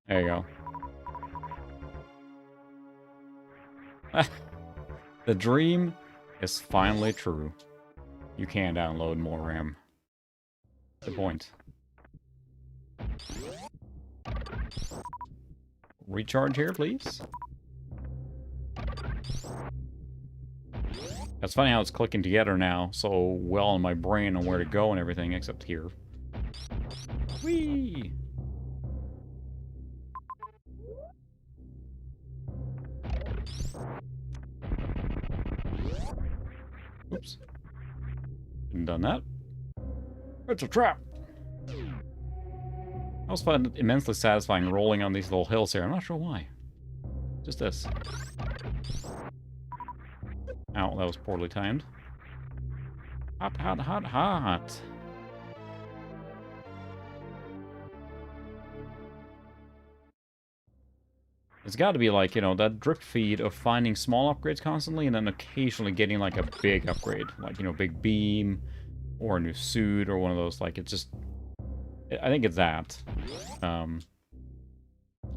There you go. The dream is finally true. You can download more RAM. Good point. Recharge here, please. That's funny how it's clicking together now so well in my brain on where to go and everything, except here. Whee! Oops. Hadn't done that. It's a trap! I also find it immensely satisfying rolling on these little hills here. I'm not sure why. Just this. Ow, that was poorly timed. Hot, hot, hot, hot. It's got to be like, you know, that drip feed of finding small upgrades constantly and then occasionally getting like a big upgrade. Like, you know, big beam or a new suit or one of those. Like, it's just... I think it's that. Of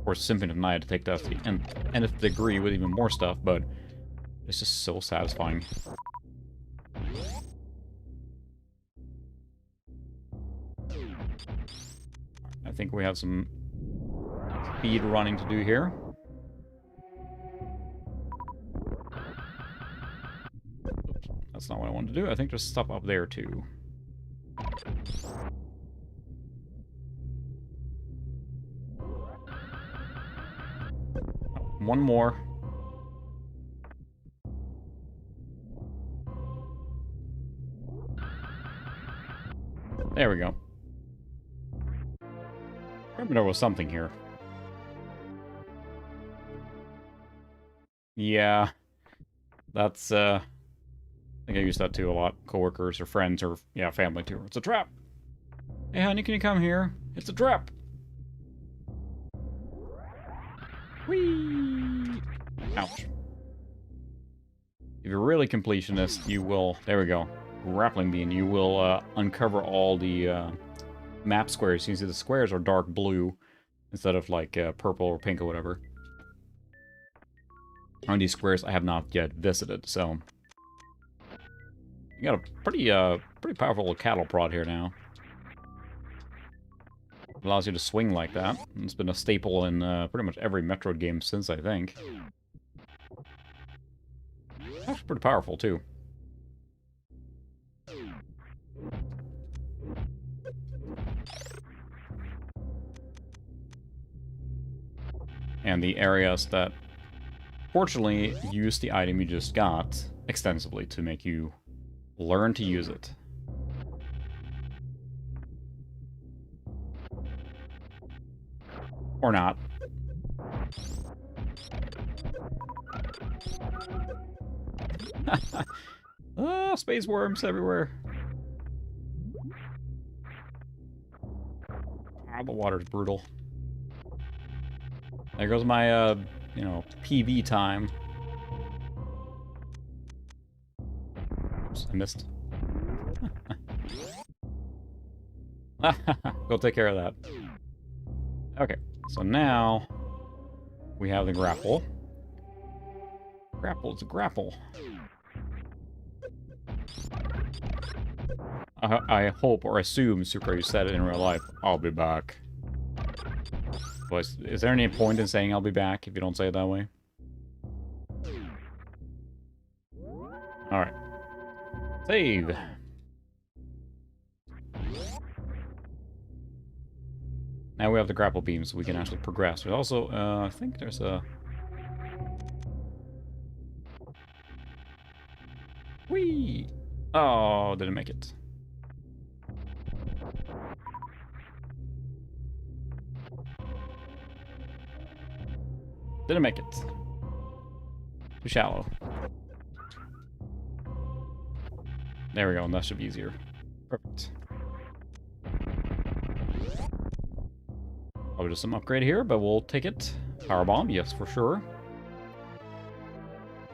course, Symphony of the Night to take that to the nth degree with even more stuff, but it's just so satisfying. I think we have some speed running to do here. That's not what I wanted to do. I think there's stuff up there, too. One more. There we go. remember there was something here. Yeah. That's, I think I use that too a lot. Coworkers or friends or, yeah, family too. It's a trap! Hey, honey, can you come here? It's a trap! Whee! Ouch. If you're really completionist, you will... There we go. Grappling Beam. You will uncover all the map squares. You can see the squares are dark blue instead of like purple or pink or whatever. On these squares I have not yet visited, so... You got a pretty powerful little cattle prod here now. Allows you to swing like that. It's been a staple in pretty much every Metroid game since, I think. Actually pretty powerful, too. And the areas that, fortunately, use the item you just got extensively to make you learn to use it. Or not. Ah, space worms everywhere. Ah, the water's brutal. There goes my, you know, PV time. Oops, I missed. Go take care of that. Okay, so now we have the grapple. Grapple, it's a grapple. I hope or assume, Super, you said it in real life. I'll be back. But is there any point in saying I'll be back if you don't say it that way? Alright. Save. Now we have the grapple beam, so we can actually progress. There's also, I think there's a... Whee! Oh, didn't make it. Didn't make it. Too shallow. There we go, and that should be easier. Perfect. Probably just some upgrade here, but we'll take it. Power bomb, yes, for sure.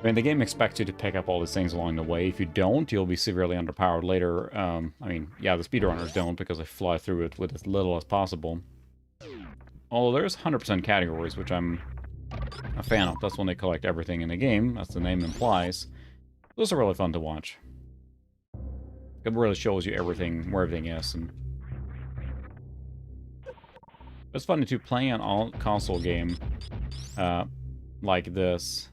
I mean, the game expects you to pick up all these things along the way. If you don't, you'll be severely underpowered later. I mean, yeah, the speedrunners don't because they fly through it with as little as possible. Although there's 100% categories, which I'm a fan of. That's when they collect everything in the game, as the name implies. Those are really fun to watch. It really shows you everything, where everything is. And it's funny to play an all-console game like this.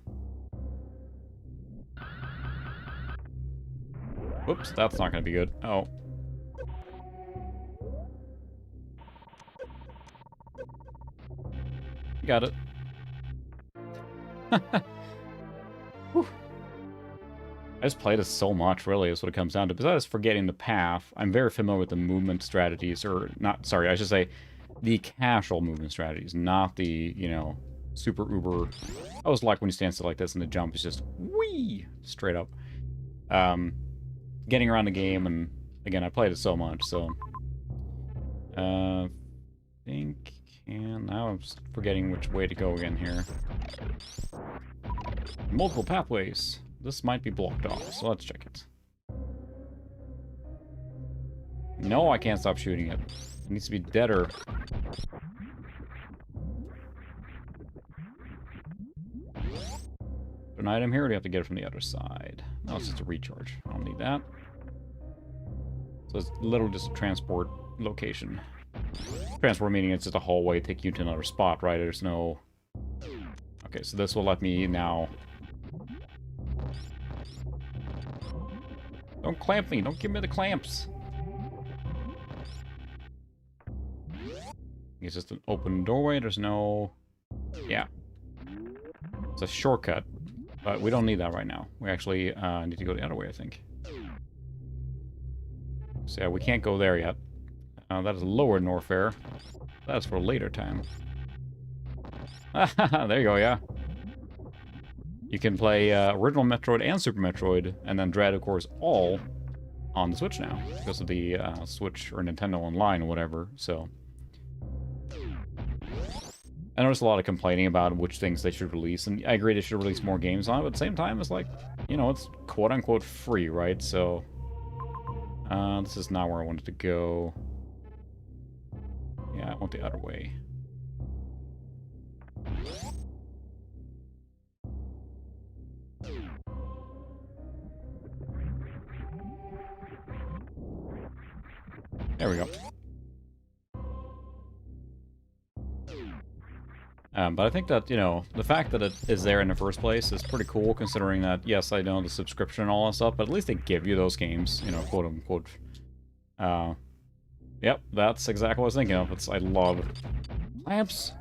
Whoops, that's not going to be good. Oh. Got it. Whew. I just play this so much, really, is what it comes down to. Besides forgetting the path, I'm very familiar with the movement strategies, or not, sorry, I should say the casual movement strategies, not the, you know, super uber. I always like when you stand still like this and the jump is just whee, straight up. Getting around the game, and again, I played it so much, so think can now I'm just forgetting which way to go again here. Multiple pathways. This might be blocked off, so let's check it. No, I can't stop shooting it. It needs to be deader. An item here, or do you have to get it from the other side? No, it's just a recharge. I don't need that. So it's literally just a transport location. Transport meaning it's just a hallway take you to another spot, right? There's no... Okay, so this will let me now... Don't clamp me! Don't give me the clamps! It's just an open doorway, there's no... Yeah. It's a shortcut. But we don't need that right now. We actually need to go the other way, I think. So yeah, we can't go there yet. That is lower Norfair. That's for later time. There you go, yeah. You can play original Metroid and Super Metroid, and then Dread, of course, all on the Switch now, because of the Switch or Nintendo Online or whatever, so... I noticed a lot of complaining about which things they should release, and I agree they should release more games on it, but at the same time, it's like, you know, it's quote-unquote free, right? So, this is not where I wanted to go. Yeah, I went the other way. There we go. But I think that, you know, the fact that it is there in the first place is pretty cool, considering that, yes, I know the subscription and all that stuff, but at least they give you those games, you know, quote-unquote. Yep, that's exactly what I was thinking of. I love... Clamps?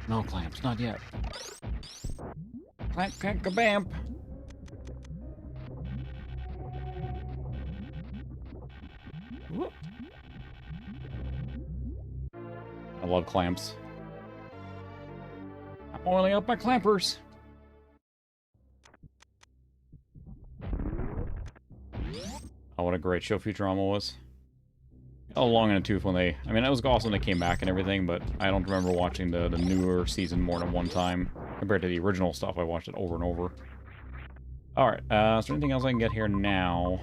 No clamps, not yet. Clamp, clamp, kabamp! Whoop. I love clamps. I'm oiling up my clampers. Oh, what a great show Futurama was. Oh, long in the tooth when they... I mean, it was awesome they came back and everything, but I don't remember watching the newer season more than one time. Compared to the original stuff, I watched it over and over. Alright, is there anything else I can get here now?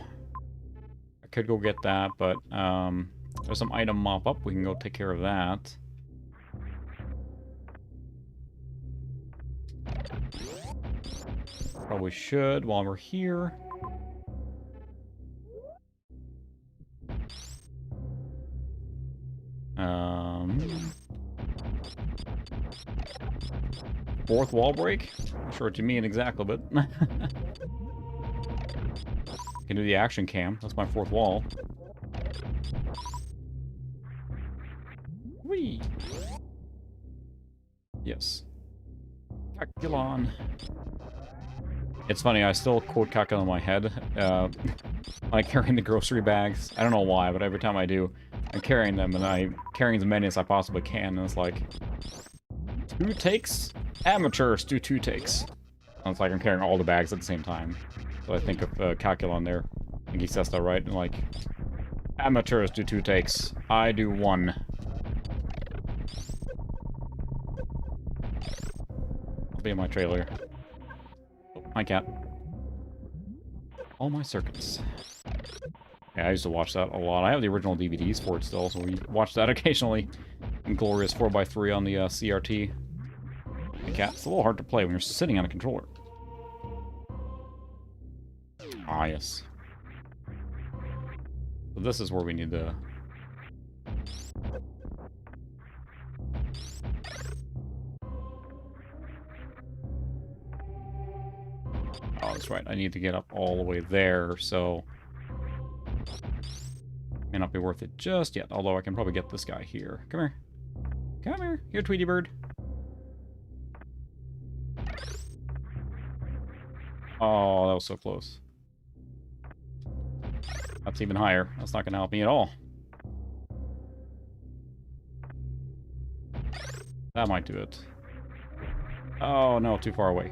I could go get that, but there's some item mop-up. We can go take care of that. Probably should while we're here. Fourth wall break? Not sure what you mean exactly, but... Can do the action cam. That's my fourth wall. Whee! Yes. Calculon. It's funny, I still quote Calculon in my head. Like carrying the grocery bags. I don't know why, but every time I do, I'm carrying them, and I'm carrying as many as I possibly can, and it's like... 2 takes? Amateurs do 2 takes. And it's like I'm carrying all the bags at the same time. So I think of Calculon there. I think he says that right, and like... Amateurs do 2 takes. I do 1. I'll be in my trailer. Oh, my cat. All my circuits. Yeah, I used to watch that a lot. I have the original DVDs for it still, so we watch that occasionally. In glorious 4x3 on the CRT. The cat's a little hard to play when you're sitting on a controller. Ah, yes. So this is where we need the... Oh, that's right. I need to get up all the way there, so... May not be worth it just yet, although I can probably get this guy here. Come here. Come here. Here, Tweety Bird. Oh, that was so close. That's even higher. That's not going to help me at all. That might do it. Oh, no, too far away.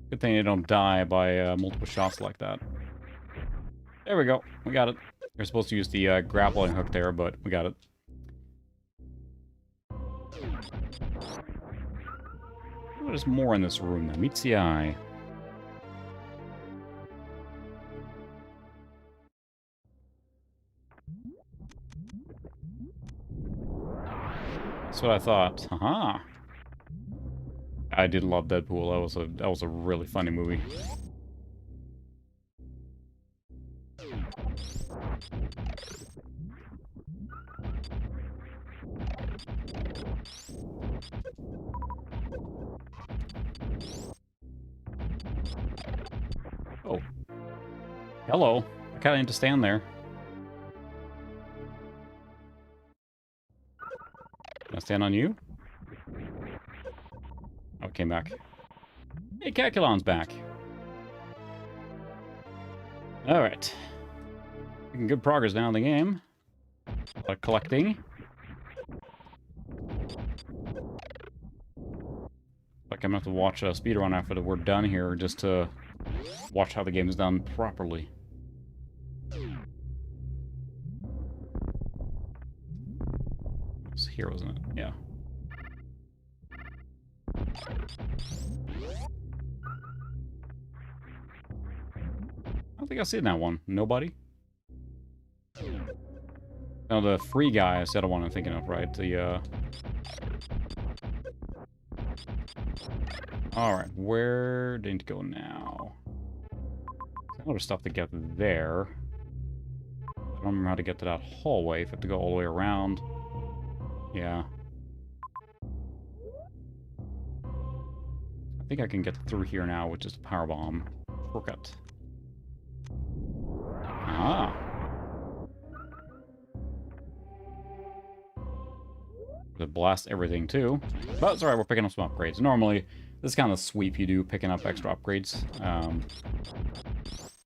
Good thing you don't die by multiple shots like that. There we go. We got it. We're supposed to use the grappling hook there, but we got it. There's more in this room that meets the eye. That's what I thought. Haha. I did love Deadpool. That was a really funny movie. Oh. Hello. I kinda need to stand there. Can I stand on you? Oh, it came back. Hey, Calculon's back. Alright. Making good progress now in the game. Collecting. Like I'm gonna have to watch a speedrun after we're done here just to watch how the game is done properly. It was here, wasn't it? Yeah. I don't think I've seen that one. Nobody? No, the free guy is the other one I'm thinking of, right? The, Alright, where do I need to go now? There's other stuff to get there. I don't remember how to get to that hallway, if I have to go all the way around. Yeah. I think I can get through here now, which is the power bomb. Shortcut. Ah. To blast everything too. But it's alright, we're picking up some upgrades. Normally, this kind of sweep you do, picking up extra upgrades.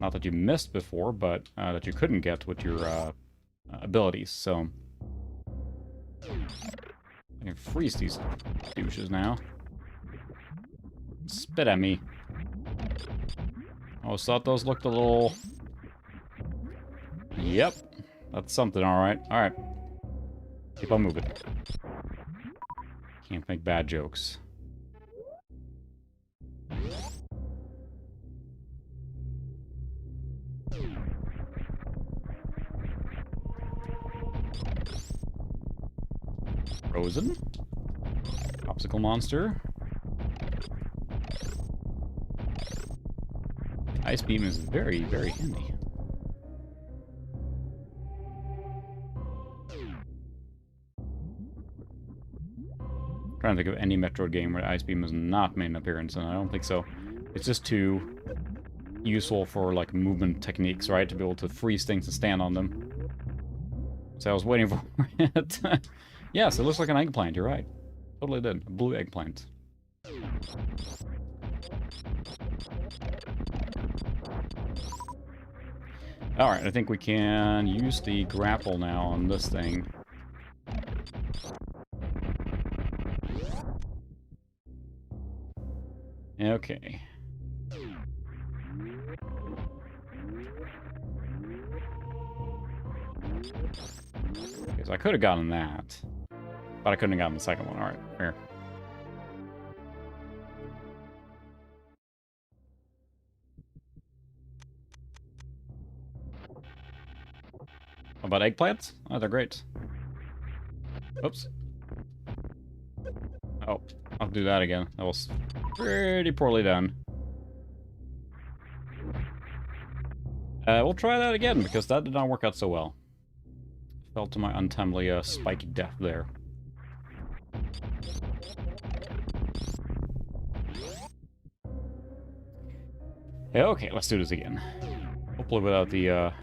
Not that you missed before, but that you couldn't get with your abilities, so... I can freeze these douches now. Spit at me. I always thought those looked a little... Yep. That's something, alright. Alright. Keep on moving. Can't make bad jokes. Frozen. Popsicle monster. Ice beam is very, very handy. Trying to think of any Metroid game where Ice Beam has not made an appearance, and I don't think so. It's just too useful for, like, movement techniques, right? To be able to freeze things and stand on them. So I was waiting for it. Yes, it looks like an eggplant, you're right. Totally did. A blue eggplant. Alright, I think we can use the grapple now on this thing. Okay. Okay, so I could have gotten that, but I couldn't have gotten the second one. All right, fair. How about eggplants? Oh, they're great. Oops. Oh, I'll do that again. That was pretty poorly done. We'll try that again, because that did not work out so well. Fell to my untimely spike death there. Okay, let's do this again. Hopefully without the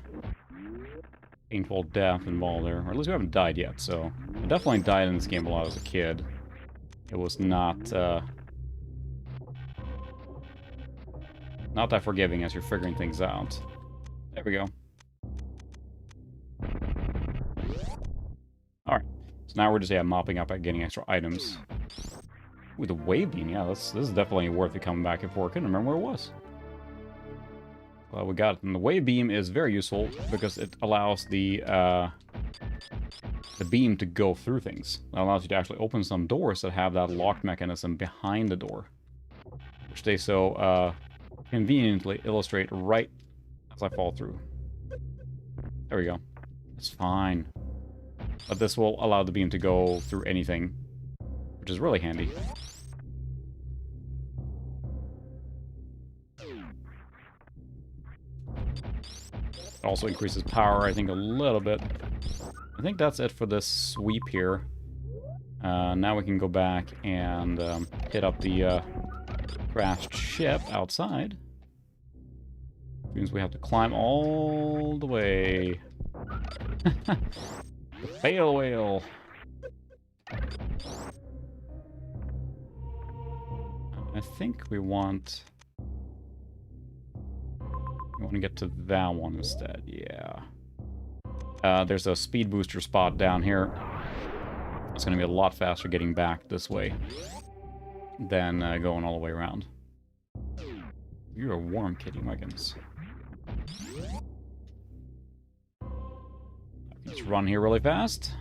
painful death involved there. Or at least we haven't died yet, so... I definitely died in this game a lot as a kid. It was not that forgiving as you're figuring things out. There we go. Alright. So now we're just, mopping up at getting extra items. Ooh, the wave beam. Yeah, this is definitely worth it coming back for. I couldn't remember where it was. Well, we got it. And the wave beam is very useful because it allows the beam to go through things. It allows you to actually open some doors that have that locked mechanism behind the door. Which they so conveniently illustrate right as I fall through. There we go. It's fine. But this will allow the beam to go through anything, which is really handy. It also increases power, I think, a little bit. I think that's it for this sweep here. Now we can go back and hit up the crashed ship outside. Means we have to climb all the way. The fail whale. I think we want to get to that one instead. Yeah. There's a speed booster spot down here. It's going to be a lot faster getting back this way. than going all the way around. You're a warm kitty, my goodness. Let's run here really fast.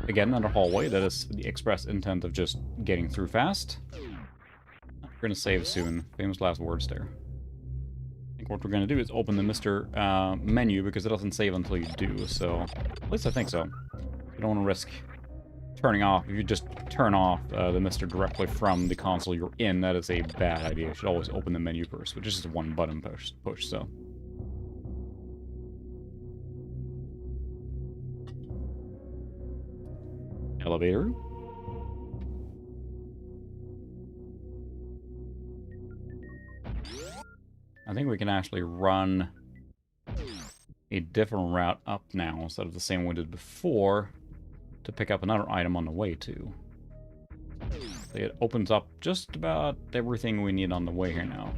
Again, another hallway. That is the express intent of just getting through fast. We're going to save soon. Famous last words there. I think what we're going to do is open the Mr. Menu, because it doesn't save until you do, so... At least I think so. You don't want to risk turning off. If you just turn off the Mr. directly from the console you're in, that is a bad idea. You should always open the menu first, which is just one button push, so... Elevator. I think we can actually run a different route up now instead of the same one we did before to pick up another item on the way too. It opens up just about everything we need on the way here now.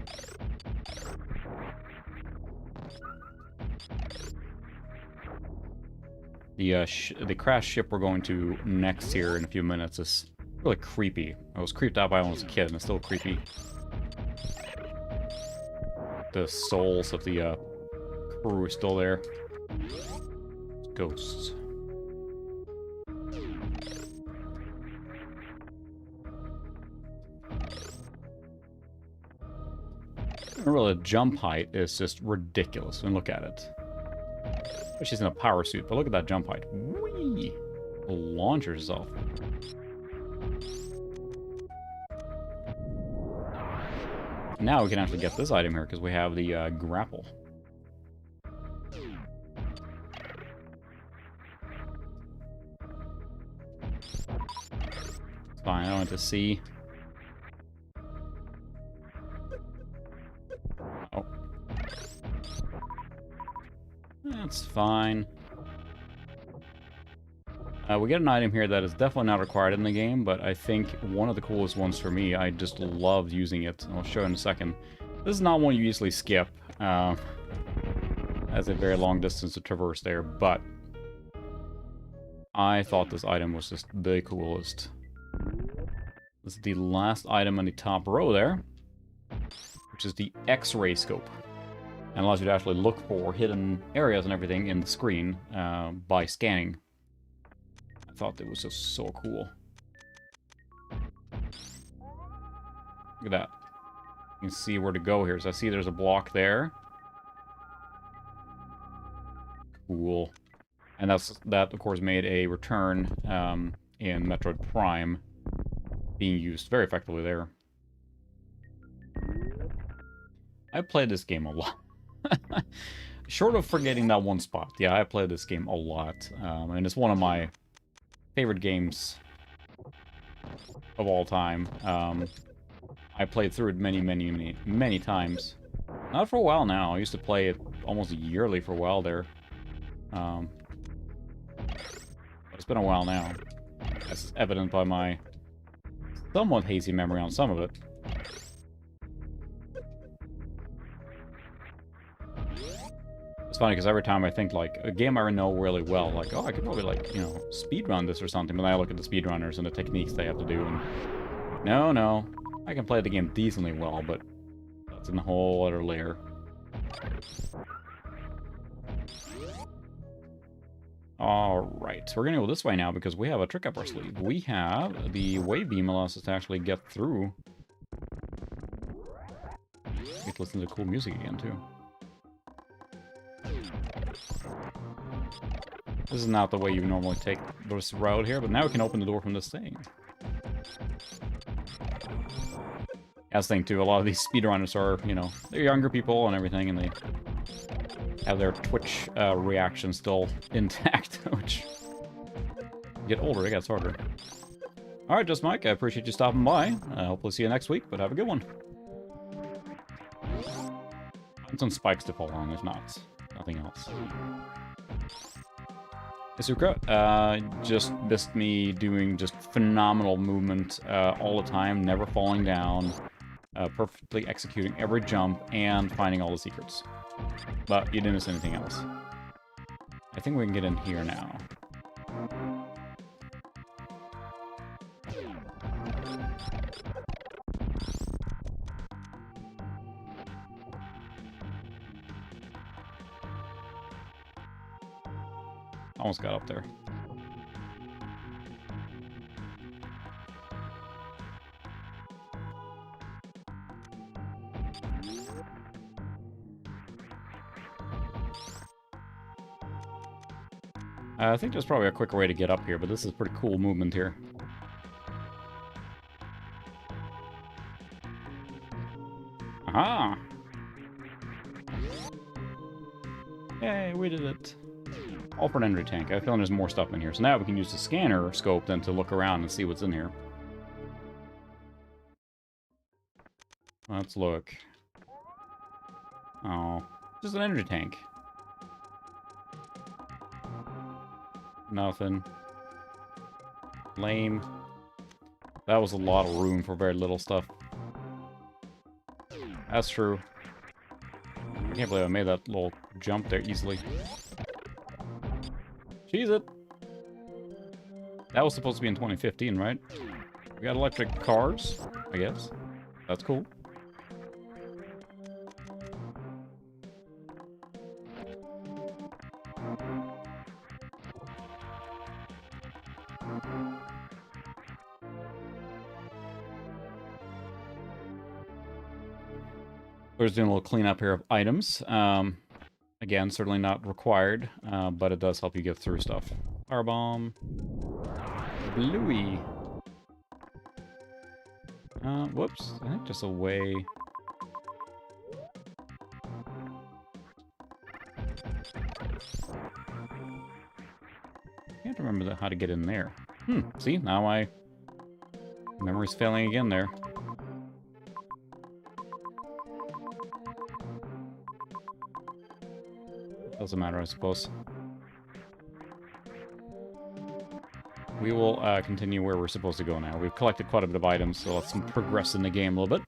The crash ship we're going to next here in a few minutes is really creepy. I was creeped out by it when I was a kid, and it's still creepy. The souls of the crew are still there. Ghosts. Really, the jump height is just ridiculous. I mean, look at it. She's in a power suit, but look at that jump height. Whee! Launch herself. Now we can actually get this item here because we have the grapple. It's fine, I don't want to see. Oh. That's fine. We get an item here that is definitely not required in the game, but I think one of the coolest ones for me. I just loved using it. I'll show you in a second. This is not one you usually skip. Has a very long distance to traverse there, but I thought this item was just the coolest. This is the last item on the top row there, which is the X-ray scope. And allows you to actually look for hidden areas and everything in the screen by scanning. I thought it was just so cool. Look at that. You can see where to go here. So I see there's a block there. Cool. And that, of course, made a return in Metroid Prime being used very effectively there. I played this game a lot. Short of forgetting that one spot. Yeah, I played this game a lot. And it's one of my favorite games of all time. I played through it many times. Not for a while now. I used to play it almost yearly for a while there. It's been a while now. That's evident by my somewhat hazy memory on some of it. It's funny because every time I think, like, a game I know really well, like, oh, I could probably, like, you know, speedrun this or something, but then I look at the speedrunners and the techniques they have to do, and no, I can play the game decently well, but that's in a whole other layer. Alright, so we're gonna go this way now because we have a trick up our sleeve. We have the wave beam allows us to actually get through. Get to listen to cool music again, too. This is not the way you normally take this route here, but now we can open the door from this thing. As thing too, a lot of these speedrunners are, you know, they're younger people and everything, and they have their Twitch reaction still intact, which get older, it gets harder. Alright, Just Mike, I appreciate you stopping by. Hopefully see you next week, but have a good one. Find some spikes to fall on, if not. Nothing else. Isuka, just missed me doing just phenomenal movement all the time, never falling down, perfectly executing every jump, and finding all the secrets. But you didn't miss anything else. I think we can get in here now. Almost got up there. I think there's probably a quicker way to get up here, but this is pretty cool movement here. Aha! Yay, we did it. All for an energy tank. I have a feeling there's more stuff in here. So now we can use the scanner scope then to look around and see what's in here. Let's look. Oh, just an energy tank. Nothing. Lame. That was a lot of room for very little stuff. That's true. I can't believe I made that little jump there easily. Cheese it! That was supposed to be in 2015, right? We got electric cars, I guess. That's cool. We're just doing a little cleanup here of items. Again, certainly not required, but it does help you get through stuff. Fire bomb. Bluey. Whoops. I think just a way... I can't remember how to get in there. See, now my memory's failing again there. Doesn't matter, I suppose. We will continue where we're supposed to go now. We've collected quite a bit of items, so let's progress in the game a little bit.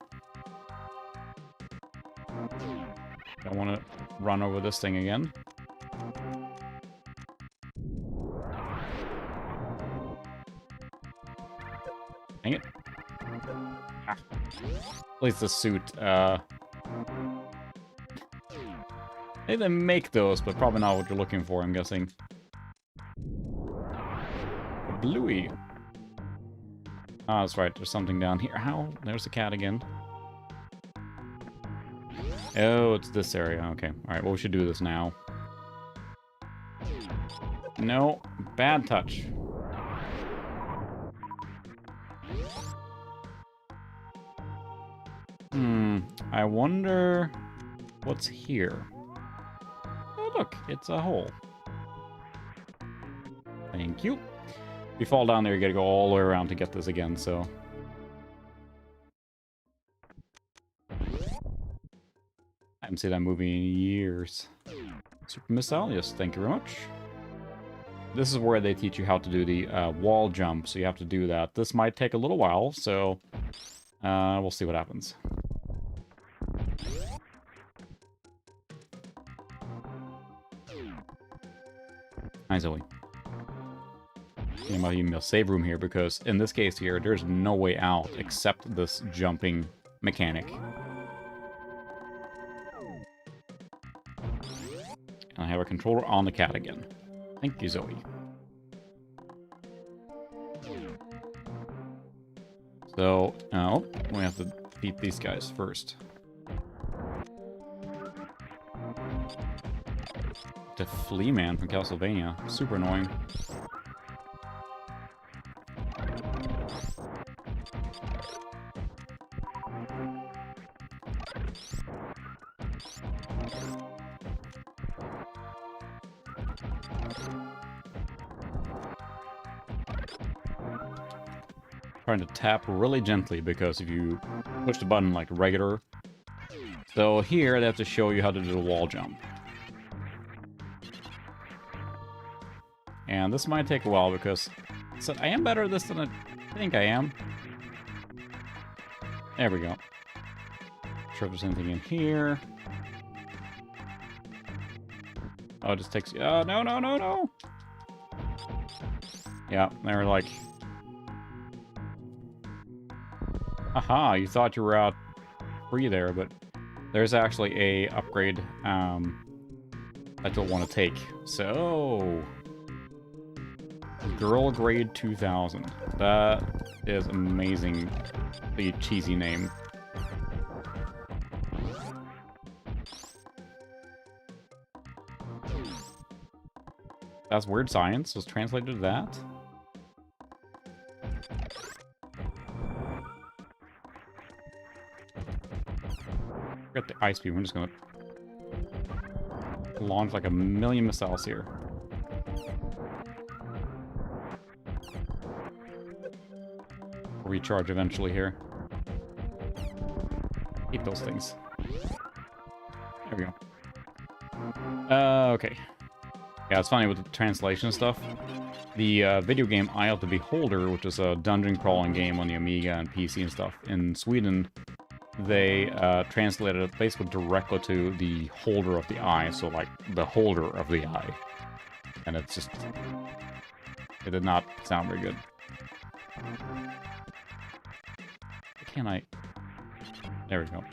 Don't want to run over this thing again. Dang it. Ah. At least the suit, they make those, but probably not what you're looking for, I'm guessing. Bluey. Ah, that's right, there's something down here. How? There's the cat again. Oh, it's this area. Okay, alright, well, we should do this now. No, bad touch. I wonder what's here. Oh, look, it's a hole. Thank you. If you fall down there, you gotta go all the way around to get this again, so... I haven't seen that movie in years. Super Missile, yes, thank you very much. This is where they teach you how to do the wall jump, so you have to do that. This might take a little while, so we'll see what happens. Hi, Zoe. Thinking about even a save room here, because in this case here, there's no way out except this jumping mechanic. And I have a controller on the cat again. Thank you, Zoe. So, we have to defeat these guys first. The Flea Man from Castlevania. Super annoying. Trying to tap really gently, because if you push the button like regular... So here, they have to show you how to do the wall jump. And this might take a while, because so I am better at this than I think I am. There we go. Not sure if there's anything in here. Oh, it just takes... Oh, no, no, no, no! Yeah, they were like... Aha, you thought you were out free there, but there's actually a upgrade I don't want to take. So... Girl Grade 2000. That is amazing. The cheesy name. That's Weird Science was translated to that? Forget the ice beam. We're just gonna launch like a million missiles here. Recharge eventually here. Keep those things. There we go. Okay. Yeah, it's funny with the translation stuff. The video game Eye of the Beholder, which is a dungeon crawling game on the Amiga and PC and stuff, in Sweden, they translated it basically directly to the holder of the eye, so like the holder of the eye. And it's just... it did not sound very good. Can I... there we go.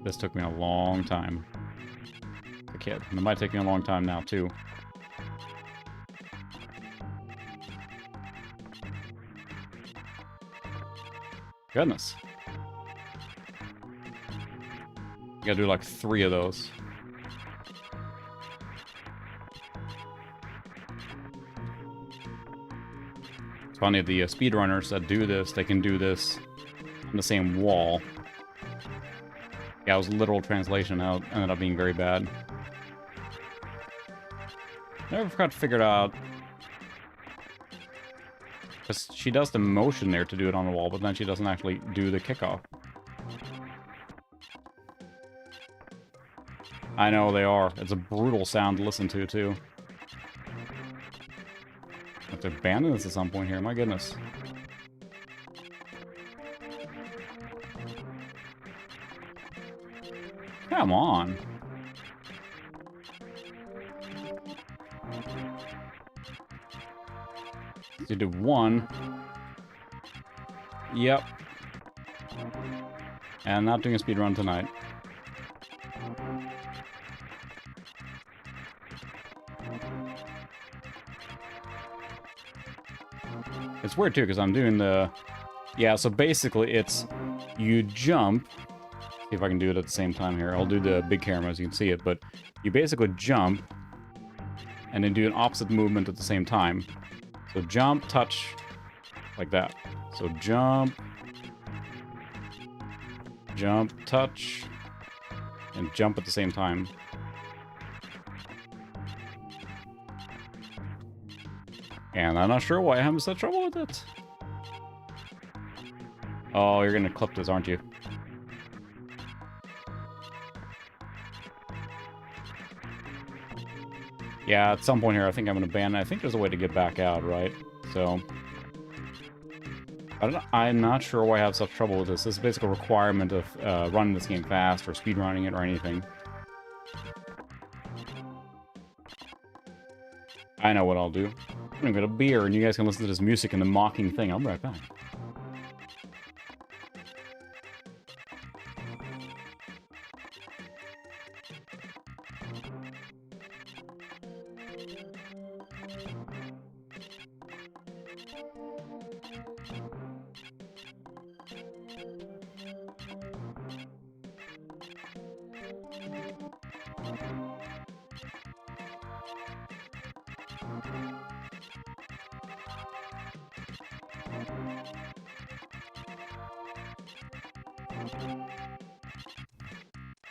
This took me a long time. As a kid. And it might take me a long time now, too. Goodness. You gotta do like 3 of those. It's funny, the speedrunners that do this, they can do this on the same wall. Yeah, it was literal translation. It ended up being very bad. Never got figured out. Because she does the motion there to do it on the wall, but then she doesn't actually do the kickoff. I know they are. It's a brutal sound to listen to, too. I have to abandon this at some point here. My goodness. Come on. You do 1. Yep. And not doing a speed run tonight. It's weird too, because I'm doing the... yeah, so basically it's... you jump... see if I can do it at the same time here. I'll do the big camera so you can see it, but you basically jump and then do an opposite movement at the same time. So jump, touch, like that. So jump, jump, touch, and jump at the same time. And I'm not sure why I'm having such trouble with it. Oh, you're gonna clip this, aren't you? Yeah, at some point here, I think I'm going to ban it. I think there's a way to get back out, right? So... I'm not sure why I have such trouble with this. This is basically a requirement of running this game fast, or speedrunning it, or anything. I know what I'll do. I'm going to get a beer, and you guys can listen to this music and the mocking thing. I'll be right back.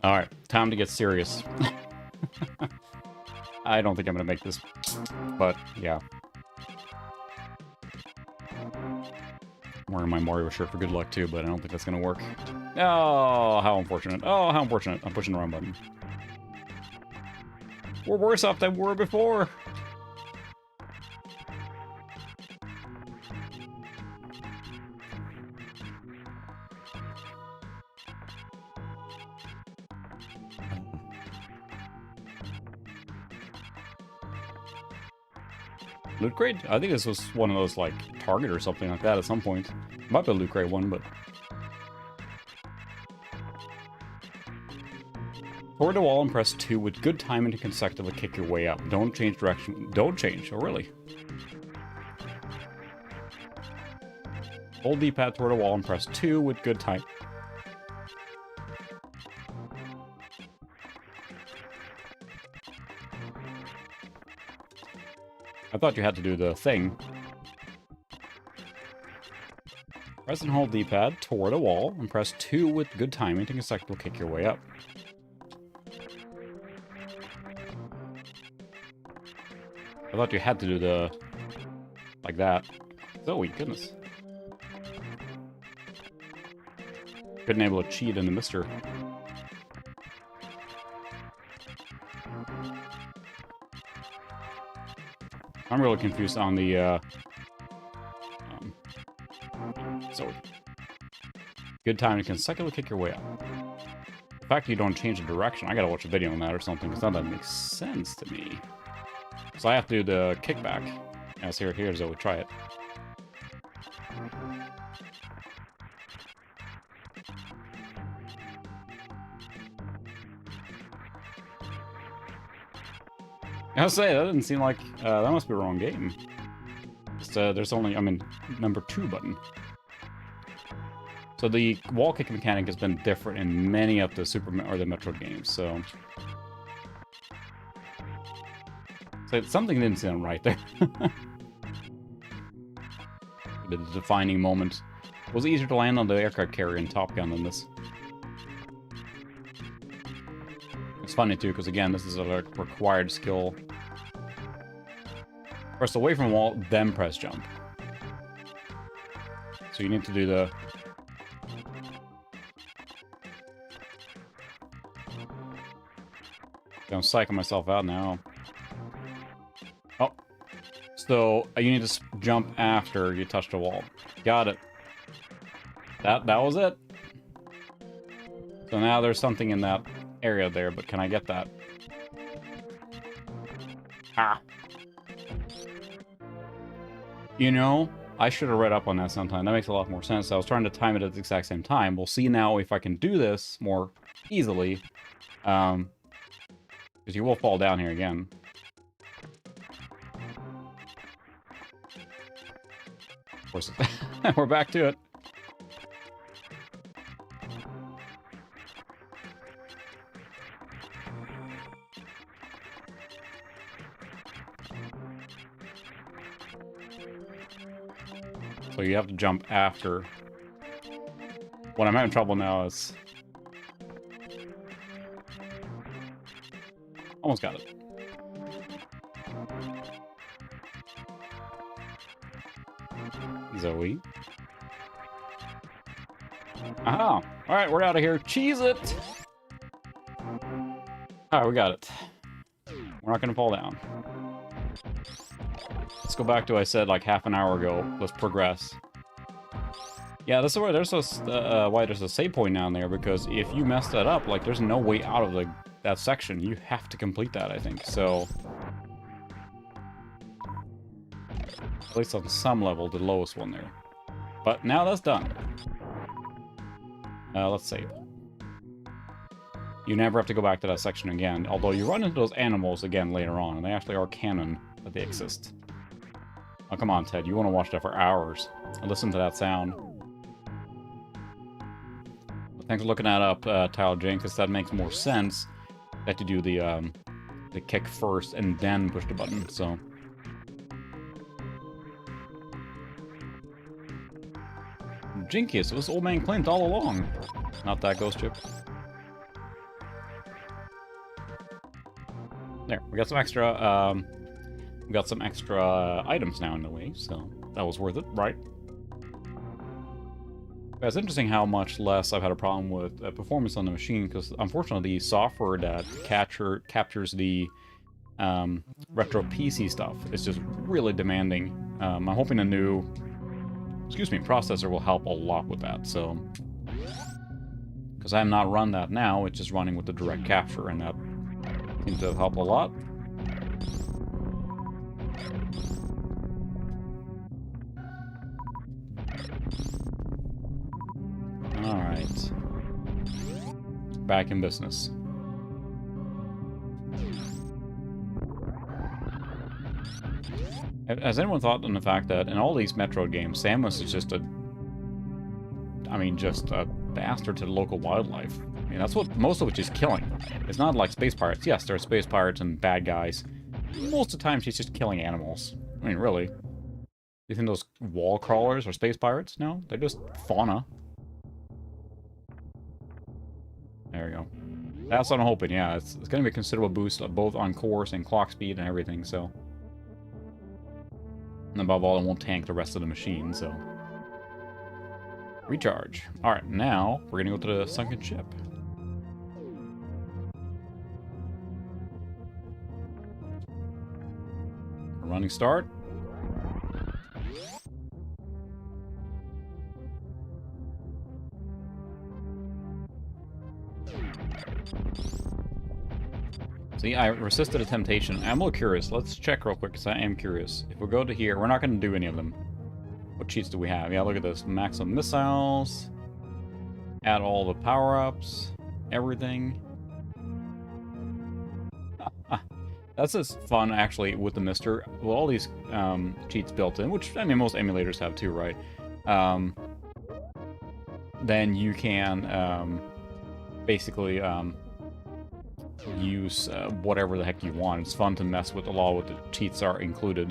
Alright, time to get serious. I don't think I'm gonna make this, but yeah. I'm wearing my Mario shirt for good luck too, but I don't think that's gonna work. Oh, how unfortunate. Oh, how unfortunate. I'm pushing the wrong button. We're worse off than we were before. Loot crate? I think this was one of those, like, Target or something like that at some point. Might be a loot crate one, but... Toward the wall and press 2 with good timing to consecutively kick your way up. Don't change direction. Don't change. Oh, really? Hold D-pad toward the wall and press 2 with good time. I thought you had to do the thing. Press and hold D-pad toward a wall and press 2 with good timing to consecutively kick your way up. I thought you had to do the... like that. Oh, goodness. Couldn't able to cheat in the mister. I'm really confused on the, so, good time to consecutively kick your way up. The fact that you don't change the direction, I gotta watch a video on that or something, because that makes sense to me. So I have to do the kickback. Yes, here's how we try it. I was say that didn't seem like that must be the wrong game. Just, there's only, I mean, number 2 button. So the wall kick mechanic has been different in many of the the Metroid games. So something didn't sound right there. The defining moment. It was easier to land on the aircraft carrier in Top Gun than this. It's funny too, because again, this is a required skill. Press away from the wall, then press jump. So you need to do the... I'm psyching myself out now. Oh. So you need to jump after you touch the wall. Got it. That was it. So now there's something in that area there, but can I get that? Ah. You know, I should have read up on that sometime. That makes a lot more sense. I was trying to time it at the exact same time. We'll see now if I can do this more easily. Because you will fall down here again. Of course, we're back to it. So you have to jump after. What I'm having trouble now is... Almost got it. Zoe. Aha! Alright, we're out of here. Cheese it! Alright, we got it. We're not gonna fall down. Let's go back to what I said like half an hour ago. Let's progress. Yeah, this is where there's why there's a save point down there, because if you mess that up, like, there's no way out of that section. You have to complete that, I think. So, at least on some level, the lowest one there. But now that's done. Let's save. You never have to go back to that section again, although you run into those animals again later on, and they actually are canon that they exist. Oh, come on, Ted. You want to watch that for hours and listen to that sound. But thanks for looking that up, Tyler Jane, because that makes more sense that you do the kick first and then push the button, so... Jinkies, it was Old Man Clint all along. Not that ghost chip. There, we got some extra, items now in the way, so that was worth it, right? It's interesting how much less I've had a problem with performance on the machine, because unfortunately the software that captures the retro PC stuff is just really demanding. I'm hoping a new, processor will help a lot with that, so... Because I have not run that now, it's just running with the direct capture, and that seems to have helped a lot. Alright. Back in business. Has anyone thought on the fact that in all these Metroid games, Samus is just just a bastard to the local wildlife. I mean, that's what most of which is killing. It's not like space pirates. Yes, there are space pirates and bad guys. Most of the time, she's just killing animals. I mean, really. You think those wall crawlers are space pirates? No, they're just fauna. There we go. That's what I'm hoping, yeah. It's going to be a considerable boost, both on course and clock speed and everything, so... And above all, it won't tank the rest of the machine, so... Recharge. Alright, now we're going to go to the sunken ship. Running start. See, I resisted a temptation. I'm a little curious. Let's check real quick, because I am curious. If we go to here, we're not going to do any of them. What cheats do we have? Yeah, look at this. Maximum missiles. Add all the power-ups. Everything. That's just fun, actually, with the Mister. Well, all these cheats built in, which, I mean, most emulators have too, right? Then you can basically use whatever the heck you want. It's fun to mess with a lot with the cheats are included.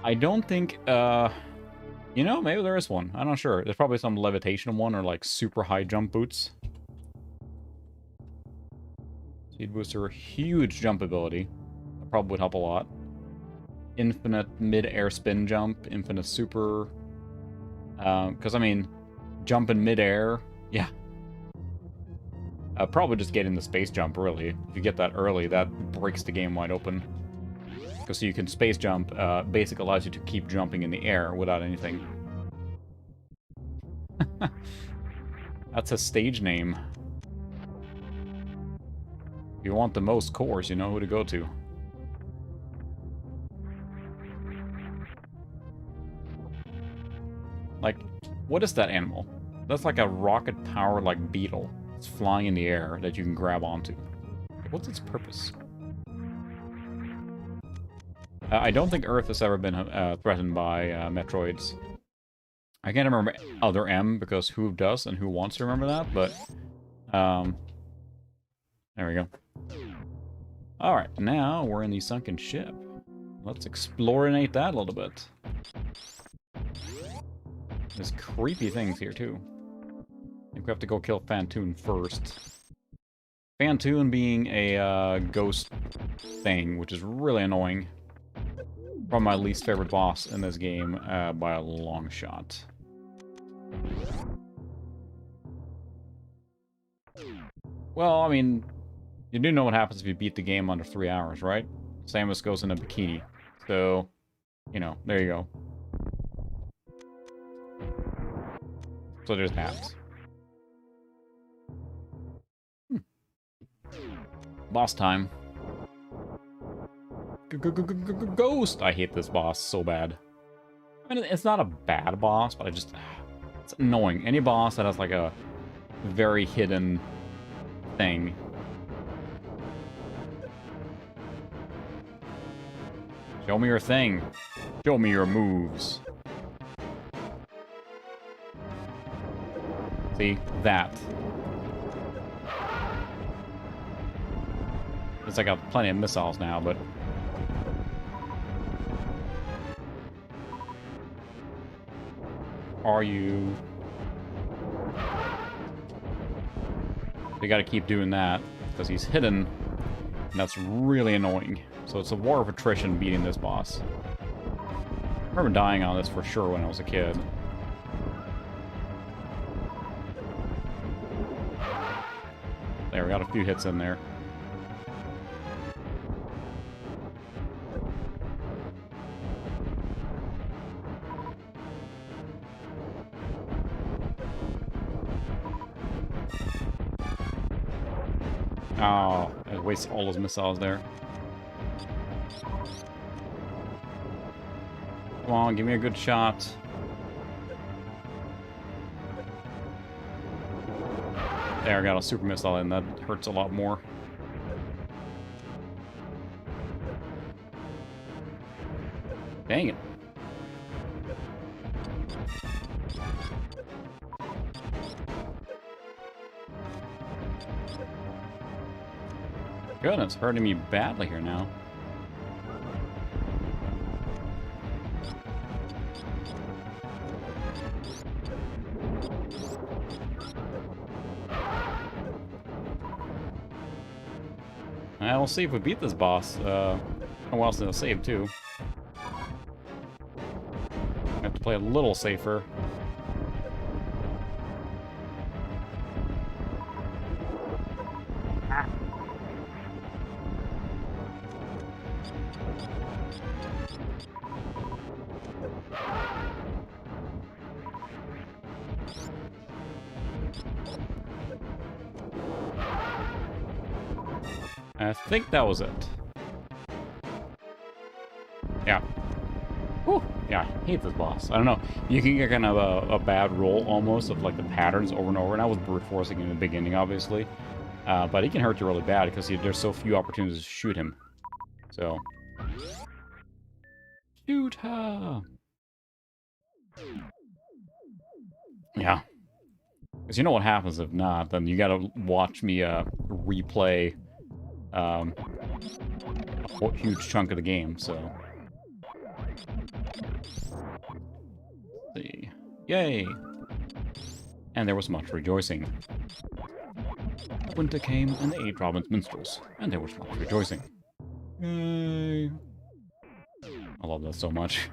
I don't think, you know, maybe there is one. I'm not sure. There's probably some levitation one or like super high jump boots. Speed booster, huge jump ability. That probably would help a lot. Infinite mid-air spin jump, infinite super. Because, I mean, jump in mid-air, yeah. Probably just getting the space jump, really. If you get that early, that breaks the game wide open. Because you can space jump, basically allows you to keep jumping in the air without anything. That's a stage name. If you want the most cores, you know who to go to. Like, what is that animal? That's like a rocket-powered, like, beetle. It's flying in the air that you can grab onto. What's its purpose? I don't think Earth has ever been threatened by Metroids. I can't remember other M, because who does and who wants to remember that, but... there we go. Alright, now we're in the sunken ship. Let's explorinate that a little bit. There's creepy things here, too. I think we have to go kill Phantoon first. Phantoon being a ghost thing, which is really annoying. Probably my least favorite boss in this game by a long shot. Well, I mean, you do know what happens if you beat the game under 3 hours, right? Samus goes in a bikini. So, you know, there you go. So there's that. Boss time. Ghost! I hate this boss so bad. I mean, it's not a bad boss, but it's annoying. Any boss that has like a very hidden thing. Show me your thing. Show me your moves. See? That. I got plenty of missiles now, but... Are you... We gotta keep doing that, because he's hidden, and that's really annoying. So it's a war of attrition beating this boss. I remember dying on this for sure when I was a kid. There, we got a few hits in there. Oh, I wasted all those missiles there. Come on, give me a good shot. There, I got a super missile in. That hurts a lot more. Dang it. Goodness, hurting me badly here now. We'll see if we beat this boss. Oh, well, it's gonna save too. I have to play a little safer. I think that was it. Yeah. Whew. Yeah, I hate this boss. I don't know. You can get kind of a bad roll almost of like the patterns over and over. And I was brute forcing in the beginning, obviously. But he can hurt you really bad because there's so few opportunities to shoot him. So. Shoot her! Yeah. Because you know what happens if not, then you gotta watch me replay a huge chunk of the game, so. Let's see. Yay! And there was much rejoicing. Winter came, and the 8 Robin's minstrels, and there was much rejoicing. Yay! I love that so much.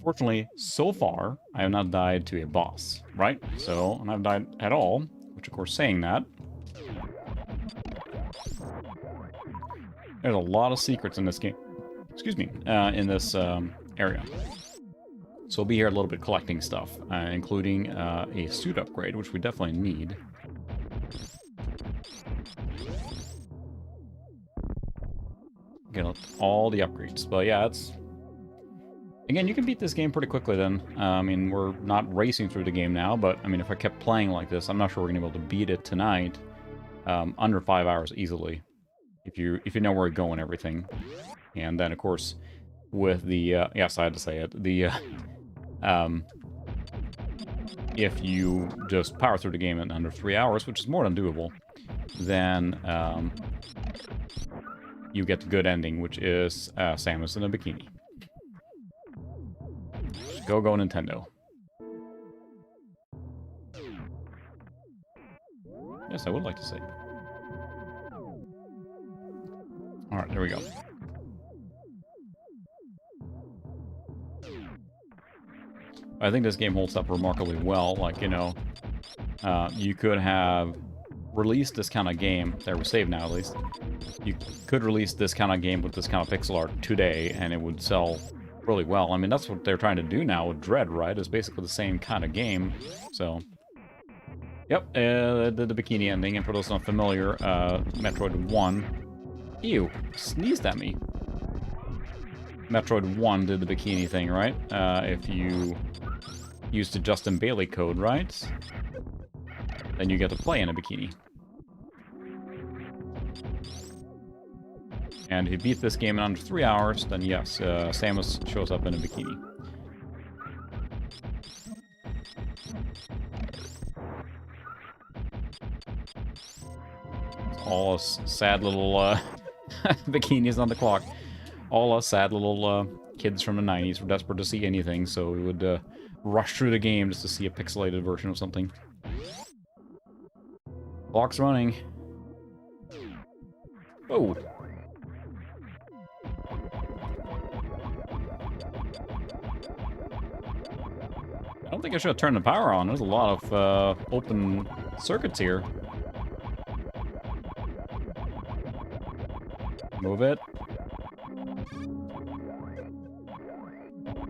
Fortunately, so far, I have not died to a boss, right? So, I haven't died at all, which of course saying that. There's a lot of secrets in this game. Excuse me, in this area. So we'll be here a little bit collecting stuff, including a suit upgrade, which we definitely need. Get all the upgrades, but yeah, it's... Again, you can beat this game pretty quickly then. I mean, we're not racing through the game now, but I mean, if I kept playing like this, I'm not sure we're going to be able to beat it tonight. Under 5 hours easily. If you know where to go and everything. And then, of course, with the... yes, I had to say it. The... if you just power through the game in under 3 hours, which is more than doable, then you get the good ending, which is Samus in a bikini. Go Nintendo. Yes, I would like to say. Alright, there we go. I think this game holds up remarkably well. Like, you know, you could have released this kind of game. There, we save now, at least. You could release this kind of game with this kind of pixel art today, and it would sell really well. I mean, that's what they're trying to do now with Dread, right? It's basically the same kind of game. So, yep, the Bikini Ending. And for those not familiar, Metroid 1. Ew, sneezed at me. Metroid 1 did the bikini thing, right? If you use the Justin Bailey code, right? Then you get to play in a bikini. And if you beat this game in under 3 hours, then yes, Samus shows up in a bikini. All us sad little bikinis on the clock. All us sad little kids from the 90s were desperate to see anything, so we would rush through the game just to see a pixelated version of something. Clock's running. Oh! I don't think I should have turned the power on. There's a lot of open circuits here. Move it.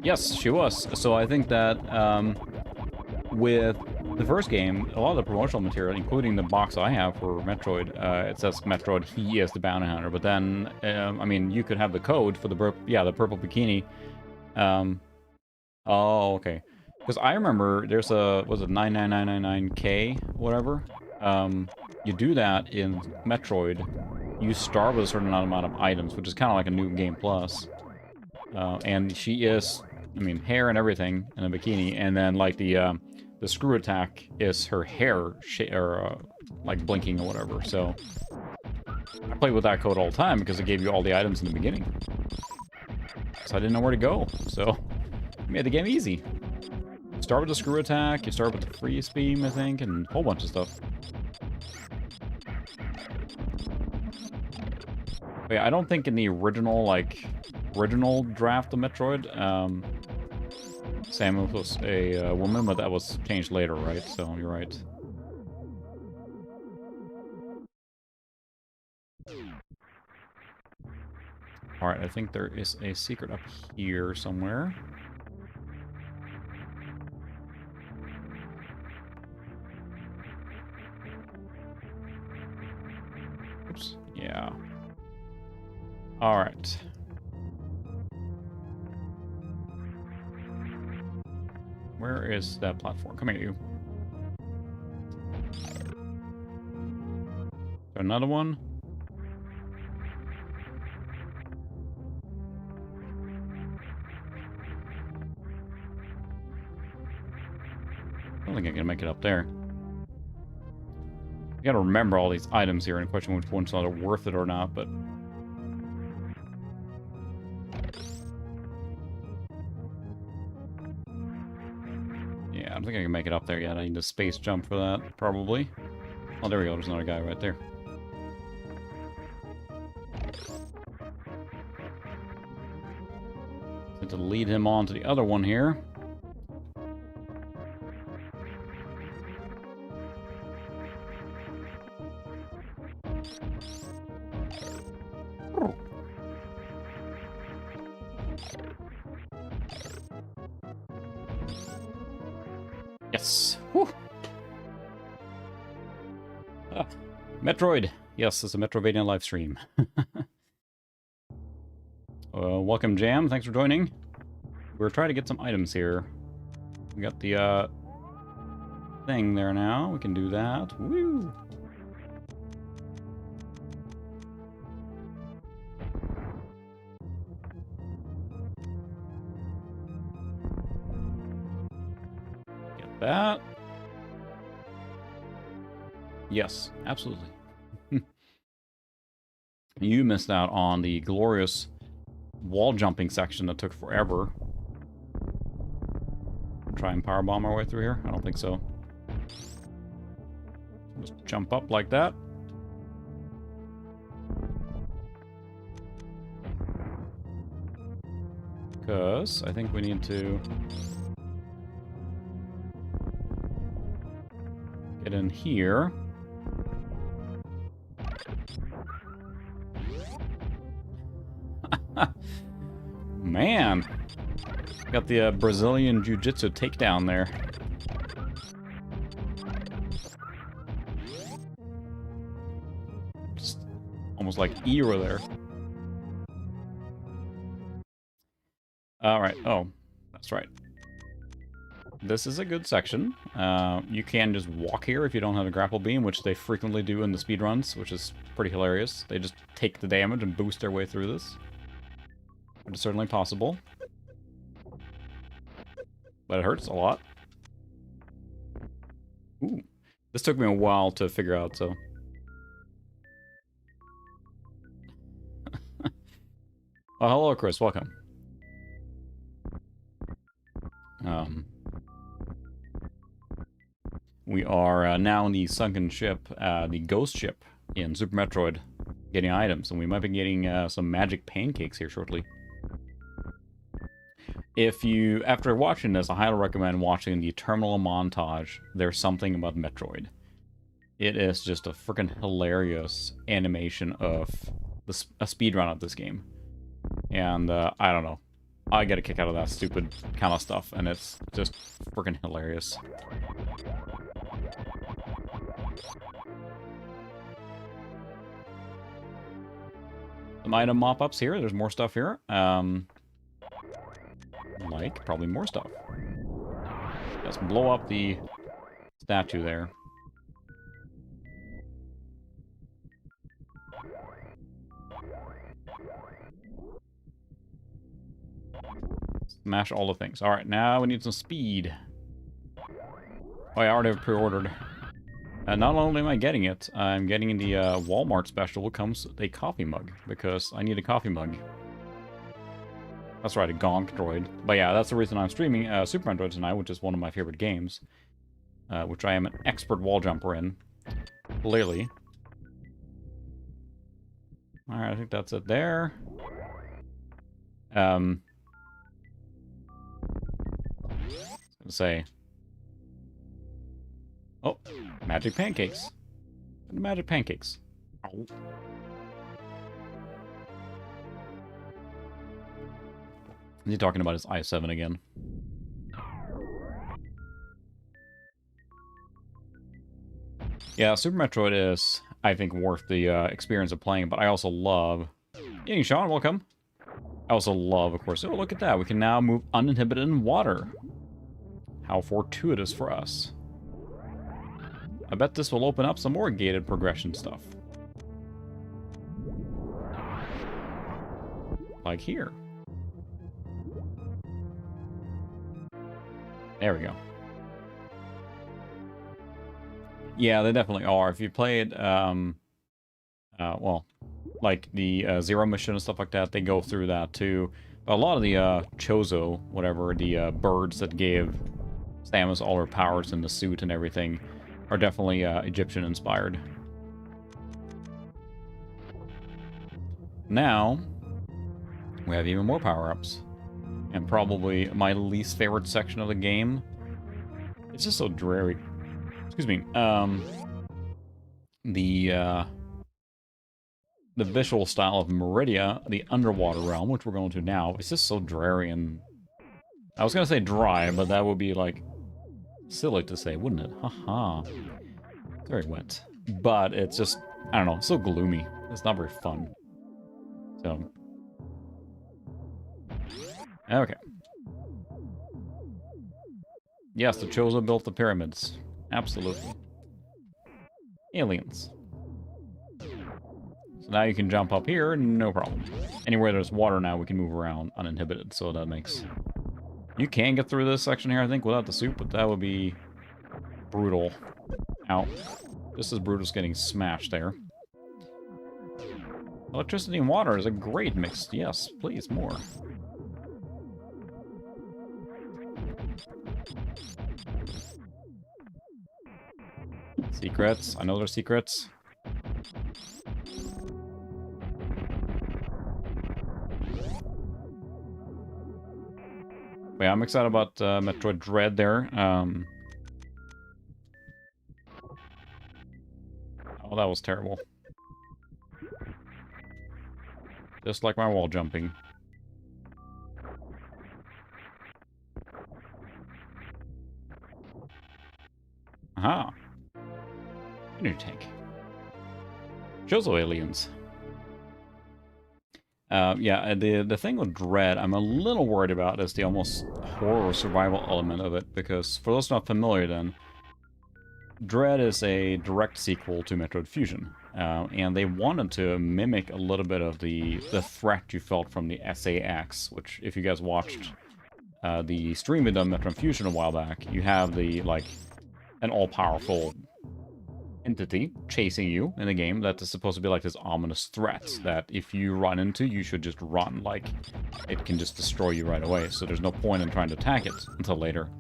Yes, she was. So I think that with the first game, a lot of the promotional material, including the box I have for Metroid, it says Metroid, he is the bounty hunter. But then, I mean, you could have the code for the purple bikini. Oh, okay. Because I remember there's a, was it 99999K, whatever? You do that in Metroid, you start with a certain amount of items, which is kind of like a new game plus. And she is, I mean, hair and everything in a bikini, and then like the screw attack is her hair like blinking or whatever. So I played with that code all the time because it gave you all the items in the beginning. So I didn't know where to go. So it made the game easy. You start with the screw attack, you start with the freeze beam, I think, and a whole bunch of stuff. But yeah, I don't think in the original draft of Metroid, Samus was a woman, but that was changed later, right? So you're right. Alright, I think there is a secret up here somewhere. Oops. Yeah. Alright. Where is that platform? Come here, you. Another one? I don't think I can make it up there. You gotta remember all these items here and question which ones are worth it or not, but... yeah, I don't think I can make it up there yet. I need a space jump for that, probably. Oh, there we go. There's another guy right there. Need to lead him on to the other one here. Yes. Whew. Ah, Metroid. Yes, it's a Metroidvania live stream. Welcome, Jam. Thanks for joining. We're trying to get some items here. We got the thing there now. We can do that. Woo! Get that. Yes, absolutely. You missed out on the glorious wall jumping section that took forever. Try and powerbomb our way through here? I don't think so. Just jump up like that. Because I think we need to get in here. Man, got the Brazilian Jiu-Jitsu takedown there. Just almost like Eeyore there. Alright, oh, that's right. This is a good section. You can just walk here if you don't have a grapple beam, which they frequently do in the speedruns, which is pretty hilarious. They just take the damage and boost their way through this. It's certainly possible. But it hurts a lot. Ooh. This took me a while to figure out, so... oh, hello, Chris. Welcome. We are now in the sunken ship, the ghost ship in Super Metroid, getting items, and we might be getting some magic pancakes here shortly. If you, after watching this, I highly recommend watching the terminal montage, There's Something About Metroid. It is just a freaking hilarious animation of a speedrun of this game. And, I don't know. I get a kick out of that stupid kind of stuff, and it's just freaking hilarious. Some item mop-ups here. There's more stuff here. Like, probably more stuff. Let's blow up the statue there. Smash all the things. Alright, now we need some speed. Oh, I already have pre-ordered. Not only am I getting it, I'm getting in the Walmart special comes a coffee mug, because I need a coffee mug. That's right, a Gonk droid. But yeah, that's the reason I'm streaming Super Metroid tonight, which is one of my favorite games. Which I am an expert wall jumper in. Clearly. Alright, I think that's it there. Gonna say... Oh, magic pancakes. Magic pancakes. Oh. Is he talking about his i7 again? Yeah, Super Metroid is, I think, worth the experience of playing, but I also love... Hey, Sean, welcome. I also love, of course... Oh, look at that. We can now move uninhibited in water. How fortuitous for us. I bet this will open up some more gated progression stuff. Like here. There we go. Yeah, they definitely are. If you played, well, like the Zero mission and stuff like that, they go through that too. But a lot of the Chozo, whatever, the birds that gave Samus all her powers in the suit and everything, are definitely Egyptian-inspired. Now, we have even more power-ups. And probably my least favorite section of the game. It's just so dreary. Excuse me. The visual style of Meridia, the underwater realm, which we're going to now, it's just so dreary and... I was going to say dry, but that would be, like, silly to say, wouldn't it? Haha. Very wet. But it's just, I don't know, it's so gloomy. It's not very fun. So... Okay. Yes, the Chozo built the pyramids. Absolutely. Aliens. So now you can jump up here, no problem. Anywhere there's water now, we can move around uninhibited, so that makes... You can get through this section here, I think, without the suit, but that would be... brutal. Ow. Just as brutal as getting smashed there. Electricity and water is a great mix. Yes, please, more. Secrets. I know there's secrets. But yeah, I'm excited about Metroid Dread there. Oh, that was terrible. Just like my wall jumping. Aha. New tank. Chozo aliens. Yeah, the thing with Dread, I'm a little worried about is the almost horror survival element of it, because for those not familiar then, Dread is a direct sequel to Metroid Fusion, and they wanted to mimic a little bit of the threat you felt from the SAX, which, if you guys watched the stream of Metroid Fusion a while back, you have the, like, an all-powerful entity chasing you in the game that is supposed to be like this ominous threat that if you run into, you should just run. Like, it can just destroy you right away, so there's no point in trying to attack it until later.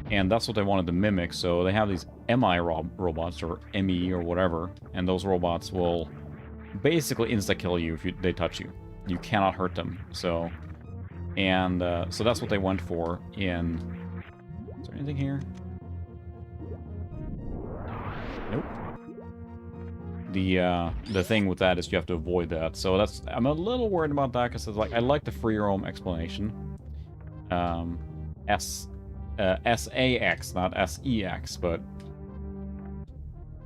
And that's what they wanted to mimic, so they have these MI robots, or ME or whatever, and those robots will basically insta-kill you if they touch you. You cannot hurt them, so... And, so that's what they went for in... Is there anything here? Nope. The thing with that is you have to avoid that. So that's... I'm a little worried about that, because like, I like the free roam explanation. SAX, not SEX, but...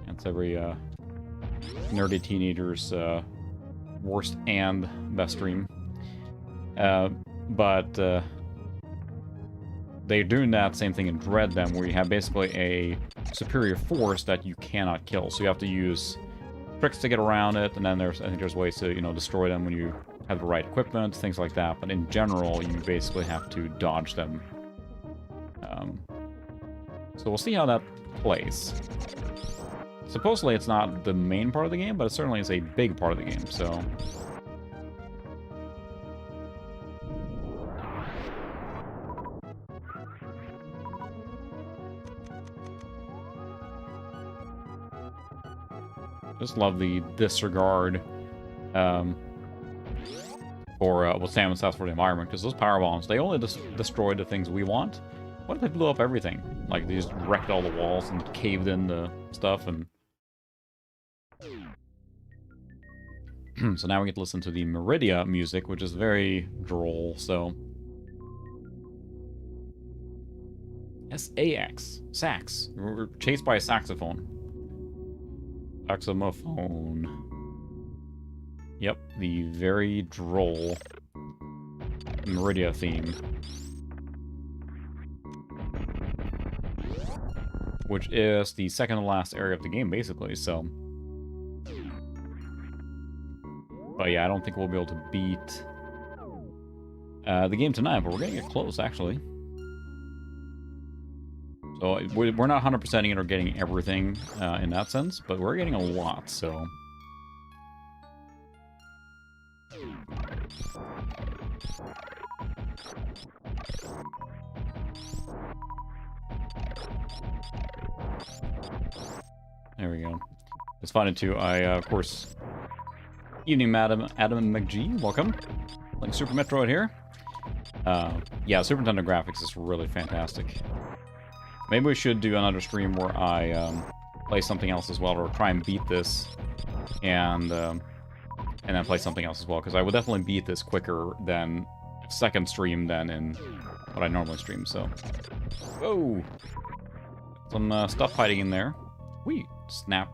That's every, nerdy teenager's, worst and best dream. But, they're doing that same thing in Dread then, where you have basically a superior force that you cannot kill. So you have to use tricks to get around it, and then I think there's ways to, you know, destroy them when you have the right equipment, things like that. But in general, you basically have to dodge them. So we'll see how that plays. Supposedly it's not the main part of the game, but it certainly is a big part of the game, so... Just love the disregard for what Samus has for the environment, because those power bombs, they only destroy the things we want. What if they blew up everything? Like, they just wrecked all the walls and caved in the stuff, and... So now we get to listen to the Meridia music, which is very droll, so... S-A-X. Sax. We're chased by a saxophone. Saxophone. Yep, the very droll Meridia theme. Which is the second to last area of the game, basically, so... But yeah, I don't think we'll be able to beat the game tonight, but we're getting it close, actually. So we're not 100%ing it or getting everything in that sense, but we're getting a lot, so... There we go. It's funny too. I, of course... Evening, Madam Adam McGee. Welcome. Playing Super Metroid here. Yeah, Super Nintendo graphics is really fantastic. Maybe we should do another stream where I play something else as well, or try and beat this, and then play something else as well, because I would definitely beat this quicker than second stream than in what I normally stream. So, whoa, some stuff hiding in there. Whee, snap.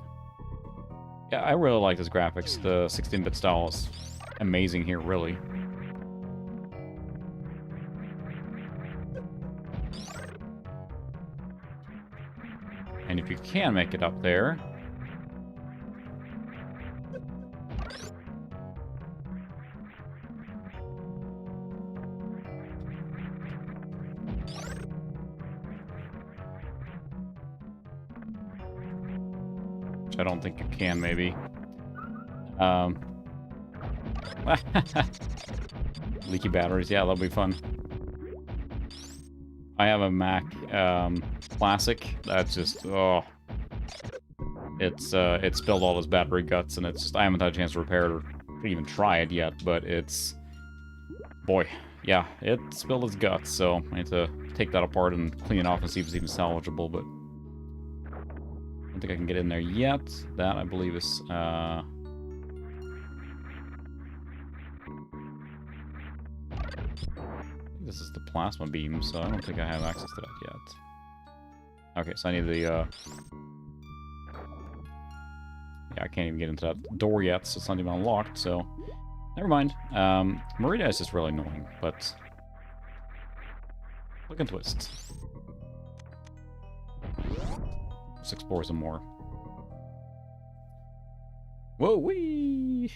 Yeah, I really like this graphics. The 16-bit style is amazing here, really. And if you can make it up there... Which I don't think you can, maybe. Leaky batteries, yeah, that'll be fun. I have a Mac Classic that's just, oh, it's spilled all its battery guts, and it's just, I haven't had a chance to repair it or even try it yet, but it's, boy, yeah, it spilled its guts, so I need to take that apart and clean it off and see if it's even salvageable, but I don't think I can get in there yet. That, I believe, is, this is the plasma beam, so I don't think I have access to that yet. Okay, so I need the, yeah, I can't even get into that door yet, so it's not even unlocked, so... Never mind. Meridia is just really annoying, but... Look and twist. Let's explore some more. Whoa, wee!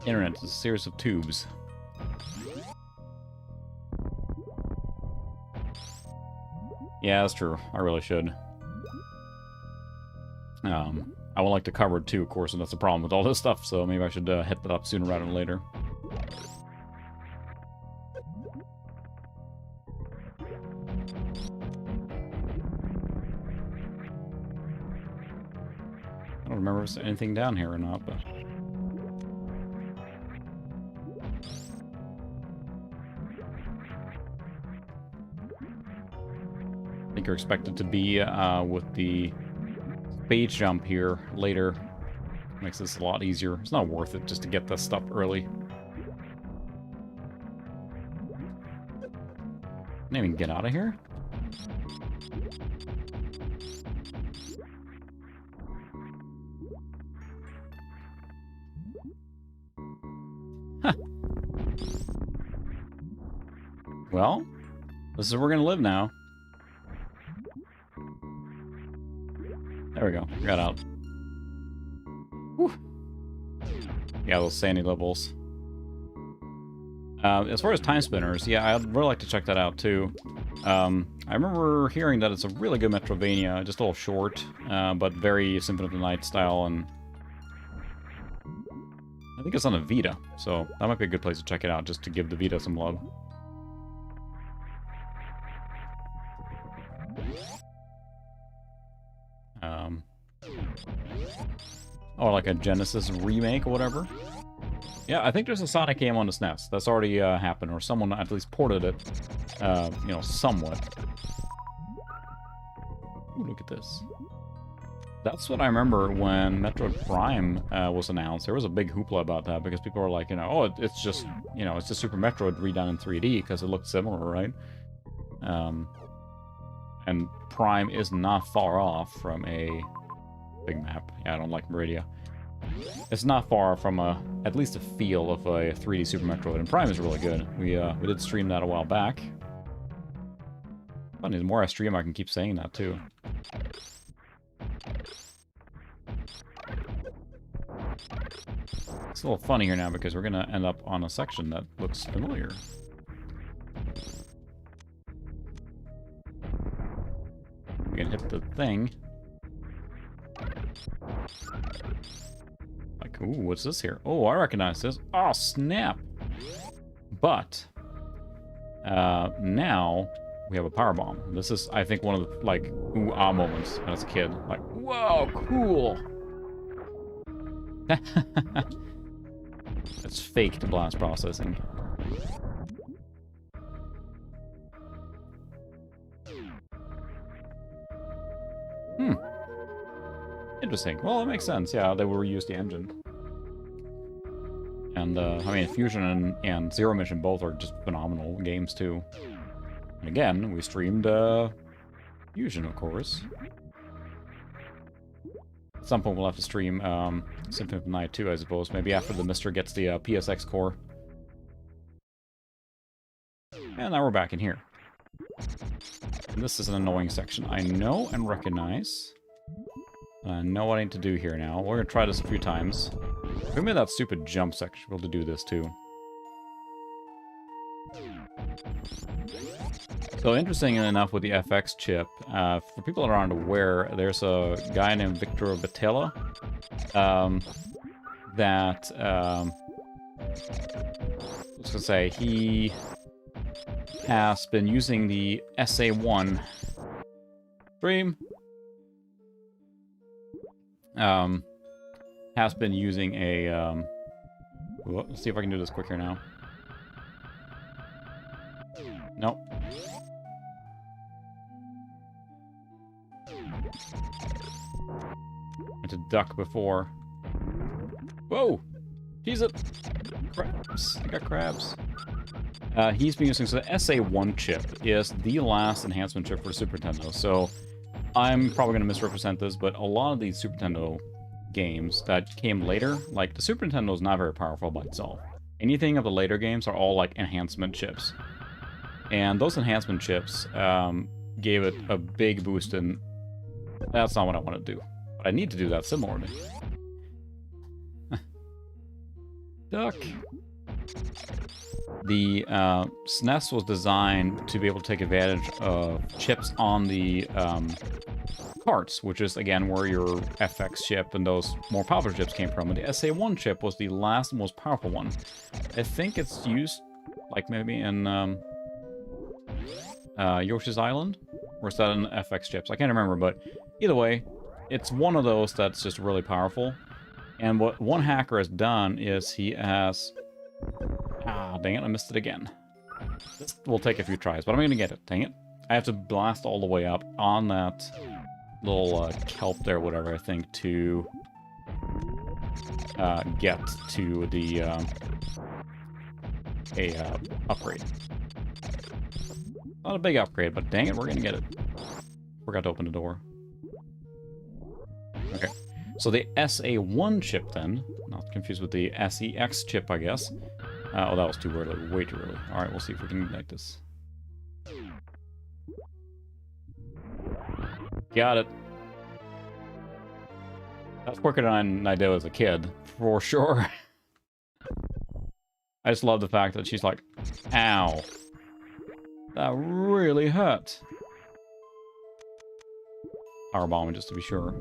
Internet is a series of tubes. Yeah, that's true. I really should. I would like to cover it too, of course, and that's the problem with all this stuff, so maybe I should hit that up sooner rather than later. I don't remember if there's anything down here or not, but... I think you're expected to be with the base jump here later. Makes this a lot easier. It's not worth it just to get this stuff early. Can I even get out of here? Huh. Well, this is where we're gonna live now. There we go. Got out. Whew. Yeah, those sandy levels. As far as time spinners, yeah, I'd really like to check that out too. I remember hearing that it's a really good Metroidvania, just a little short, but very Symphony of the Night style, and I think it's on a Vita, so that might be a good place to check it out, just to give the Vita some love. Or like a Genesis remake or whatever. Yeah, I think there's a Sonic game on the SNES. That's already happened, or someone at least ported it, you know, somewhat. Ooh, look at this. That's what I remember when Metroid Prime was announced. There was a big hoopla about that because people were like, you know, oh, it's just, you know, it's just Super Metroid redone in 3D because it looked similar, right? And Prime is not far off from a big map. Yeah, I don't like Meridia. It's not far from at least a feel of a 3D Super Metroid, and Prime is really good. We did stream that a while back. Funny, the more I stream, I can keep saying that too. It's a little funny here now because we're gonna end up on a section that looks familiar. We can hit the thing. Like, ooh, what's this here? Oh, I recognize this. Oh, snap! But now we have a power bomb. This is, I think, one of the like ooh-ah moments when I was a kid. Like, whoa, cool! That's faked blast processing. Hmm. Interesting. Well, it makes sense. Yeah, they will reuse the engine. And, I mean, Fusion and Zero Mission both are just phenomenal games, too. And again, we streamed, Fusion, of course. At some point, we'll have to stream, Symphony of the Night, too, I suppose. Maybe after the Mister gets the, PSX core. And now we're back in here. And this is an annoying section. I know and recognize. I know what I need to do here now. We're gonna try this a few times. We made that stupid jump section. We'll have to do this too. So interesting enough with the FX chip, for people that aren't aware, there's a guy named Victor Batella that I was gonna say he has been using the SA1 stream. Has been using a, let's see if I can do this quicker now. Nope. I had to duck before. Whoa! He's it! Crabs. I got crabs. He's been using, so the SA1 chip is the last enhancement chip for Super Nintendo, so I'm probably going to misrepresent this, but a lot of these Super Nintendo games that came later, like the Super Nintendo is not very powerful by itself. Anything of the later games are all like enhancement chips. And those enhancement chips gave it a big boost, and that's not what I want to do. But I need to do that similarly. Duck. The SNES was designed to be able to take advantage of chips on the carts, which is, again, where your FX chip and those more popular chips came from. And the SA1 chip was the last most powerful one. I think it's used, like, maybe in Yoshi's Island? Or is that an FX chips? I can't remember, but either way, it's one of those that's just really powerful. And what one hacker has done is he has... Ah, dang it, I missed it again. This will take a few tries, but I'm gonna get it, dang it. I have to blast all the way up on that little kelp there, whatever, I think, to get to the upgrade. Not a big upgrade, but dang it, we're gonna get it. Forgot to open the door. Okay, so the SA1 chip then, not confused with the SEX chip, I guess. Oh, that was too early, way too early. Alright, we'll see if we can ignite this. Got it. That's quicker than I did as a kid, for sure. I just love the fact that she's like, ow. That really hurt. Power bombing, just to be sure.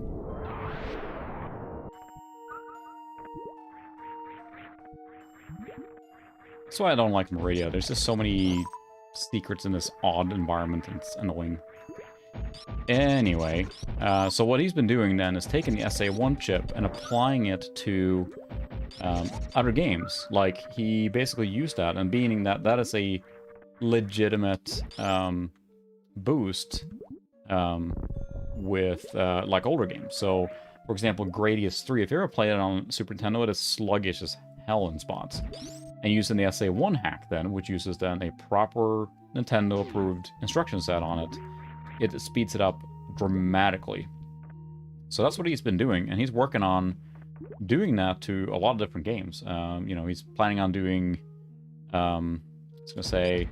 That's why I don't like Meridia. There's just so many secrets in this odd environment, and it's annoying. Anyway, so what he's been doing then is taking the SA1 chip and applying it to other games. Like, he basically used that, and being that that is a legitimate boost with like older games. So, for example, Gradius 3, if you ever played it on Super Nintendo, it is sluggish as hell in spots. And using the SA1 hack then, which uses then a proper Nintendo-approved instruction set on it, it speeds it up dramatically. So that's what he's been doing, and he's working on doing that to a lot of different games. You know, he's planning on doing, I was gonna say,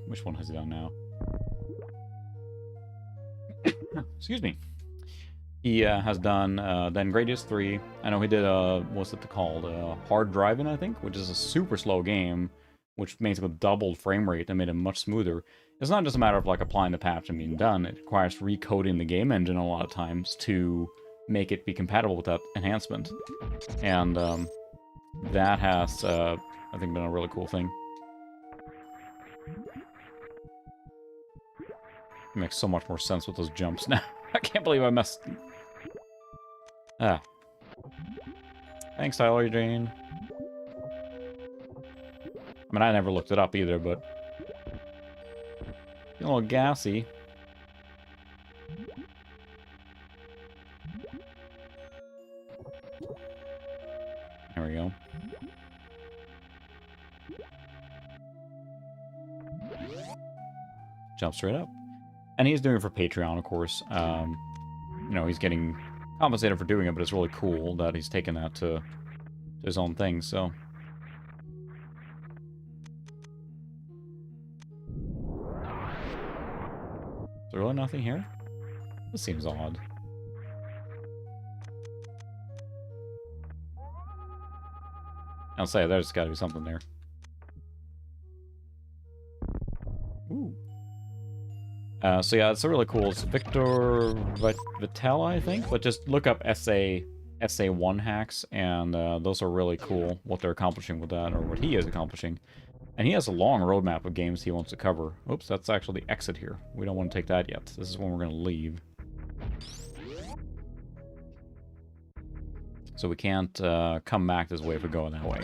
which one has he done now? Excuse me. He has done then Gradius 3. I know he did, what's it called? Hard Driving, I think, which is a super slow game, which basically doubled frame rate and made it much smoother. It's not just a matter of like applying the patch and being done. It requires recoding the game engine a lot of times to make it be compatible with that enhancement. And that has, I think, been a really cool thing. It makes so much more sense with those jumps now. I can't believe I messed... Ah. Thanks, Tyler Jane. I mean, I never looked it up either, but... a little gassy. There we go. Jump straight up. And he's doing it for Patreon, of course. You know, he's getting compensated for doing it, but it's really cool that he's taken that to his own thing, so... Is there really nothing here? This seems odd. I'll say, there's gotta be something there. Ooh. So yeah, it's a really cool. It's Victor Vitella, I think. But just look up SA1 hacks, and those are really cool, what they're accomplishing with that, or what he is accomplishing. And he has a long roadmap of games he wants to cover. Oops, that's actually the exit here. We don't want to take that yet. This is when we're going to leave. So we can't come back this way if we're going that way.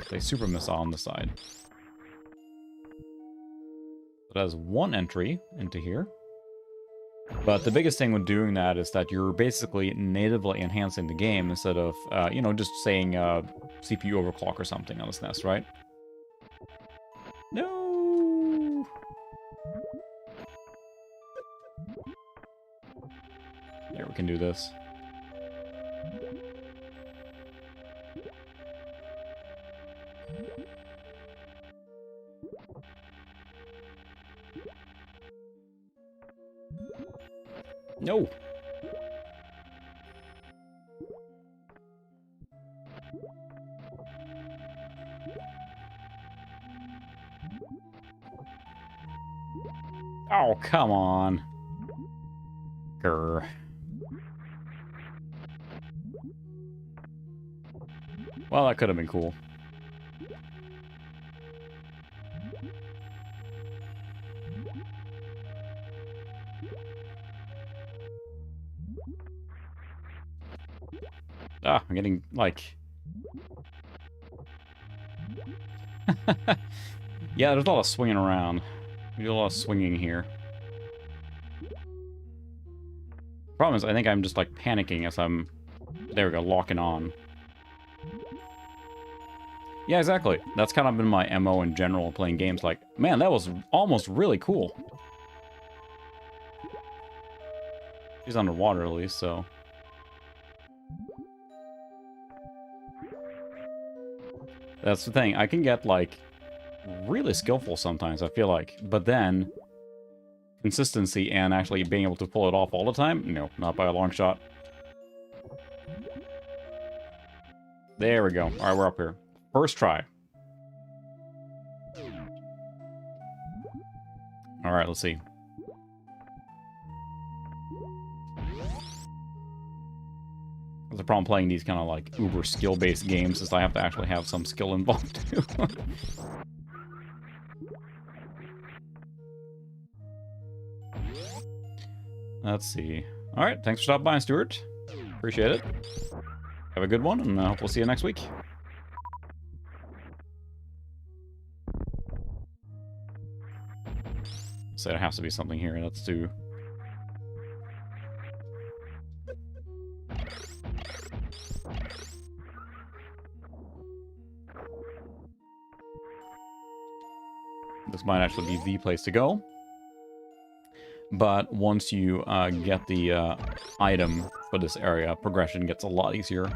They super miss on the side. It has one entry into here. But the biggest thing with doing that is that you're basically natively enhancing the game instead of, you know, just saying CPU overclock or something on the SNES, right? No! There, we can do this. No! Oh, come on. Grr. Well, that could have been cool. Ah, I'm getting, like... Yeah, there's a lot of swinging around. We do a lot of swinging here. Problem is, I think I'm just, like, panicking as I'm... There we go, locking on. Yeah, exactly. That's kind of been my MO in general, playing games like... Man, that was almost really cool. She's underwater, at least, so... That's the thing. I can get, like, really skillful sometimes, I feel like. But then, consistency and actually being able to pull it off all the time? No, not by a long shot. There we go. All right, we're up here. First try. All right, let's see. The problem playing these kind of like uber skill-based games is I have to actually have some skill involved too. Let's see. All right, thanks for stopping by, Stuart. Appreciate it. Have a good one, and I hope we'll see you next week. So there has to be something here. Let's do. This might actually be the place to go. But once you get the item for this area, progression gets a lot easier.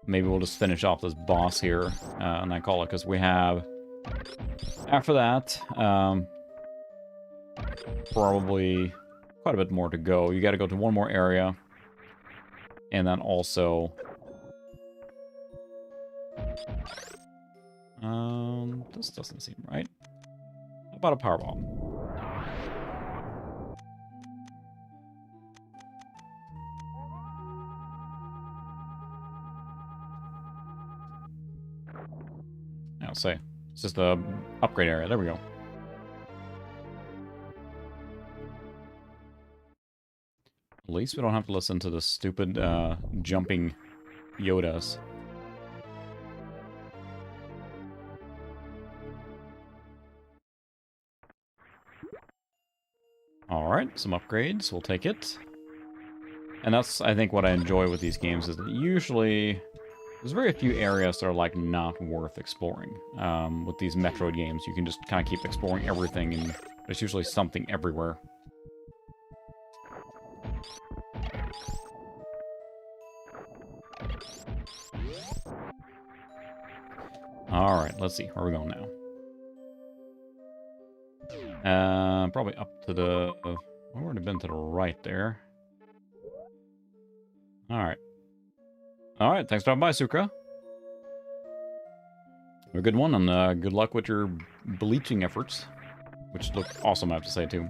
Maybe we'll just finish off this boss here, and I call it, because we have, after that, probably quite a bit more to go. You got to go to one more area, and then also... this doesn't seem right. How about a power bomb? I'll say. It's just the upgrade area. There we go. At least we don't have to listen to the stupid jumping Yodas. Alright, some upgrades. We'll take it. And that's, I think, what I enjoy with these games is that usually... there's very few areas that are, like, not worth exploring. With these Metroid games, you can just kind of keep exploring everything, and there's usually something everywhere. Alright, let's see. Where are we going now? Probably up to the... I've already been to the right there. Alright. Alright, thanks for stopping by, Sukra. Have a good one, and good luck with your bleaching efforts. Which look awesome, I have to say, too.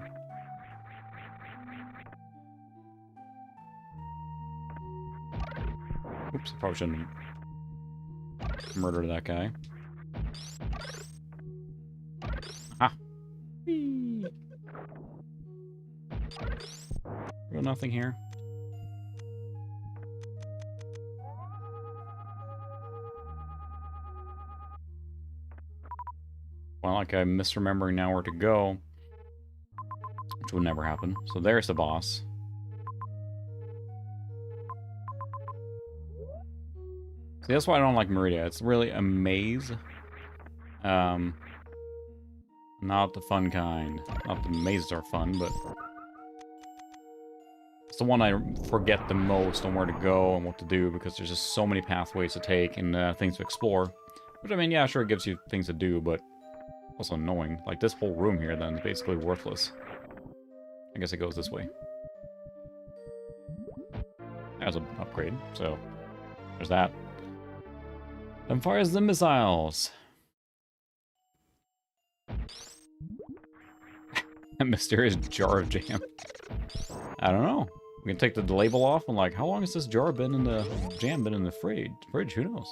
Oops, I probably shouldn't murder that guy. Ah! Whee! Real nothing here. Well, like I'm misremembering now where to go. Which would never happen. So there's the boss. See, that's why I don't like Meridia. It's really a maze. Not the fun kind. Not the mazes are fun, but... it's the one I forget the most on where to go and what to do, because there's just so many pathways to take and things to explore. Which, I mean, yeah, sure, it gives you things to do, but... also annoying. Like, this whole room here, then, is basically worthless. I guess it goes this way. There's an upgrade, so... there's that. Then fires the missiles! A mysterious jar of jam. I don't know. We can take the label off and, like, how long has this jar been in the... jam been in the fridge? Who knows?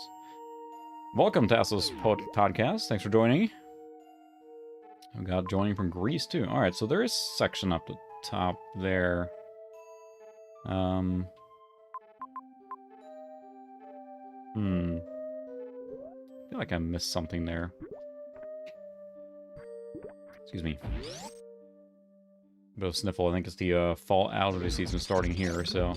Welcome to Tasso's podcast. Thanks for joining. I've got joining from Greece, too. Alright, so there is a section up the top there. I feel like I missed something there. Excuse me. A bit of sniffle. I think it's the fall allergy season starting here, so...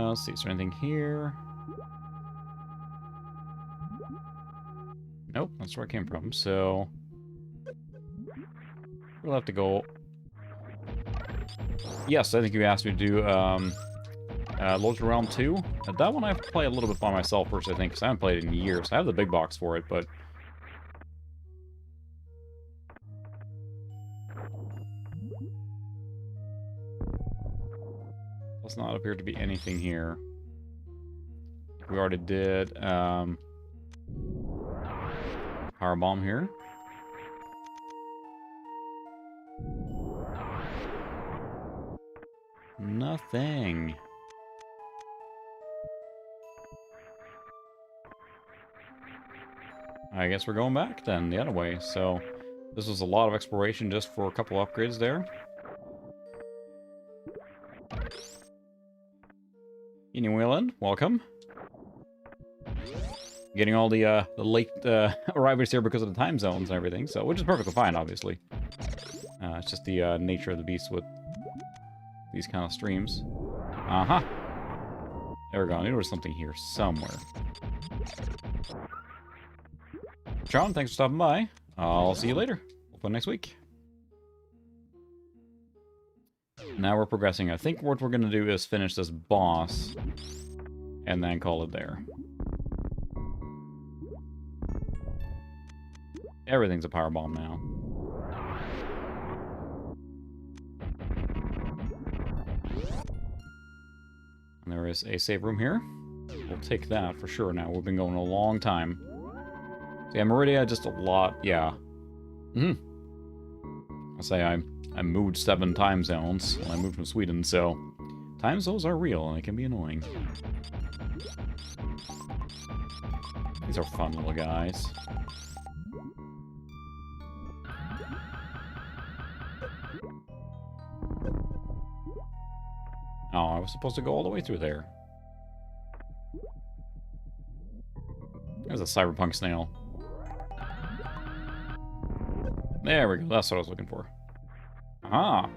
let's see, is there anything here? Nope, that's where I came from, so... we'll have to go... yes, I think you asked me to do, Lords of Realm 2. That one I have to play a little bit by myself first, I think, because I haven't played it in years. I have the big box for it, but... does not appear to be anything here. We already did, Power Bomb here. Nothing. I guess we're going back then, the other way. So, this was a lot of exploration just for a couple upgrades there. Eating Wayland, welcome. Getting all the late arrivals here because of the time zones and everything, so which is perfectly fine, obviously. It's just the nature of the beast with these kind of streams. Uh-huh. There we go. I knew there was something here somewhere. John, thanks for stopping by. I'll see you later. Hopefully next week. Now we're progressing. I think what we're going to do is finish this boss and then call it there. Everything's a power bomb now. And there is a save room here. We'll take that for sure now. We've been going a long time. So yeah, Meridia, just a lot. Yeah. I'll say I moved 7 time zones when I moved from Sweden, so time zones are real and it can be annoying. These are fun little guys. Oh, I was supposed to go all the way through there. There's a cyberpunk snail. There we go, that's what I was looking for. Ah!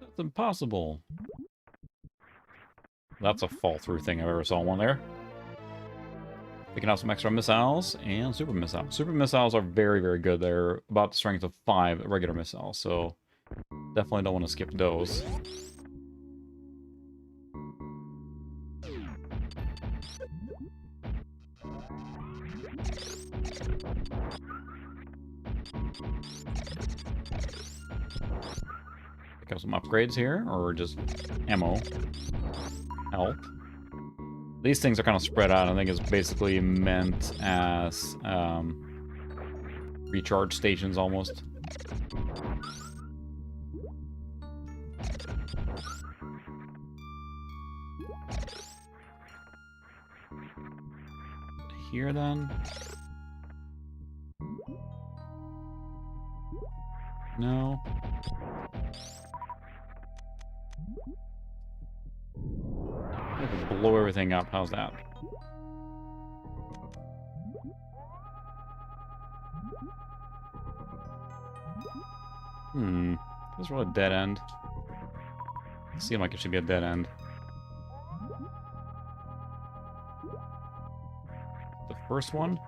That's impossible. That's a fall-through thing I've ever saw one there. Picking out some extra missiles and super missiles. Super missiles are very, very good. They're about the strength of 5 regular missiles, so definitely don't want to skip those. Pick up some upgrades here, or just ammo. Health. These things are kind of spread out. I think it's basically meant as recharge stations almost. Here then? No. Blow everything up. How's that? This is really a dead end. Seems like it should be a dead end. The first one?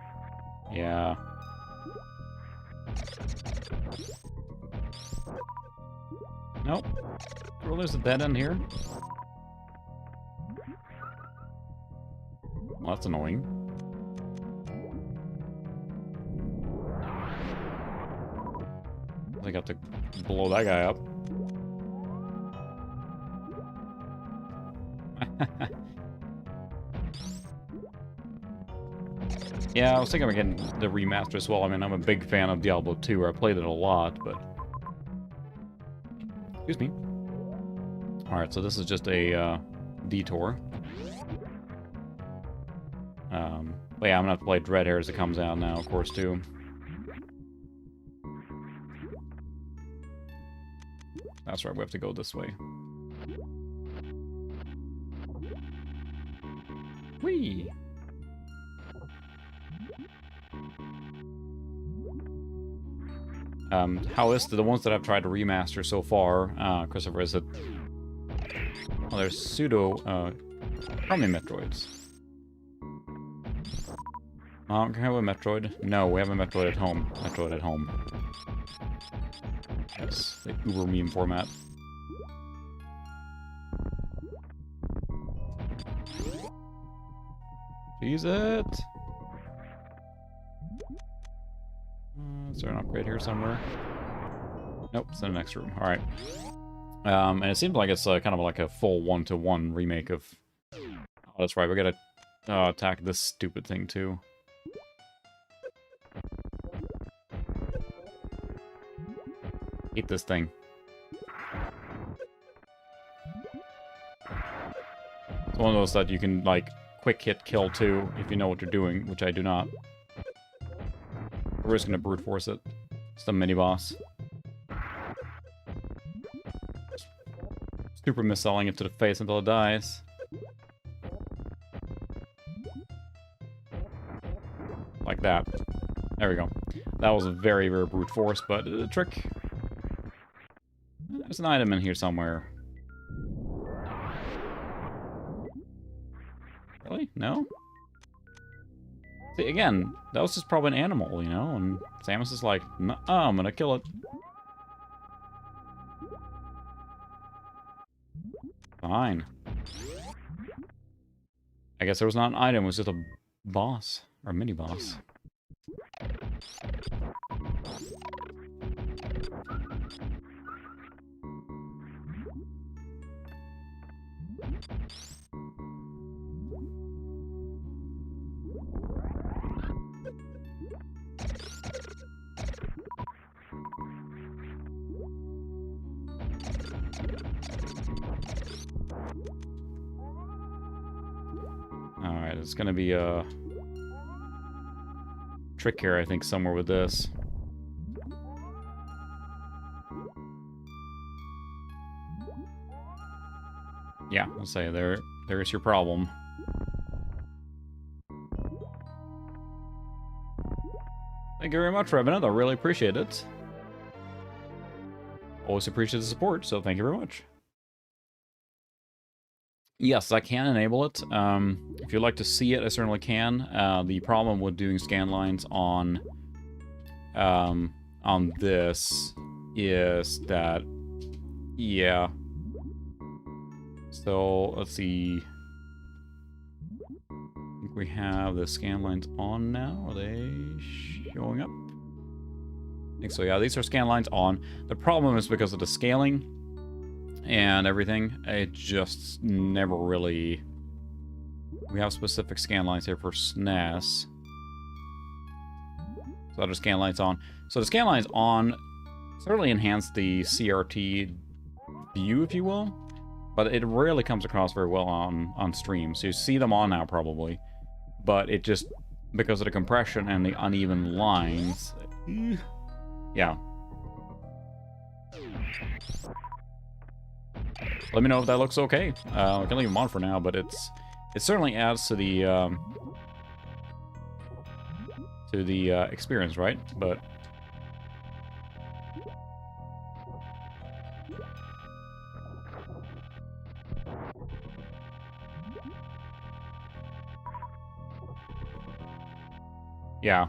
Yeah. Nope. Well, there's a dead end here. Well, that's annoying. I think I have to blow that guy up. Yeah, I was thinking of getting the remaster as well. I mean, I'm a big fan of Diablo 2, where I played it a lot, but... Excuse me. Alright, so this is just a detour. But yeah, I'm gonna have to play Dread Hair as it comes out now, of course, too. That's right, we have to go this way. Whee! How is the ones that I've tried to remaster so far, Christopher, is it... Well, there's pseudo, Crummy Metroids. Can I have a Metroid? No, we have a Metroid at home. Metroid at home. Yes, the uber meme format. Use it. Is there an upgrade here somewhere? Nope, it's in the next room. All right. And it seems like it's kind of like a full one-to-one remake of... Oh, that's right. We gotta attack this stupid thing too. Eat this thing. It's one of those that you can, like, quick hit kill too, if you know what you're doing, which I do not. We're just gonna brute force it. It's the mini-boss. Super mis-selling it to the face until it dies. Like that. There we go. That was a very, very brute force, but a trick. There's an item in here somewhere. Really? No? See, again, that was just probably an animal, you know? And Samus is like, I'm gonna kill it. Fine. I guess there was not an item, it was just a boss. Or a mini-boss. Alright, it's gonna be a trick here, I think, somewhere with this. Yeah, I'll say there's your problem. Thank you very much, Revenant. I really appreciate it. Always appreciate the support, so thank you very much. Yes, I can enable it. If you'd like to see it, I certainly can. The problem with doing scan lines on this is that, yeah. So let's see. I think we have the scan lines on now. Are they showing up? I think so. Yeah, these are scan lines on. The problem is because of the scaling and everything, it just never really... We have specific scan lines here for SNES. So that are scan lines on. So the scan lines on certainly enhance the CRT view, if you will, but it rarely comes across very well on stream. So you see them on now, probably, but it just, because of the compression and the uneven lines, yeah. Let me know if that looks okay. I can leave them on for now, but it certainly adds to the experience, right? But yeah.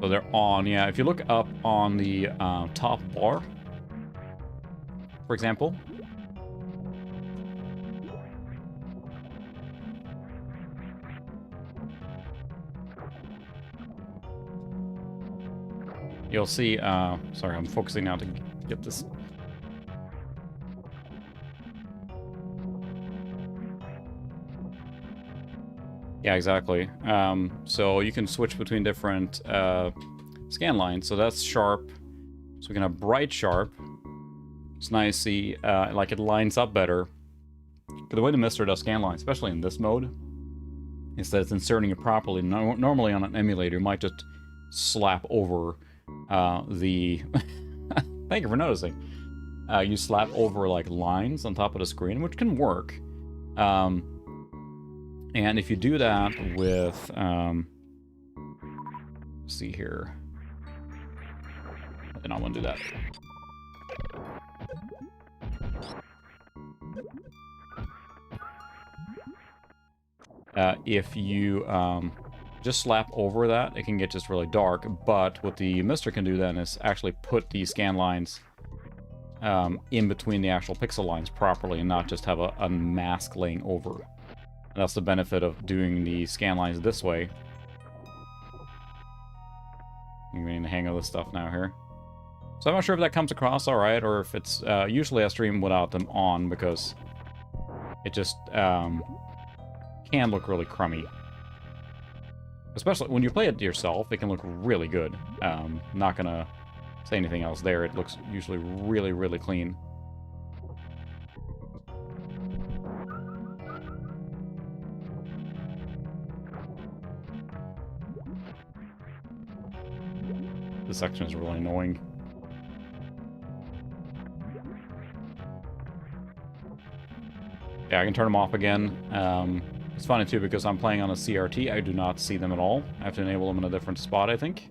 So they're on, yeah. If you look up on the top bar, for example, you'll see, sorry, I'm focusing now to get this. Yeah, exactly. So you can switch between different scan lines. So that's sharp. So we can have bright sharp. It's nice to see, like it lines up better. But the way the Mister does scan lines, especially in this mode, is that it's inserting it properly. Normally on an emulator, you might just slap over the... Thank you for noticing. You slap over like lines on top of the screen, which can work. And if you do that with, let's see here. I don't want to do that. If you just slap over that, it can get just really dark. But what the mister can do then is actually put the scan lines in between the actual pixel lines properly and not just have a mask laying over. And that's the benefit of doing the scan lines this way. I'm getting the hang of this stuff now here. So I'm not sure if that comes across alright, or if it's... usually I stream without them on, because it just can look really crummy. Especially when you play it yourself, it can look really good. Not gonna say anything else there. It looks usually really, really clean. This section is really annoying. Yeah, I can turn them off again. It's funny too because I'm playing on a CRT. I do not see them at all. I have to enable them in a different spot, I think.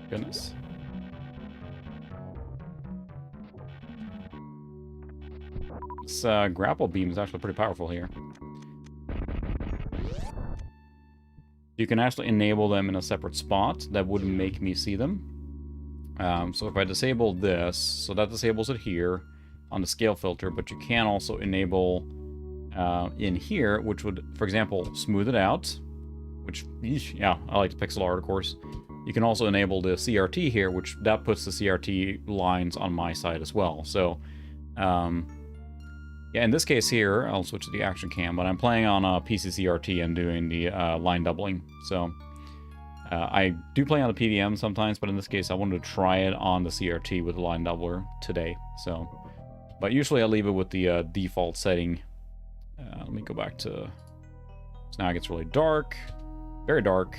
Goodness. This Grapple Beam is actually pretty powerful here. You can actually enable them in a separate spot. That wouldn't make me see them. So if I disable this, so that disables it here on the scale filter, but you can also enable in here, which would, for example, smooth it out, which, yeah, I like the pixel art, of course. You can also enable the CRT here, which that puts the CRT lines on my side as well. So, yeah, in this case here, I'll switch to the action cam, but I'm playing on a PC CRT and doing the line doubling. So, I do play on the PVM sometimes, but in this case, I wanted to try it on the CRT with the line doubler today. So, but usually I leave it with the default setting. Let me go back to... So now it gets really dark, very dark,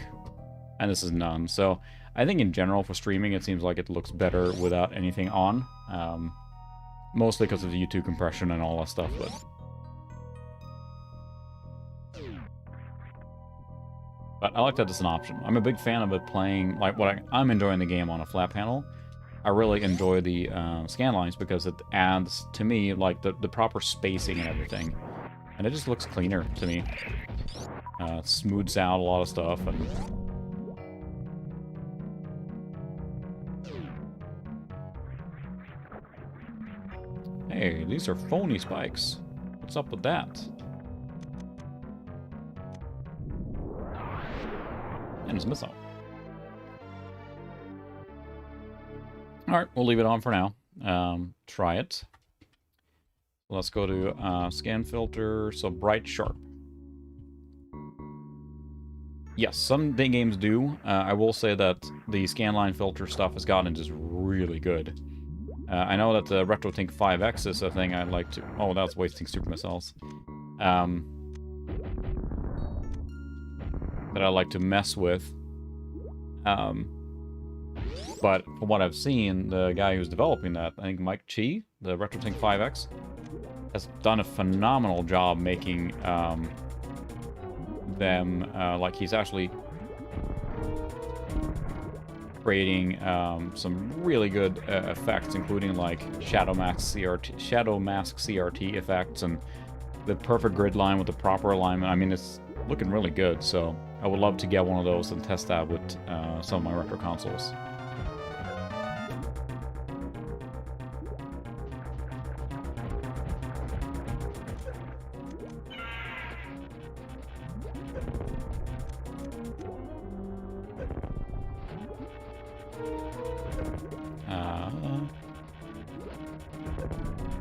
and this is none. So I think in general for streaming, it seems like it looks better without anything on. Mostly because of the YouTube compression and all that stuff, but I like that as an option. I'm a big fan of it playing, like, I'm enjoying the game on a flat panel. I really enjoy the scan lines because it adds, to me, like, the proper spacing and everything. And it just looks cleaner to me. It smooths out a lot of stuff, and... Hey, these are phony spikes. What's up with that? And it's missile. Alright, we'll leave it on for now. Try it. Let's go to scan filter, so bright sharp. Yes, some games do. I will say that the scanline filter stuff has gotten just really good. I know that the RetroTink 5X is a thing I'd like to... Oh, that's wasting super missiles. That I like to mess with. But from what I've seen, the guy who's developing that, I think Mike Chi, the RetroTink 5X, has done a phenomenal job making them, like he's actually creating some really good effects, including like shadow mask CRT effects and the perfect grid line with the proper alignment. I mean, it's looking really good, so I would love to get one of those and test that with some of my retro consoles.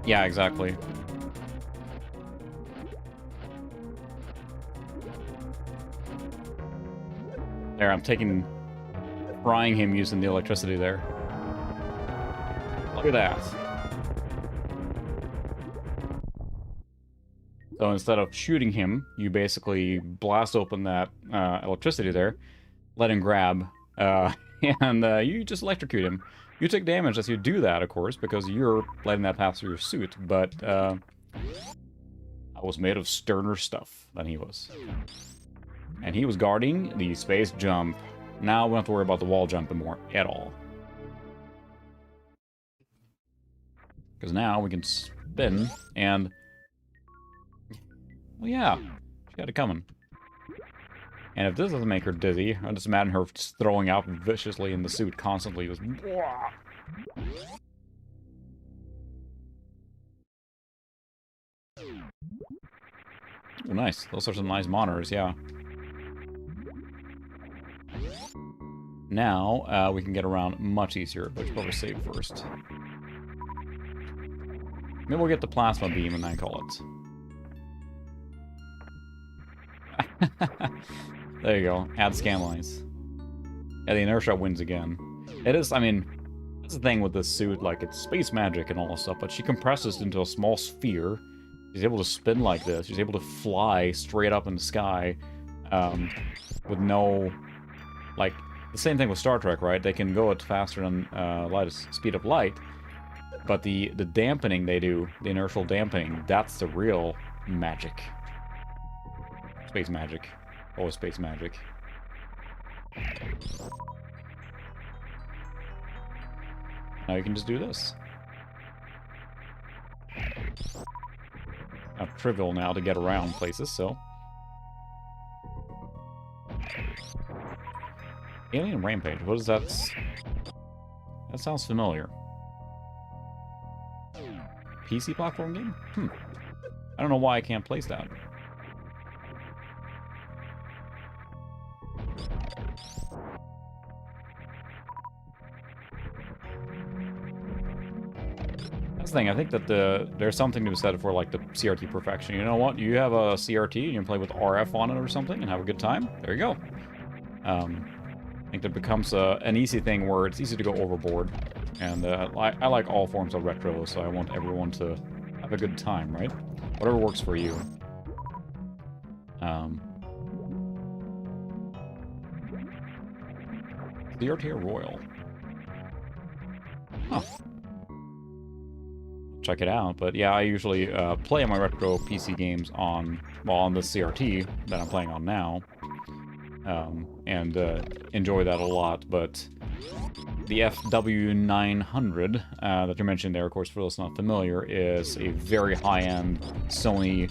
Yeah, exactly. There, I'm frying him using the electricity there. Look at that. So instead of shooting him, you basically blast open that electricity there, let him grab, and you just electrocute him. You take damage as you do that, of course, because you're letting that pass through your suit, but I was made of sterner stuff than he was. And he was guarding the space jump. Now we don't have to worry about the wall jump anymore at all. Because now we can spin, and Well, yeah. She got it coming. And if this doesn't make her dizzy, I just imagine her just throwing out viciously in the suit constantly. Just, oh, nice. Those are some nice monitors, yeah. Now, we can get around much easier, but we should probably save first. Maybe we'll get the plasma beam and then call it. There you go. Add scan lines. Yeah, the inertia wins again. It is, I mean, that's the thing with this suit, like, it's space magic and all this stuff, but she compresses into a small sphere. She's able to spin like this. She's able to fly straight up in the sky, with no, like, the same thing with Star Trek, right? They can go at faster than speed of light, but the dampening they do, the inertial dampening, that's the real magic. Space magic. Always space magic. Now you can just do this. Not trivial now to get around places, so. Alien Rampage, what is that? That sounds familiar. PC platform game? I don't know why I can't place that. That's the thing, I think that there's something to be said for, like, the CRT perfection. You know what? You have a CRT, you can play with RF on it or something and have a good time. There you go. I think that becomes an easy thing where it's easy to go overboard. And I like all forms of retro, so I want everyone to have a good time, right? Whatever works for you. The RTA Royal. Huh. Check it out, but yeah, I usually play my retro PC games on, well, on the CRT that I'm playing on now, and enjoy that a lot, but the FW900 that you mentioned there, of course, for those not familiar, is a very high-end Sony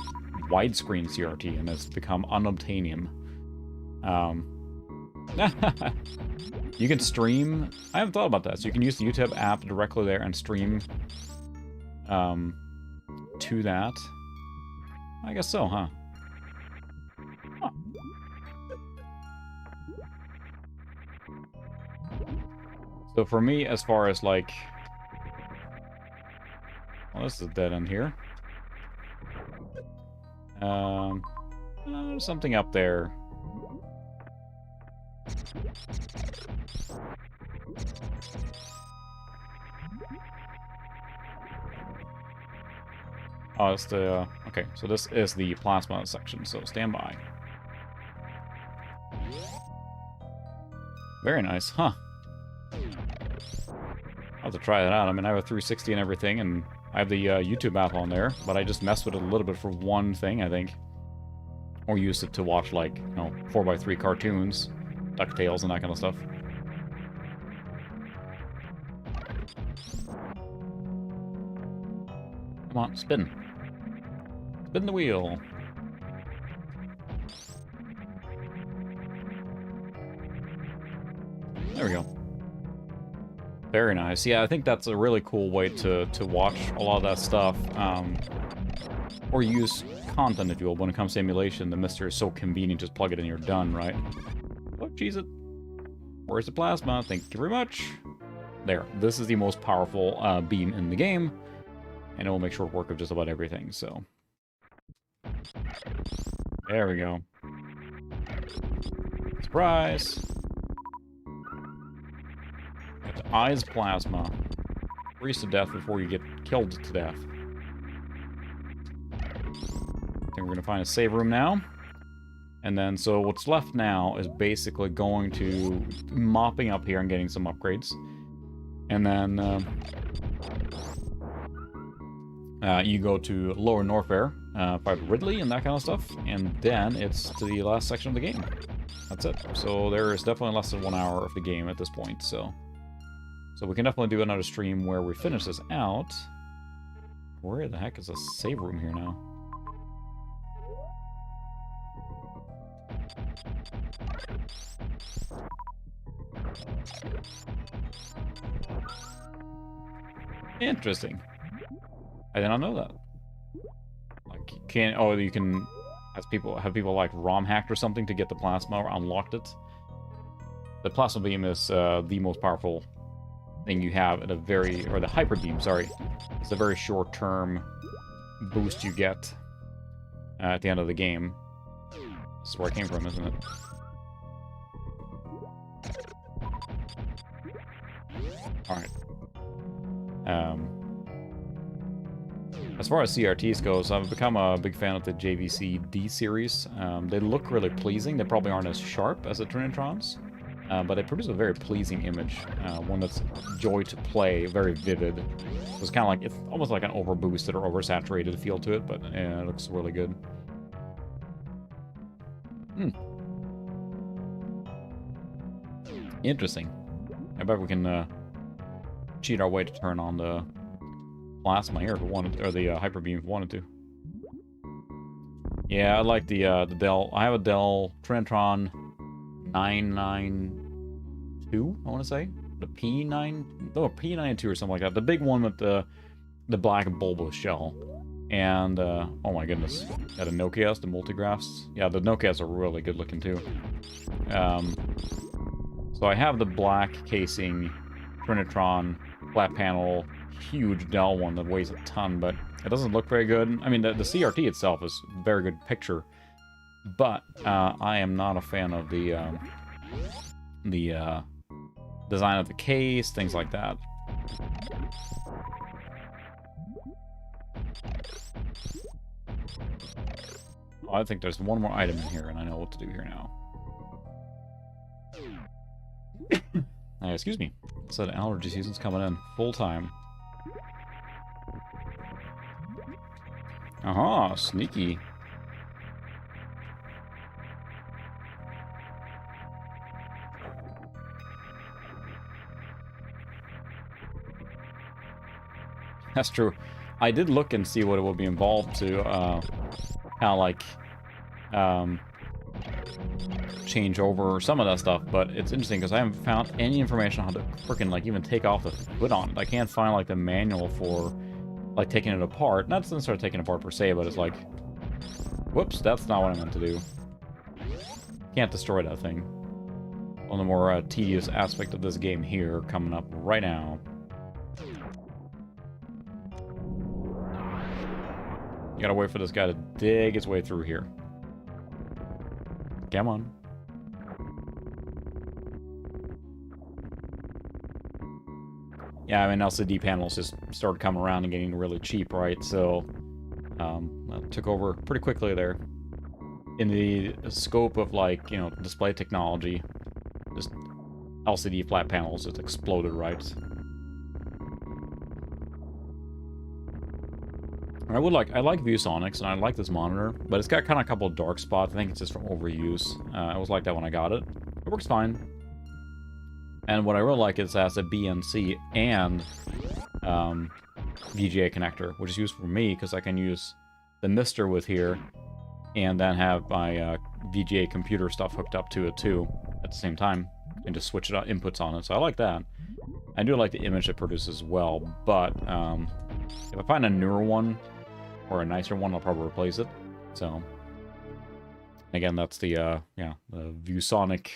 widescreen CRT, and it's become unobtainium. You can stream, I haven't thought about that, so you can use the YouTube app directly there and stream to that. I guess so, huh? So for me, as far as like, well, this is a dead end here. There's something up there. Oh, it's the, okay, so this is the plasma section, so stand by. Very nice, huh? I'll have to try that out. I mean, I have a 360 and everything, and I have the YouTube app on there, but I just messed with it a little bit for one thing, I think. Or used it to watch, like, you know, 4x3 cartoons, DuckTales, and that kind of stuff. Come on, spin. Spin the wheel. There we go. Very nice. Yeah, I think that's a really cool way to watch a lot of that stuff. Or use content, if you will. When it comes to emulation, the Mister is so convenient, just plug it in and you're done, right? Oh, jeez it. Where's the plasma? Thank you very much. There. This is the most powerful beam in the game. And it will make short work of just about everything, so. There we go. Surprise! It's eyes plasma. Freeze to death before you get killed to death. I think we're gonna find a save room now. And then, so what's left now is basically going to mopping up here and getting some upgrades. And then, you go to Lower Norfair, fight Ridley and that kind of stuff, and then it's to the last section of the game. That's it. So there is definitely less than 1 hour of the game at this point, so we can definitely do another stream where we finish this out. Where the heck is a save room here now? Interesting. I did not know that. Like, you can't... Oh, you can... Have people like ROM hacked or something to get the plasma or unlocked it. The plasma beam is the most powerful thing you have at a very... Or the hyper beam, sorry. It's a very short-term boost you get at the end of the game. This is where it came from, isn't it? Alright. As far as CRTs goes, I've become a big fan of the JVC D series. They look really pleasing. They probably aren't as sharp as the Trinitrons, but they produce a very pleasing image. One that's joy to play, very vivid. It's kind of like, it's almost like an overboosted or oversaturated feel to it, but it looks really good. Interesting. I bet we can cheat our way to turn on the plasma here if we wanted, or the hyper beam if we wanted to. Yeah, I like the Dell. I have a Dell Trinitron 992, I want to say. The P92 or something like that. The big one with the black bulbous shell. And, oh my goodness. Yeah, the Nokias, the multigraphs. Yeah, the Nokias are really good looking too. So I have the black casing Trinitron flat panel, huge Dell one that weighs a ton, but it doesn't look very good. I mean, the CRT itself is a very good picture, but I am not a fan of the design of the case, things like that. Oh, I think there's one more item in here, and I know what to do here now. Excuse me. Said allergy season's coming in full time. Aha, sneaky. That's true. I did look and see what it would be involved to, kind of like, change over some of that stuff, but it's interesting because I haven't found any information on how to freaking, like, even take off the hood on it. I can't find, like, the manual for, like, taking it apart. Not necessarily taking it apart per se, but it's like, whoops, that's not what I meant to do. Can't destroy that thing. One of the more tedious aspect of this game here coming up right now. You gotta wait for this guy to dig his way through here. Come on. Yeah, I mean, LCD panels just started coming around and getting really cheap, right? So, that took over pretty quickly there. In the scope of, like, you know, display technology, just LCD flat panels just exploded, right? I like ViewSonics, and I like this monitor, but it's got kind of a couple of dark spots. I think it's just from overuse. I was like that when I got it. It works fine. And what I really like is it has a BNC and VGA connector, which is useful for me because I can use the Mister with here and then have my VGA computer stuff hooked up to it too at the same time and just switch it out, inputs on it. So I like that. I do like the image it produces as well, but if I find a newer one or a nicer one, I'll probably replace it. So again, that's the the ViewSonic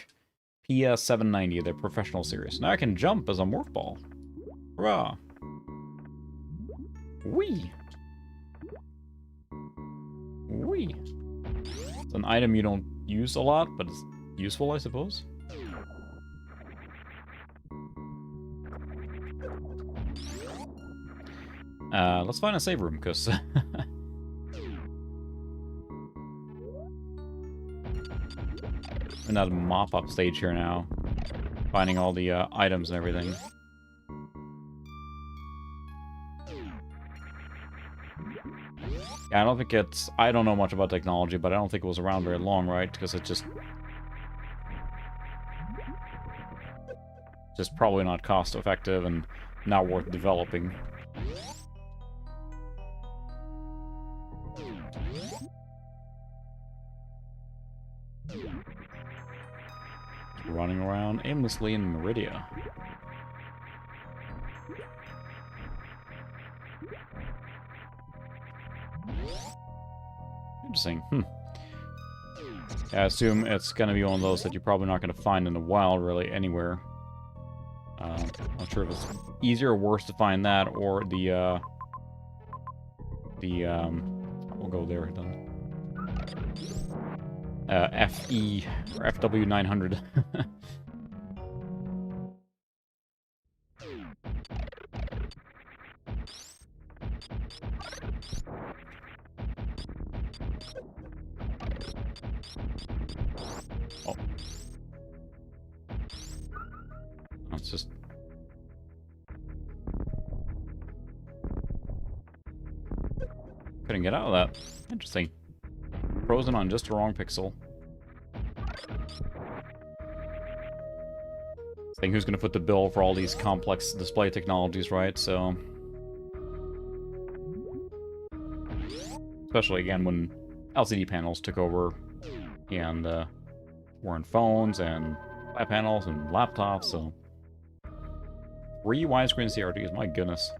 PS790, the professional series. Now I can jump as a morph ball. Hurrah! Whee! Whee! It's an item you don't use a lot, but it's useful, I suppose. Let's find a save room, because... in that mop-up stage here now. Finding all the items and everything. Yeah, I don't think it's... I don't know much about technology, but I don't think it was around very long, right? Because it's just probably not cost-effective and not worth developing. Running around aimlessly in Meridia. Interesting. I assume it's going to be one of those that you're probably not going to find in the wild, really, anywhere. Not sure if it's easier or worse to find that, or we'll go there then. FE, or FW900. Oh. It's just... Couldn't get out of that. Interesting. Frozen on just the wrong pixel. Saying who's going to foot the bill for all these complex display technologies, right? So... Especially, again, when LCD panels took over and were in phones and flat panels and laptops, so... 3 widescreen CRTs, my goodness.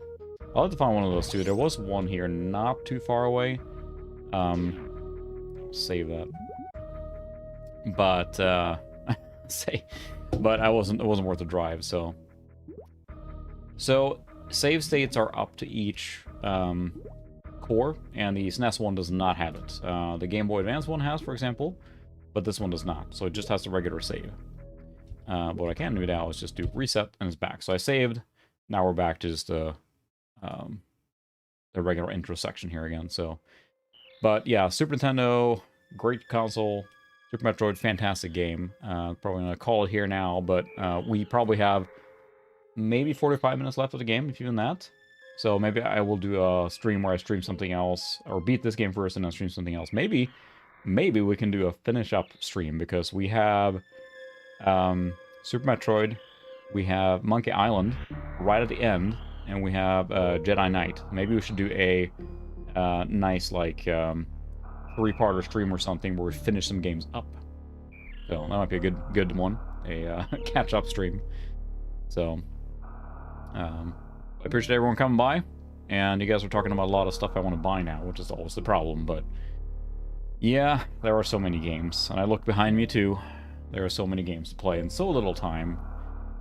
I'll have to find one of those too. There was one here not too far away. Save that. But, but it wasn't worth the drive, so... So, save states are up to each core, and the SNES one does not have it. The Game Boy Advance one has, for example, but this one does not, so it just has the regular save. But what I can do now is just do reset, and it's back. So I saved, now we're back to just the regular intro section here again, so... But yeah, Super Nintendo, great console. Super Metroid, fantastic game. Probably going to call it here now, but we probably have maybe 45 minutes left of the game, if even that. So maybe I will do a stream where I stream something else, or beat this game first and then stream something else. Maybe we can do a finish-up stream, because we have Super Metroid, we have Monkey Island right at the end, and we have Jedi Knight. Maybe we should do a nice, like, three-parter stream or something where we finish some games up. So that might be a good one, a catch-up stream. So I appreciate everyone coming by, and you guys are talking about a lot of stuff I want to buy now, which is always the problem. But yeah, there are so many games, and I look behind me too. There are so many games to play and so little time,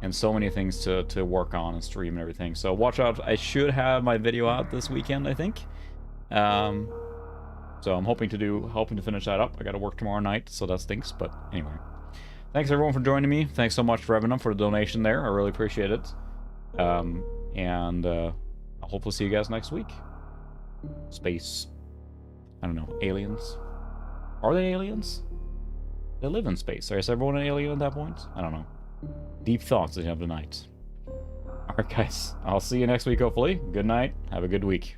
and so many things to work on and stream and everything. So watch out. I should have my video out this weekend, I think. So I'm hoping to finish that up. I got to work tomorrow night, so that stinks. But anyway, thanks everyone for joining me. Thanks so much for Evan for the donation there. I really appreciate it. And I'll hopefully see you guys next week. Space. I don't know. Aliens. Are they aliens? They live in space. Is everyone an alien at that point? I don't know. Deep thoughts at the end of the night. Alright guys, I'll see you next week hopefully. Good night. Have a good week.